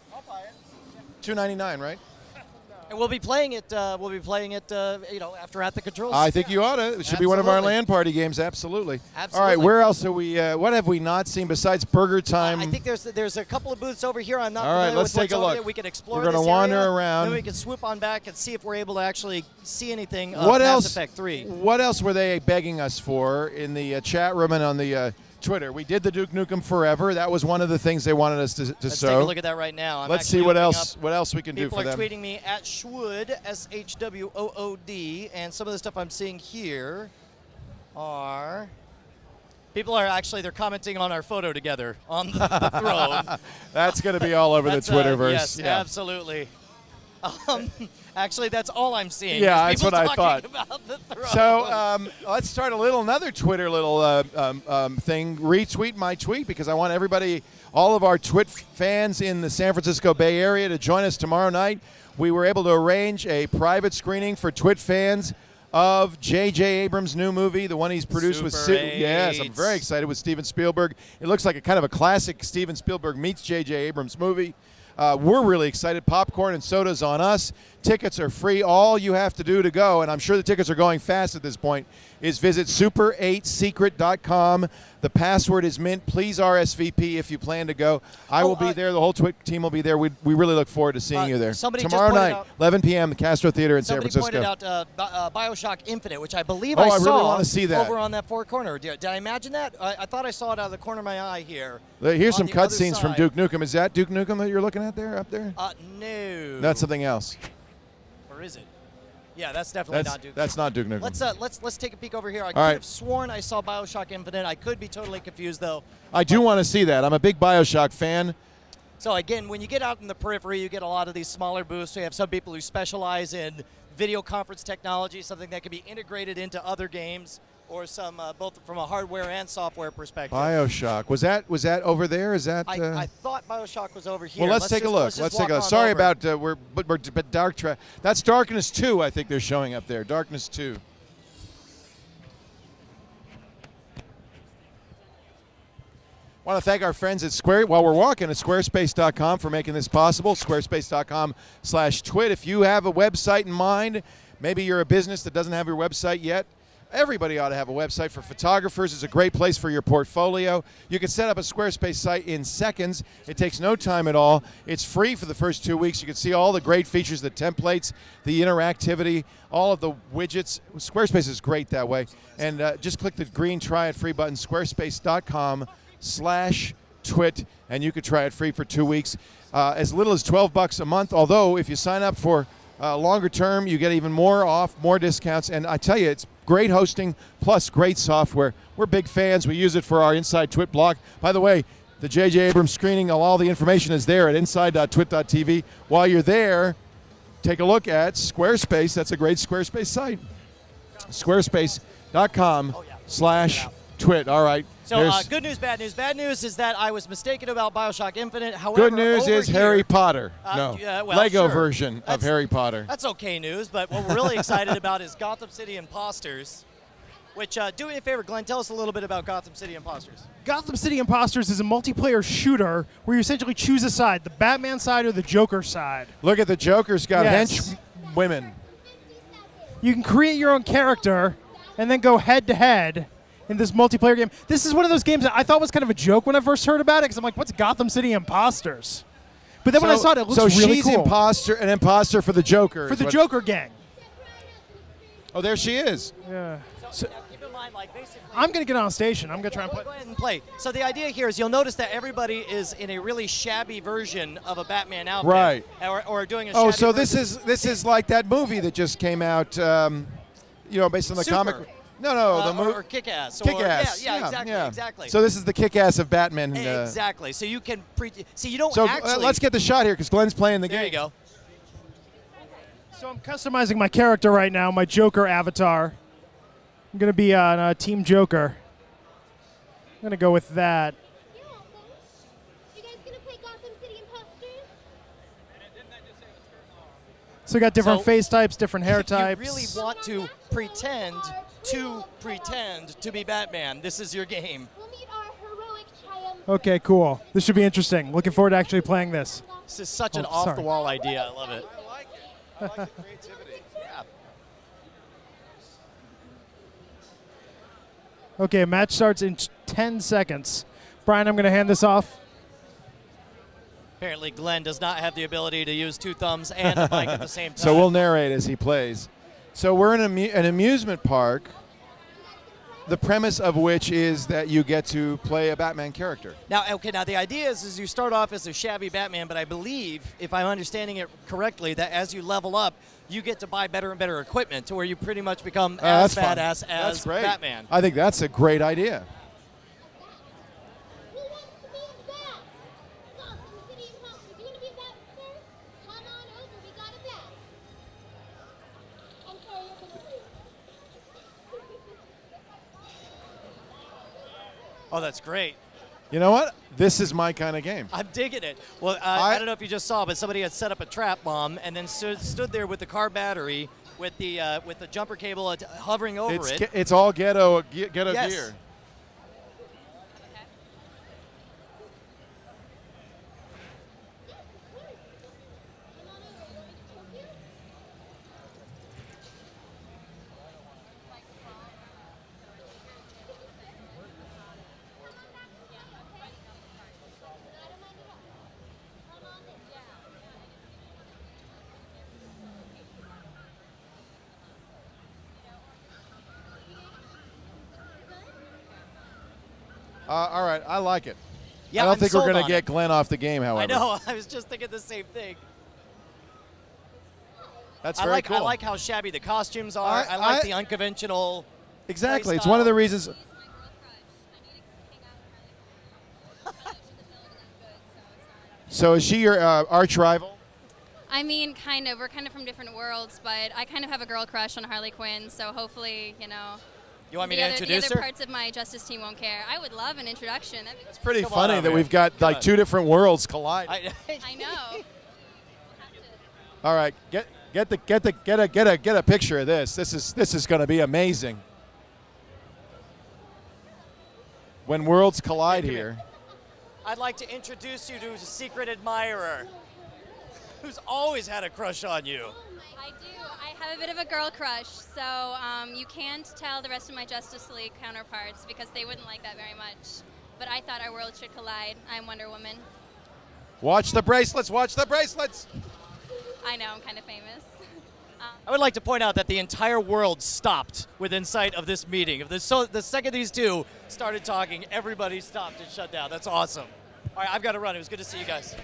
$2.99, right? And we'll be playing it. After At the Controls. I think you ought to. It should be one of our LAN party games. Absolutely. Absolutely. All right, where else are we? What have we not seen besides Burger Time? I think there's a couple of booths over here. I'm not All right, familiar let's with take a what's over look. there. We can explore. We're going to this wander area, around. Then we can swoop on back and see if we're able to actually see anything. What Mass else? Effect 3. What else were they begging us for in the chat room and on the Twitter. We did the Duke Nukem Forever. That was one of the things they wanted us to Let's show. take a look at that right now. Let's see what else we can do for them. People are tweeting me at Shwood, SHWOOD, and some of the stuff I'm seeing here are people are actually they're commenting on our photo together on the throne. That's going to be all over the Twitterverse. Yes, absolutely. Actually, that's all I'm seeing. Yeah, that's what I thought. About the throne. So let's start another Twitter thing. Retweet my tweet because I want everybody, all of our TWiT fans in the San Francisco Bay Area to join us tomorrow night. We were able to arrange a private screening for TWiT fans of J.J. Abrams' new movie, the one he's produced with yes, I'm very excited with Steven Spielberg. It looks like a kind of a classic Steven Spielberg meets J.J. Abrams movie. We're really excited. Popcorn and sodas on us. Tickets are free. All you have to do to go, and I'm sure the tickets are going fast at this point, is visit super8secret.com. The password is mint. Please RSVP if you plan to go. I will be there. The whole TWiT team will be there. We really look forward to seeing you there. Tomorrow night, 11 p.m., the Castro Theater in San Francisco. Somebody pointed out Bioshock Infinite, which I believe I saw really want to see that. over on that far corner. Did I imagine that? I thought I saw it out of the corner of my eye here. Here's some cutscenes from Duke Nukem. Is that Duke Nukem that you're looking at there, up there? No. That's something else. Or is it? Yeah, that's definitely not Duke Nukem. That's not Duke Nukem. Let's take a peek over here. I All right. could have sworn I saw Bioshock Infinite. I could be totally confused, though. I do want to see that. I'm a big Bioshock fan. So, again, when you get out in the periphery, you get a lot of these smaller booths. We have some people who specialize in video conference technology, something that can be integrated into other games, or some both from a hardware and software perspective. Bioshock. Was that over there? Is that? I thought Bioshock was over here. Well, let's take a look. Let's take a look. Sorry about we're Dark Track. That's Darkness 2. I think they're showing up there. Darkness 2. I want to thank our friends at while we're walking at squarespace.com for making this possible. Squarespace.com/twit. If you have a website in mind, maybe you're a business that doesn't have your website yet. Everybody ought to have a website. For photographers, it's a great place for your portfolio. You can set up a Squarespace site in seconds. It takes no time at all. It's free for the first 2 weeks. You can see all the great features, the templates, the interactivity, all of the widgets. Squarespace is great that way. And just click the green Try It Free button, squarespace.com/twit, and you can try it free for 2 weeks. As little as $12 a month, although if you sign up for longer term, you get even more off, more discounts. And I tell you, it's great hosting plus great software. We're big fans. We use it for our Inside TWiT blog. By the way, the J.J. Abrams screening, all the information is there at inside.twit.tv. While you're there, take a look at Squarespace. That's a great Squarespace site. Squarespace.com/twit. All right. So good news, bad news. Bad news is that I was mistaken about Bioshock Infinite. However, good news is here, Harry Potter. Lego sure. version of Harry Potter. That's okay news, but what we're really excited about is Gotham City Impostors, which, do me a favor, Glenn, tell us a little bit about Gotham City Impostors. Gotham City Impostors is a multiplayer shooter where you essentially choose a side, the Batman side or the Joker side. Look at the Joker's got hench women. You can create your own character and then go head-to-head in this multiplayer game. This is one of those games that I thought was kind of a joke when I first heard about it, because I'm like, what's Gotham City Impostors? But then when I saw it, it looks really cool. So she's an imposter for the Joker. For the Joker gang. Oh, there she is. Yeah. So now keep in mind, like, basically, I'm going to get on station. I'm going to try and play. Go ahead and play. So the idea here is you'll notice that everybody is in a really shabby version of a Batman outfit. Right. Or doing a shabby so version. this is like that movie that just came out, based on the comic. No, the movie. Or Kick-Ass. Kick-Ass. Yeah, exactly. So this is the Kick-Ass of Batman. Exactly. So you can see. You don't so actually. Let's get the shot here because Glenn's playing the game. There you go. So I'm customizing my character right now, my Joker avatar. I'm going to be on Team Joker. I'm going to go with that. So we got different face types, different hair types. You really want to pretend to be Batman. This is your game. Okay, cool. This should be interesting. Looking forward to actually playing this. This is such an off-the-wall idea. I love it. I like it. I like the creativity. Yeah. Okay, match starts in 10 seconds. Brian, I'm going to hand this off. Apparently, Glenn does not have the ability to use two thumbs and a mic at the same time. So we'll narrate as he plays. So we're in an amusement park. the premise of which is that you get to play a Batman character. Now, okay, now the idea is you start off as a shabby Batman, but I believe, if I'm understanding it correctly, that as you level up, you get to buy better and better equipment to where you pretty much become as badass as Batman. I think that's a great idea. Oh, that's great. You know what? This is my kind of game. I'm digging it. Well, I don't know if you just saw, but somebody had set up a trap bomb and then stood there with the car battery with the jumper cable hovering over it. It's all ghetto gear. All right, I like it. Yeah, I don't I'm think we're sold going to on get it. Glenn off the game, however. I know. I was just thinking the same thing. That's very cool. I like how shabby the costumes are. I like the unconventional. Exactly. It's one of the reasons. So is she your arch rival? I mean, kind of. We're kind of from different worlds, but I kind of have a girl crush on Harley Quinn, so hopefully, you know. You want me to introduce her? The other parts of my Justice team won't care. I would love an introduction. It's pretty funny that we've got like two different worlds colliding. I know. All right, get a picture of this. This is going to be amazing. When worlds collide here. I'd like to introduce you to a secret admirer who's always had a crush on you. I do. I have a bit of a girl crush, so you can't tell the rest of my Justice League counterparts because they wouldn't like that very much. But I thought our worlds should collide. I'm Wonder Woman. Watch the bracelets. Watch the bracelets. I know. I'm kind of famous. I would like to point out that the entire world stopped within sight of this meeting. So the second these two started talking, everybody stopped and shut down. That's awesome. All right, I've got to run. It was good to see you guys.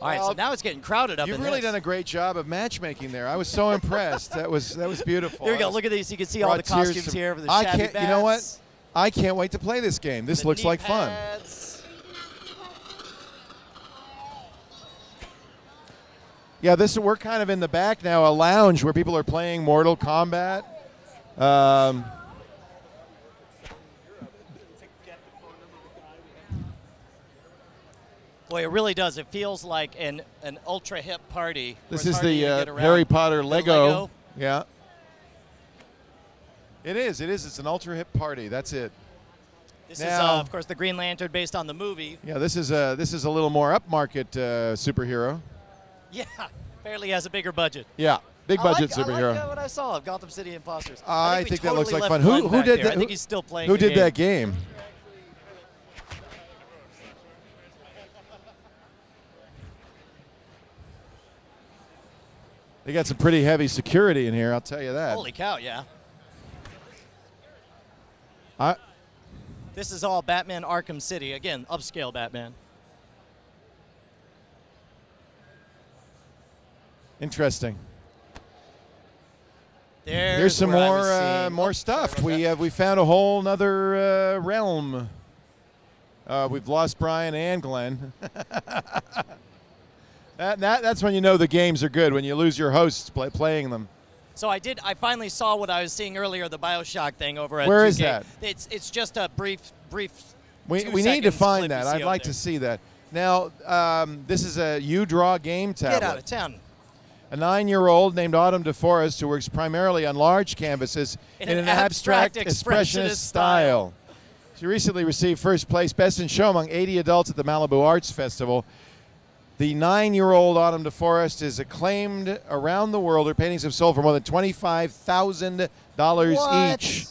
All right, so now it's getting crowded up. You've really done a great job of matchmaking there. I was so impressed. That was beautiful. Here we go. Look at these. You can see all the costumes here for the shabby bats. You know what? I can't wait to play this game. This looks like fun. Yeah, we're kind of in the back now, a lounge where people are playing Mortal Kombat. Boy, it really does. It feels like an ultra hip party. This is the Harry Potter Lego. Yeah. It is. It's an ultra hip party. That's it. This is, of course, the Green Lantern based on the movie. Yeah, this is a little more upmarket superhero. Yeah, apparently has a bigger budget. Yeah, big budget superhero. I like what I saw of Gotham City Impostors. I think that looks like fun. Who did that? I think he's still playing. Who did that game? They got some pretty heavy security in here, I'll tell you that. Holy cow, yeah. I This is all Batman Arkham City. Again, upscale Batman. Interesting. There's some more stuff. We found a whole nother realm. We've lost Brian and Glenn. That's when you know the games are good, when you lose your hosts playing them. So I finally saw what I was seeing earlier, the Bioshock thing over at Where 2K. is that? It's just a brief. We need to find that. I'd like to see that. Now, this is a You Draw game tablet. Get out of town. A 9-year-old named Autumn DeForest who works primarily on large canvases in an abstract expressionist style. She recently received first place Best in Show among 80 adults at the Malibu Arts Festival. The 9-year-old Autumn DeForest is acclaimed around the world. Her paintings have sold for more than $25,000 each.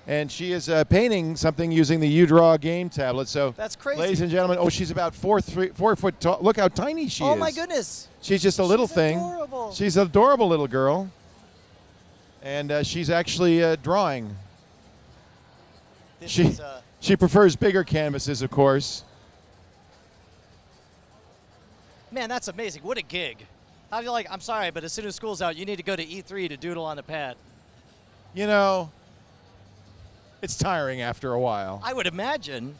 And she is painting something using the UDraw game tablet. So that's crazy. Ladies and gentlemen, oh, she's about 4 foot tall. Look how tiny she is. Oh, my goodness. She's just a little thing. Adorable. She's an adorable little girl. And she's actually drawing. She prefers bigger canvases, of course. Man, that's amazing. What a gig. How do you like, I'm sorry, but as soon as school's out, you need to go to E3 to doodle on a pad. You know, it's tiring after a while. I would imagine.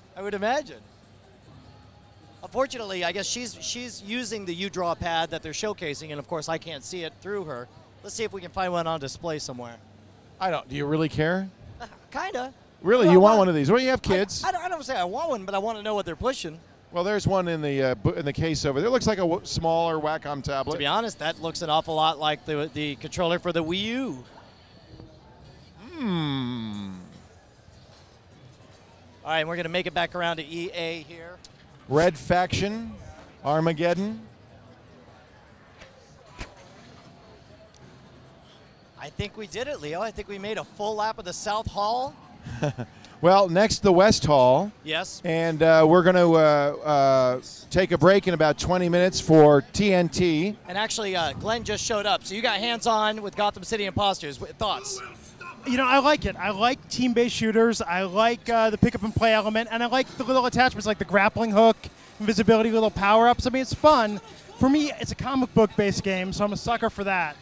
Unfortunately, I guess she's using the UDraw pad that they're showcasing, and of course I can't see it through her. Let's see if we can find one on display somewhere. Do you really care? Kinda. Really? You want one of these? Well, you have kids. I don't say I want one, but I want to know what they're pushing. Well, there's one in the case over there. It looks like a smaller Wacom tablet. To be honest, that looks an awful lot like the controller for the Wii U. All right, we're going to make it back around to EA here. Red Faction Armageddon. I think we did it, Leo. I think we made a full lap of the South Hall. Well, next the West Hall. Yes. And we're going to take a break in about 20 minutes for TNT. And actually, Glenn just showed up. So you got hands-on with Gotham City Impostors. Thoughts? You know, I like it. I like team-based shooters. I like the pick-up-and-play element. And I like the little attachments like the grappling hook, invisibility, little power-ups. I mean, it's fun. For me, it's a comic book-based game, so I'm a sucker for that.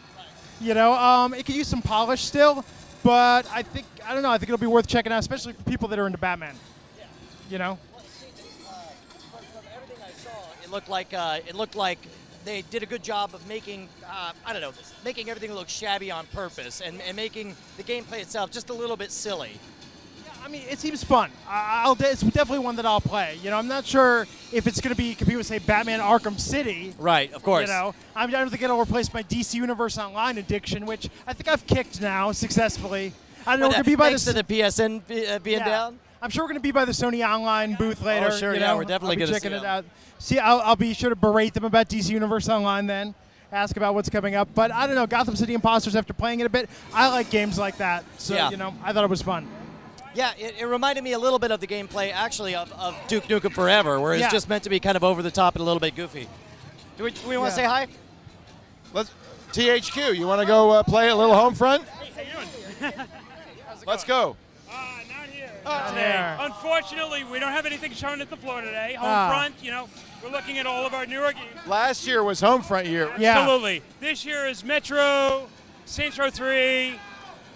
You know, it could use some polish still, but I think it'll be worth checking out, especially for people that are into Batman. Yeah. You know? From everything I saw, it looked like they did a good job of making, making everything look shabby on purpose and making the gameplay itself just a little bit silly. I mean, it seems fun. It's definitely one that I'll play. You know, I'm not sure if it's going to be compete with, say, Batman Arkham City. Right, of course. You know, I don't think it'll replace my DC Universe Online addiction, which I think I've kicked now successfully. I don't know. We're going to be by thanks to the PSN being down. I'm sure we're going to be by the Sony Online booth later. Oh, sure, you yeah, know, we're definitely going to checking it out. See, I'll be sure to berate them about DC Universe Online then. Ask about what's coming up. But I don't know, Gotham City Impostors, after playing it a bit, I like games like that. So, you know, I thought it was fun. Yeah, it reminded me a little bit of the gameplay, actually, of Duke Nukem Forever, where it's just meant to be kind of over the top and a little bit goofy. Do we want to say hi? Let's THQ. You want to go play a little home front? Hey, how you doing? Let's go. Not here. Today. Unfortunately, we don't have anything shown at the floor today. Home front, you know, we're looking at all of our newer games. Last year was home front year. Absolutely. This year is Metro, Saints Row 3.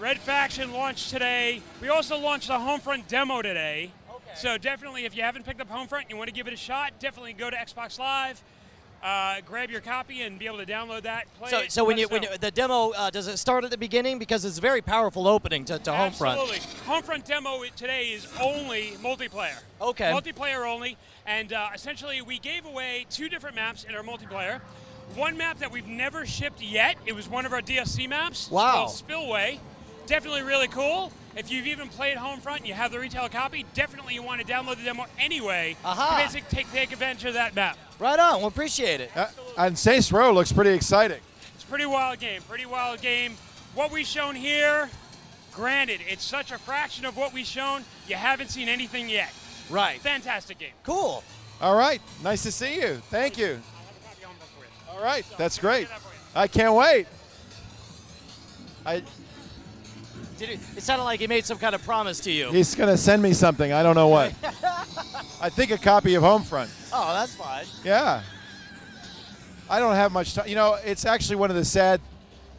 Red Faction launched today. We also launched a Homefront demo today. Okay. So definitely, if you haven't picked up Homefront and you want to give it a shot, definitely go to Xbox Live, grab your copy, and be able to download that. Play so when the demo, does it start at the beginning? Because it's a very powerful opening to Homefront. Absolutely. Homefront demo today is only multiplayer. Okay. Multiplayer only. And essentially, we gave away 2 different maps in our multiplayer. One map that we've never shipped yet. It was one of our DSC maps. Wow. It's called Spillway. Definitely really cool. If you've even played Homefront and you have the retail copy, definitely you want to download the demo anyway to basically take advantage of that map. Right on. We'll appreciate it. And Saints Row looks pretty exciting. It's a pretty wild game. What we've shown here, granted, it's such a fraction of what we've shown, you haven't seen anything yet. Right. Fantastic game. Cool. All right. Nice to see you. Thank you. All right. That's great. I can't wait. It sounded like he made some kind of promise to you. He's going to send me something. I don't know what. I think a copy of Homefront. Oh, that's fine. Yeah. I don't have much time. You know, it's actually one of the sad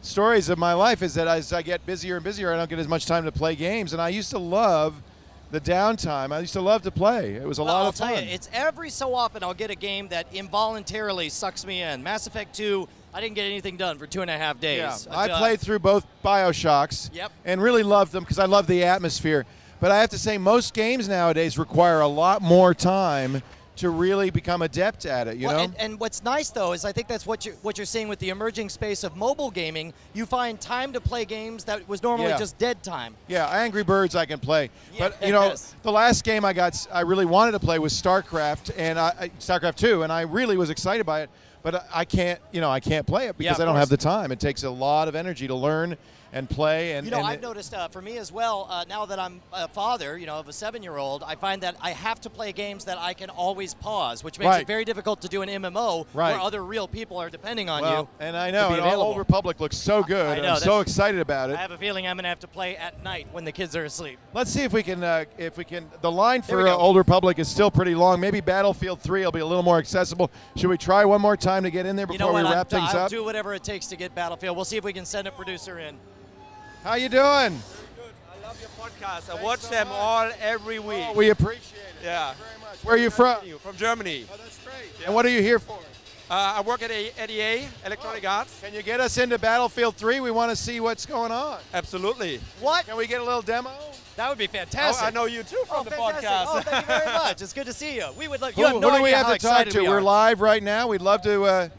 stories of my life is that as I get busier and busier, I don't get as much time to play games. And I used to love the downtime. I used to love to play. It was a lot of fun. I'll tell you, it's every so often I'll get a game that involuntarily sucks me in. Mass Effect 2, I didn't get anything done for 2.5 days. Yeah, I played through both Bioshocks and really loved them because I love the atmosphere. But I have to say, most games nowadays require a lot more time to really become adept at it, you know? And what's nice, though, is I think that's what you're seeing with the emerging space of mobile gaming. You find time to play games that was normally just dead time. Yeah, Angry Birds I can play. But, you know, the last game I really wanted to play was StarCraft, and StarCraft 2, and I really was excited by it. but I can't, I can't play it because I don't have the time. It takes a lot of energy to learn and play. And I've noticed for me as well, now that I'm a father, of a 7-year-old, I find that I have to play games that I can always pause, which makes it very difficult to do an MMO where other real people are depending on you. And I know, and Old Republic looks so good. I know, I'm so excited about it. I have a feeling I'm going to have to play at night when the kids are asleep. Let's see if we can, the line for Old Republic is still pretty long. Maybe Battlefield 3 will be a little more accessible. Should we try one more time to get in there before we wrap things I'll up? do whatever it takes to get Battlefield. We'll see if we can send a producer in. How you doing? Very good. I love your podcast. I watch them all every week. Oh, we appreciate it. Yeah. Thank you very much. Where are you from? From Germany. Oh, that's great. Yeah. And what are you here for? I work at EA, Electronic Arts. Can you get us into Battlefield 3? We want to see what's going on. Absolutely. What? Can we get a little demo? That would be fantastic. Oh, I know you too from the podcast. Oh, thank you very much. It's good to see you. We would love. Who do we have to talk to? We're live right now. We'd love to.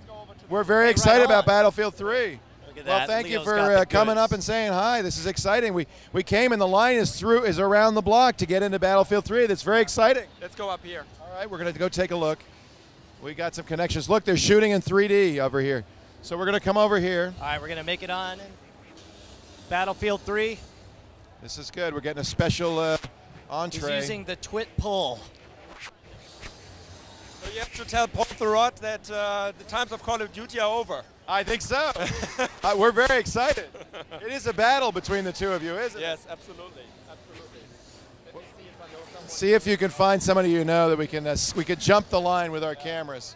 We're very excited about Battlefield 3. Well, thank you for coming up and saying hi. This is exciting. We came and the line is around the block to get into Battlefield 3. That's very exciting. Let's go up here. All right, we're going to go take a look. We got some connections. Look, they're shooting in 3D over here. So we're going to come over here. All right, we're going to make it on Battlefield 3. This is good. We're getting a special entree. He's using the TWiT pull. So you have to tell Paul Thurrott that the times of Call of Duty are over. I think so. We're very excited. It is a battle between the two of you, isn't it? Yes, absolutely. Absolutely. Let me see if I know someone. See if you can find somebody you know that we can jump the line with our cameras.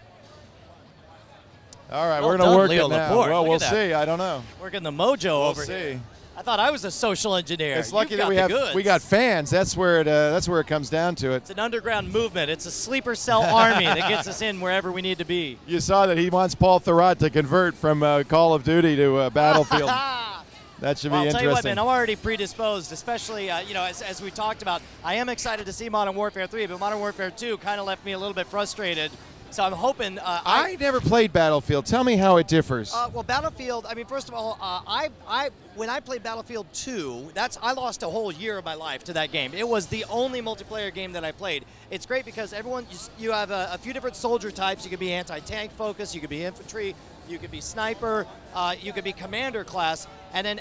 All right, we're going to work it now. Well, we'll see. I don't know. Working the mojo over here. We'll see. I thought I was a social engineer. It's lucky that we got fans. That's where it comes down to it. It's an underground movement. It's a sleeper cell army that gets us in wherever we need to be. You saw that he wants Paul Thurrott to convert from Call of Duty to Battlefield. That should be interesting. I'll tell you what, man, I'm already predisposed, especially, as we talked about. I am excited to see Modern Warfare 3, but Modern Warfare 2 kind of left me a little bit frustrated. So I'm hoping. I never played Battlefield. Tell me how it differs. Well, Battlefield. I mean, first of all, when I played Battlefield 2, I lost a whole year of my life to that game. It was the only multiplayer game that I played. It's great because you have a few different soldier types. You could be anti-tank focused. You could be infantry. You could be sniper. You could be commander class. And then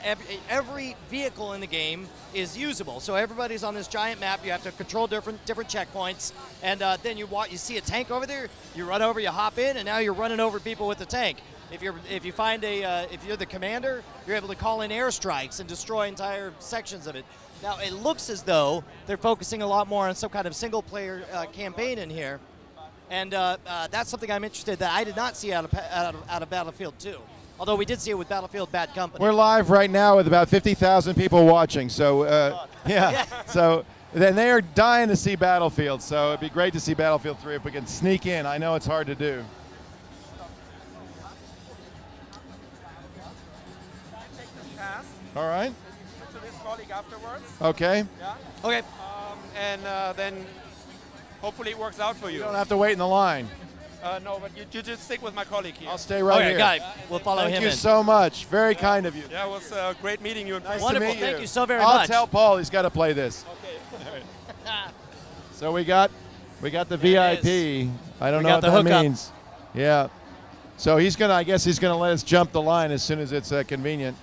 every vehicle in the game is usable. So everybody's on this giant map. You have to control different checkpoints. And then you see a tank over there. You run over. You hop in, and now you're running over people with the tank. If you're the commander, you're able to call in airstrikes and destroy entire sections of it. Now it looks as though they're focusing a lot more on some kind of single-player campaign in here, and that's something I'm interested that I did not see out of Battlefield 2. Although we did see it with Battlefield Bad Company. We're live right now with about 50,000 people watching. So yeah. So then they are dying to see Battlefield. So it'd be great to see Battlefield 3 if we can sneak in. I know it's hard to do. All right. To this colleague afterwards. Okay. Yeah. Okay. And then hopefully it works out for you. You don't have to wait in the line. No, but you just stick with my colleague here. I'll stay right here. Okay, we'll follow him in. Thank you so much. Very kind of you. Yeah, it was great meeting you in person. Wonderful. Nice to meet you. Thank you so very I'll much. tell Paul he's got to play this. Okay. So we got the VIP. I don't know what that means. Yeah. So I guess he's gonna let us jump the line as soon as it's convenient.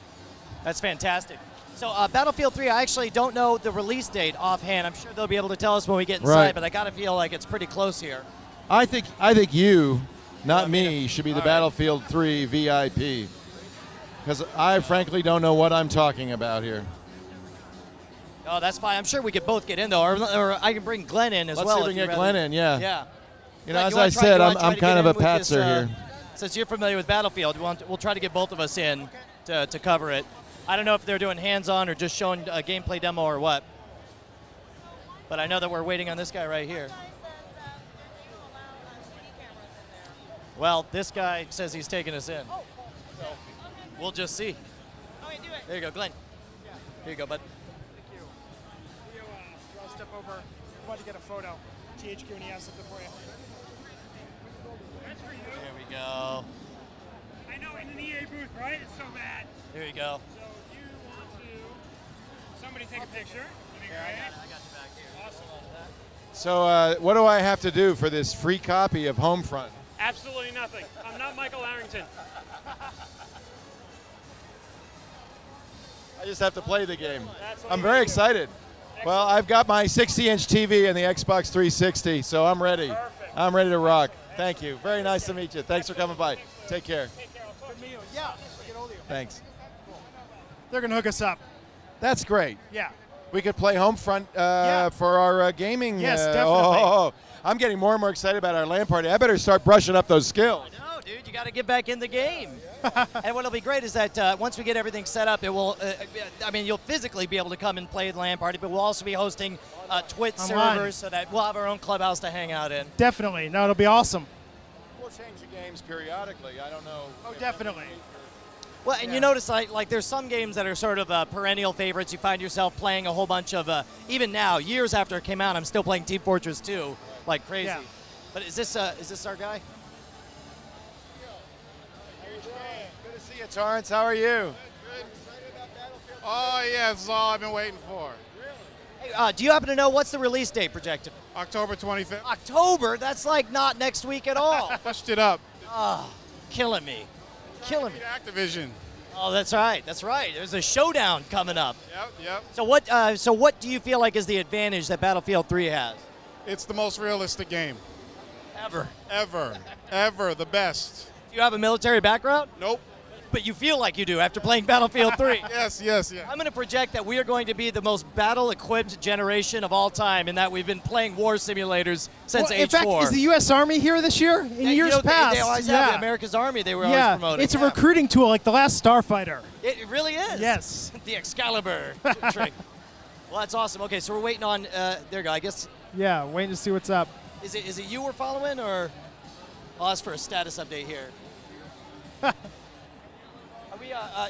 That's fantastic. So Battlefield 3, I actually don't know the release date offhand. I'm sure they'll be able to tell us when we get inside, but I gotta feel like it's pretty close here. I think you, not me, should be the Battlefield 3 VIP. Because I frankly don't know what I'm talking about here. Oh, that's fine. I'm sure we could both get in, though. Or I can bring Glenn in as well. Let's see if we can get Glenn in, yeah. Yeah. You know, as I said, I'm kind of a patzer here. Since you're familiar with Battlefield, we'll try to get both of us in to cover it. I don't know if they're doing hands-on or just showing a gameplay demo or what. But I know that we're waiting on this guy right here. Well, this guy says he's taking us in. So we'll just see. There you go, Glenn. Here you go, bud. Thank you. I'll step over. I want to get a photo. THQ and he has something for you. There we go. I know, in an EA booth, right? It's so bad. There you go. So if you want to, somebody take a picture. I got you back here. Awesome. So what do I have to do for this free copy of Homefront? Absolutely nothing. I'm not Michael Arrington. I just have to play the game. I'm very excited. Well, I've got my 60-inch TV and the Xbox 360, so I'm ready. Perfect. I'm ready to rock. Thank you. Very nice to meet you. Thanks for coming by. Take care. Yeah. Thanks. They're going to hook us up. That's great. Yeah. We could play Homefront for our gaming. Yes, definitely. I'm getting more and more excited about our LAN party. I better start brushing up those skills. No, dude, you got to get back in the game. And what'll be great is that once we get everything set up, it will. You'll physically be able to come and play the LAN party, but we'll also be hosting TWiT servers so that we'll have our own clubhouse to hang out in. Definitely. No, it'll be awesome. We'll change the games periodically. I don't know. Oh, definitely. Well, and you notice like there's some games that are sort of perennial favorites. You find yourself playing a whole bunch of, even now, years after it came out, I'm still playing Team Fortress 2 like crazy. Yeah. But is this our guy? Good to see you, Torrance. How are you? Oh, yeah, this is all I've been waiting for. Hey, do you happen to know what's the release date projected? October 25th. October? That's like not next week at all. Pushed it up. Oh, killing me. Killing me. Activision. Oh, that's right. That's right. There's a showdown coming up. Yep. So what do you feel like is the advantage that Battlefield 3 has? It's the most realistic game. Ever. Ever. The best. Do you have a military background? Nope. But you feel like you do after playing Battlefield 3. Yes. I'm going to project that we are going to be the most battle-equipped generation of all time in that we've been playing war simulators since H4. In fact, is the U.S. Army here this year? In years past. They always have America's Army. They were always promoting. It's a recruiting tool like the last Starfighter. It really is. Yes. The Excalibur trick. Well, that's awesome. Okay, so we're waiting on, there you go, I guess. Yeah, waiting to see what's up. Is it you we're following, or I'll ask for a status update here.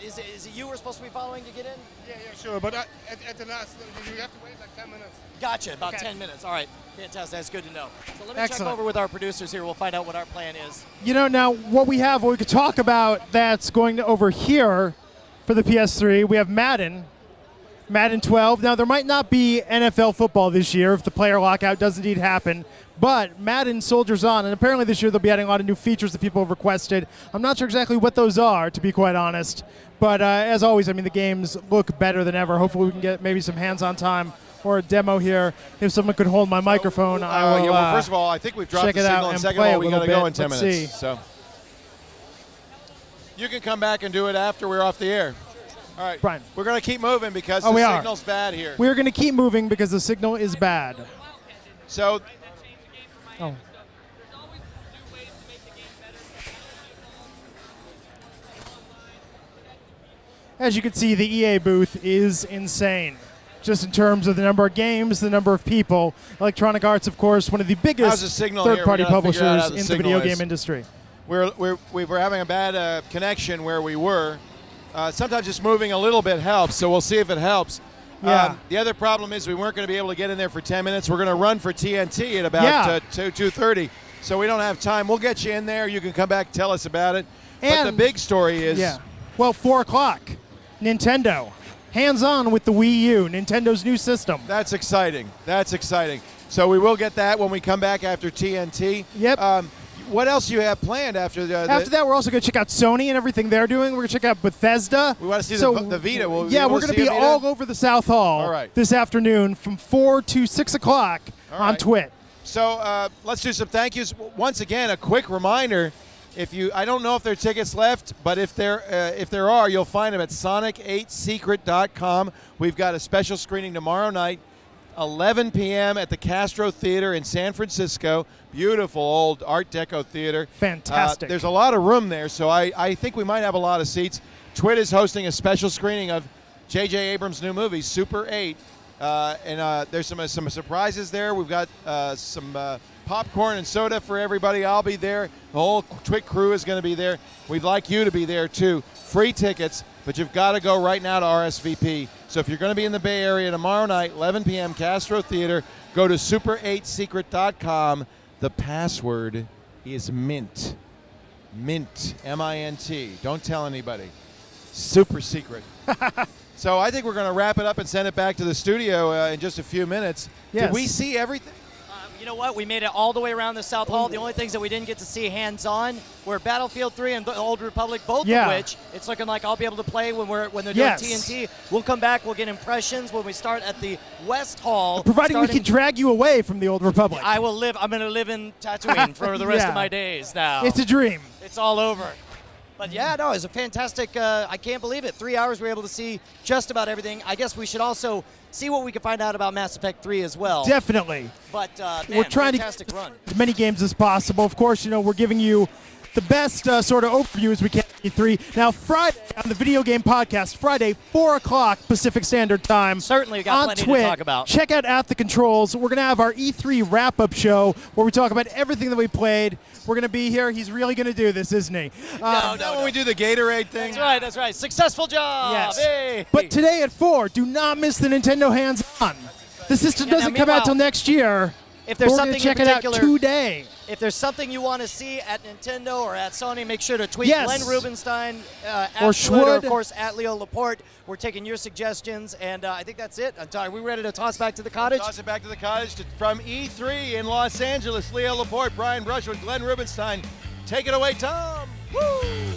Is it you we're supposed to be following to get in? Yeah, sure. But at the last, you have to wait like 10 minutes. Gotcha, about 10 minutes. All right, fantastic. That's good to know. So let me check over with our producers here. We'll find out what our plan is. Now what we could talk about that's going over here for the PS3, we have Madden 12. Now, there might not be NFL football this year if the player lockout does indeed happen, but Madden soldiers on, and apparently this year they'll be adding a lot of new features that people have requested. I'm not sure exactly what those are, to be quite honest, but as always, the games look better than ever. Hopefully we can get maybe some hands-on time or a demo here. If someone could hold my microphone, I will first of all, I think we've dropped the signal, and second of all, we got to go in 10 minutes. So you can come back and do it after we're off the air. All right, Brian. We're going to keep moving because the signal's bad here. We're going to keep moving because the signal is bad. So, as you can see, the EA booth is insane. Just in terms of the number of games, the number of people. Electronic Arts, of course, one of the biggest third-party publishers in the video game industry. We were having a bad connection where we were. Sometimes just moving a little bit helps, so we'll see if it helps. Yeah. The other problem is we weren't going to be able to get in there for 10 minutes. We're going to run for TNT at about 2:30, so we don't have time. We'll get you in there. You can come back and tell us about it. But the big story is... 4 o'clock, Nintendo. Hands-on with the Wii U, Nintendo's new system. That's exciting. So we will get that when we come back after TNT. Yep. What else do you have planned after the... After that, we're also going to check out Sony and everything they're doing. We're going to check out Bethesda. We want to see the Vita. We're going to be all over the South Hall this afternoon from 4 to 6 o'clock on TWiT. So let's do some thank yous. Once again, a quick reminder. I don't know if there are tickets left, but if there are, you'll find them at sonic8secret.com. We've got a special screening tomorrow night, 11 p.m. at the Castro Theater in San Francisco. Beautiful old Art Deco theater. Fantastic. There's a lot of room there, so I think we might have a lot of seats. TWiT is hosting a special screening of J.J. Abrams' new movie, Super 8. And there's some surprises there. We've got some popcorn and soda for everybody. I'll be there. The whole TWiT crew is going to be there. We'd like you to be there, too. Free tickets, but you've got to go right now to RSVP. So if you're going to be in the Bay Area tomorrow night, 11 p.m., Castro Theater, go to super8secret.com. The password is MINT. MINT, M-I-N-T. Don't tell anybody. Super secret. So I think we're going to wrap it up and send it back to the studio in just a few minutes. Yes. Did we see everything? You know what? We made it all the way around the South Hall. The only things that we didn't get to see hands-on were Battlefield 3 and the Old Republic, both of which it's looking like I'll be able to play when they're doing TNT. We'll come back. We'll get impressions when we start at the West Hall. Providing we can drag you away from the Old Republic. I will live. I'm going to live in Tatooine for the rest of my days now. It's a dream. It's all over. But yeah, no, it was a fantastic, I can't believe it. 3 hours we were able to see just about everything. I guess we should also see what we can find out about Mass Effect 3 as well. Definitely. But we're trying fantastic to run. as many games as possible. Of course, we're giving you the best sort of overview as we can at E3. Now, Friday on the Video Game Podcast, Friday, 4 o'clock Pacific Standard Time. Certainly got on plenty TWiT. to talk about. Check out At the Controls. We're going to have our E3 wrap-up show where we talk about everything that we played. We're going to be here. He's really going to do this, isn't he? No, when we do the Gatorade thing. That's right. Successful job. Yes. Hey. But today at 4, do not miss the Nintendo hands-on. The system doesn't come out till next year. If there's we're something check in it out particular, today. If there's something you want to see at Nintendo or at Sony, make sure to tweet Glenn Rubenstein at TWiT, or of course at Leo Laporte. We're taking your suggestions, and I think that's it. Are we ready to toss back to the cottage? Toss it back to the cottage from E3 in Los Angeles. Leo Laporte, Brian Brushwood, Glenn Rubenstein. Take it away, Tom. Woo!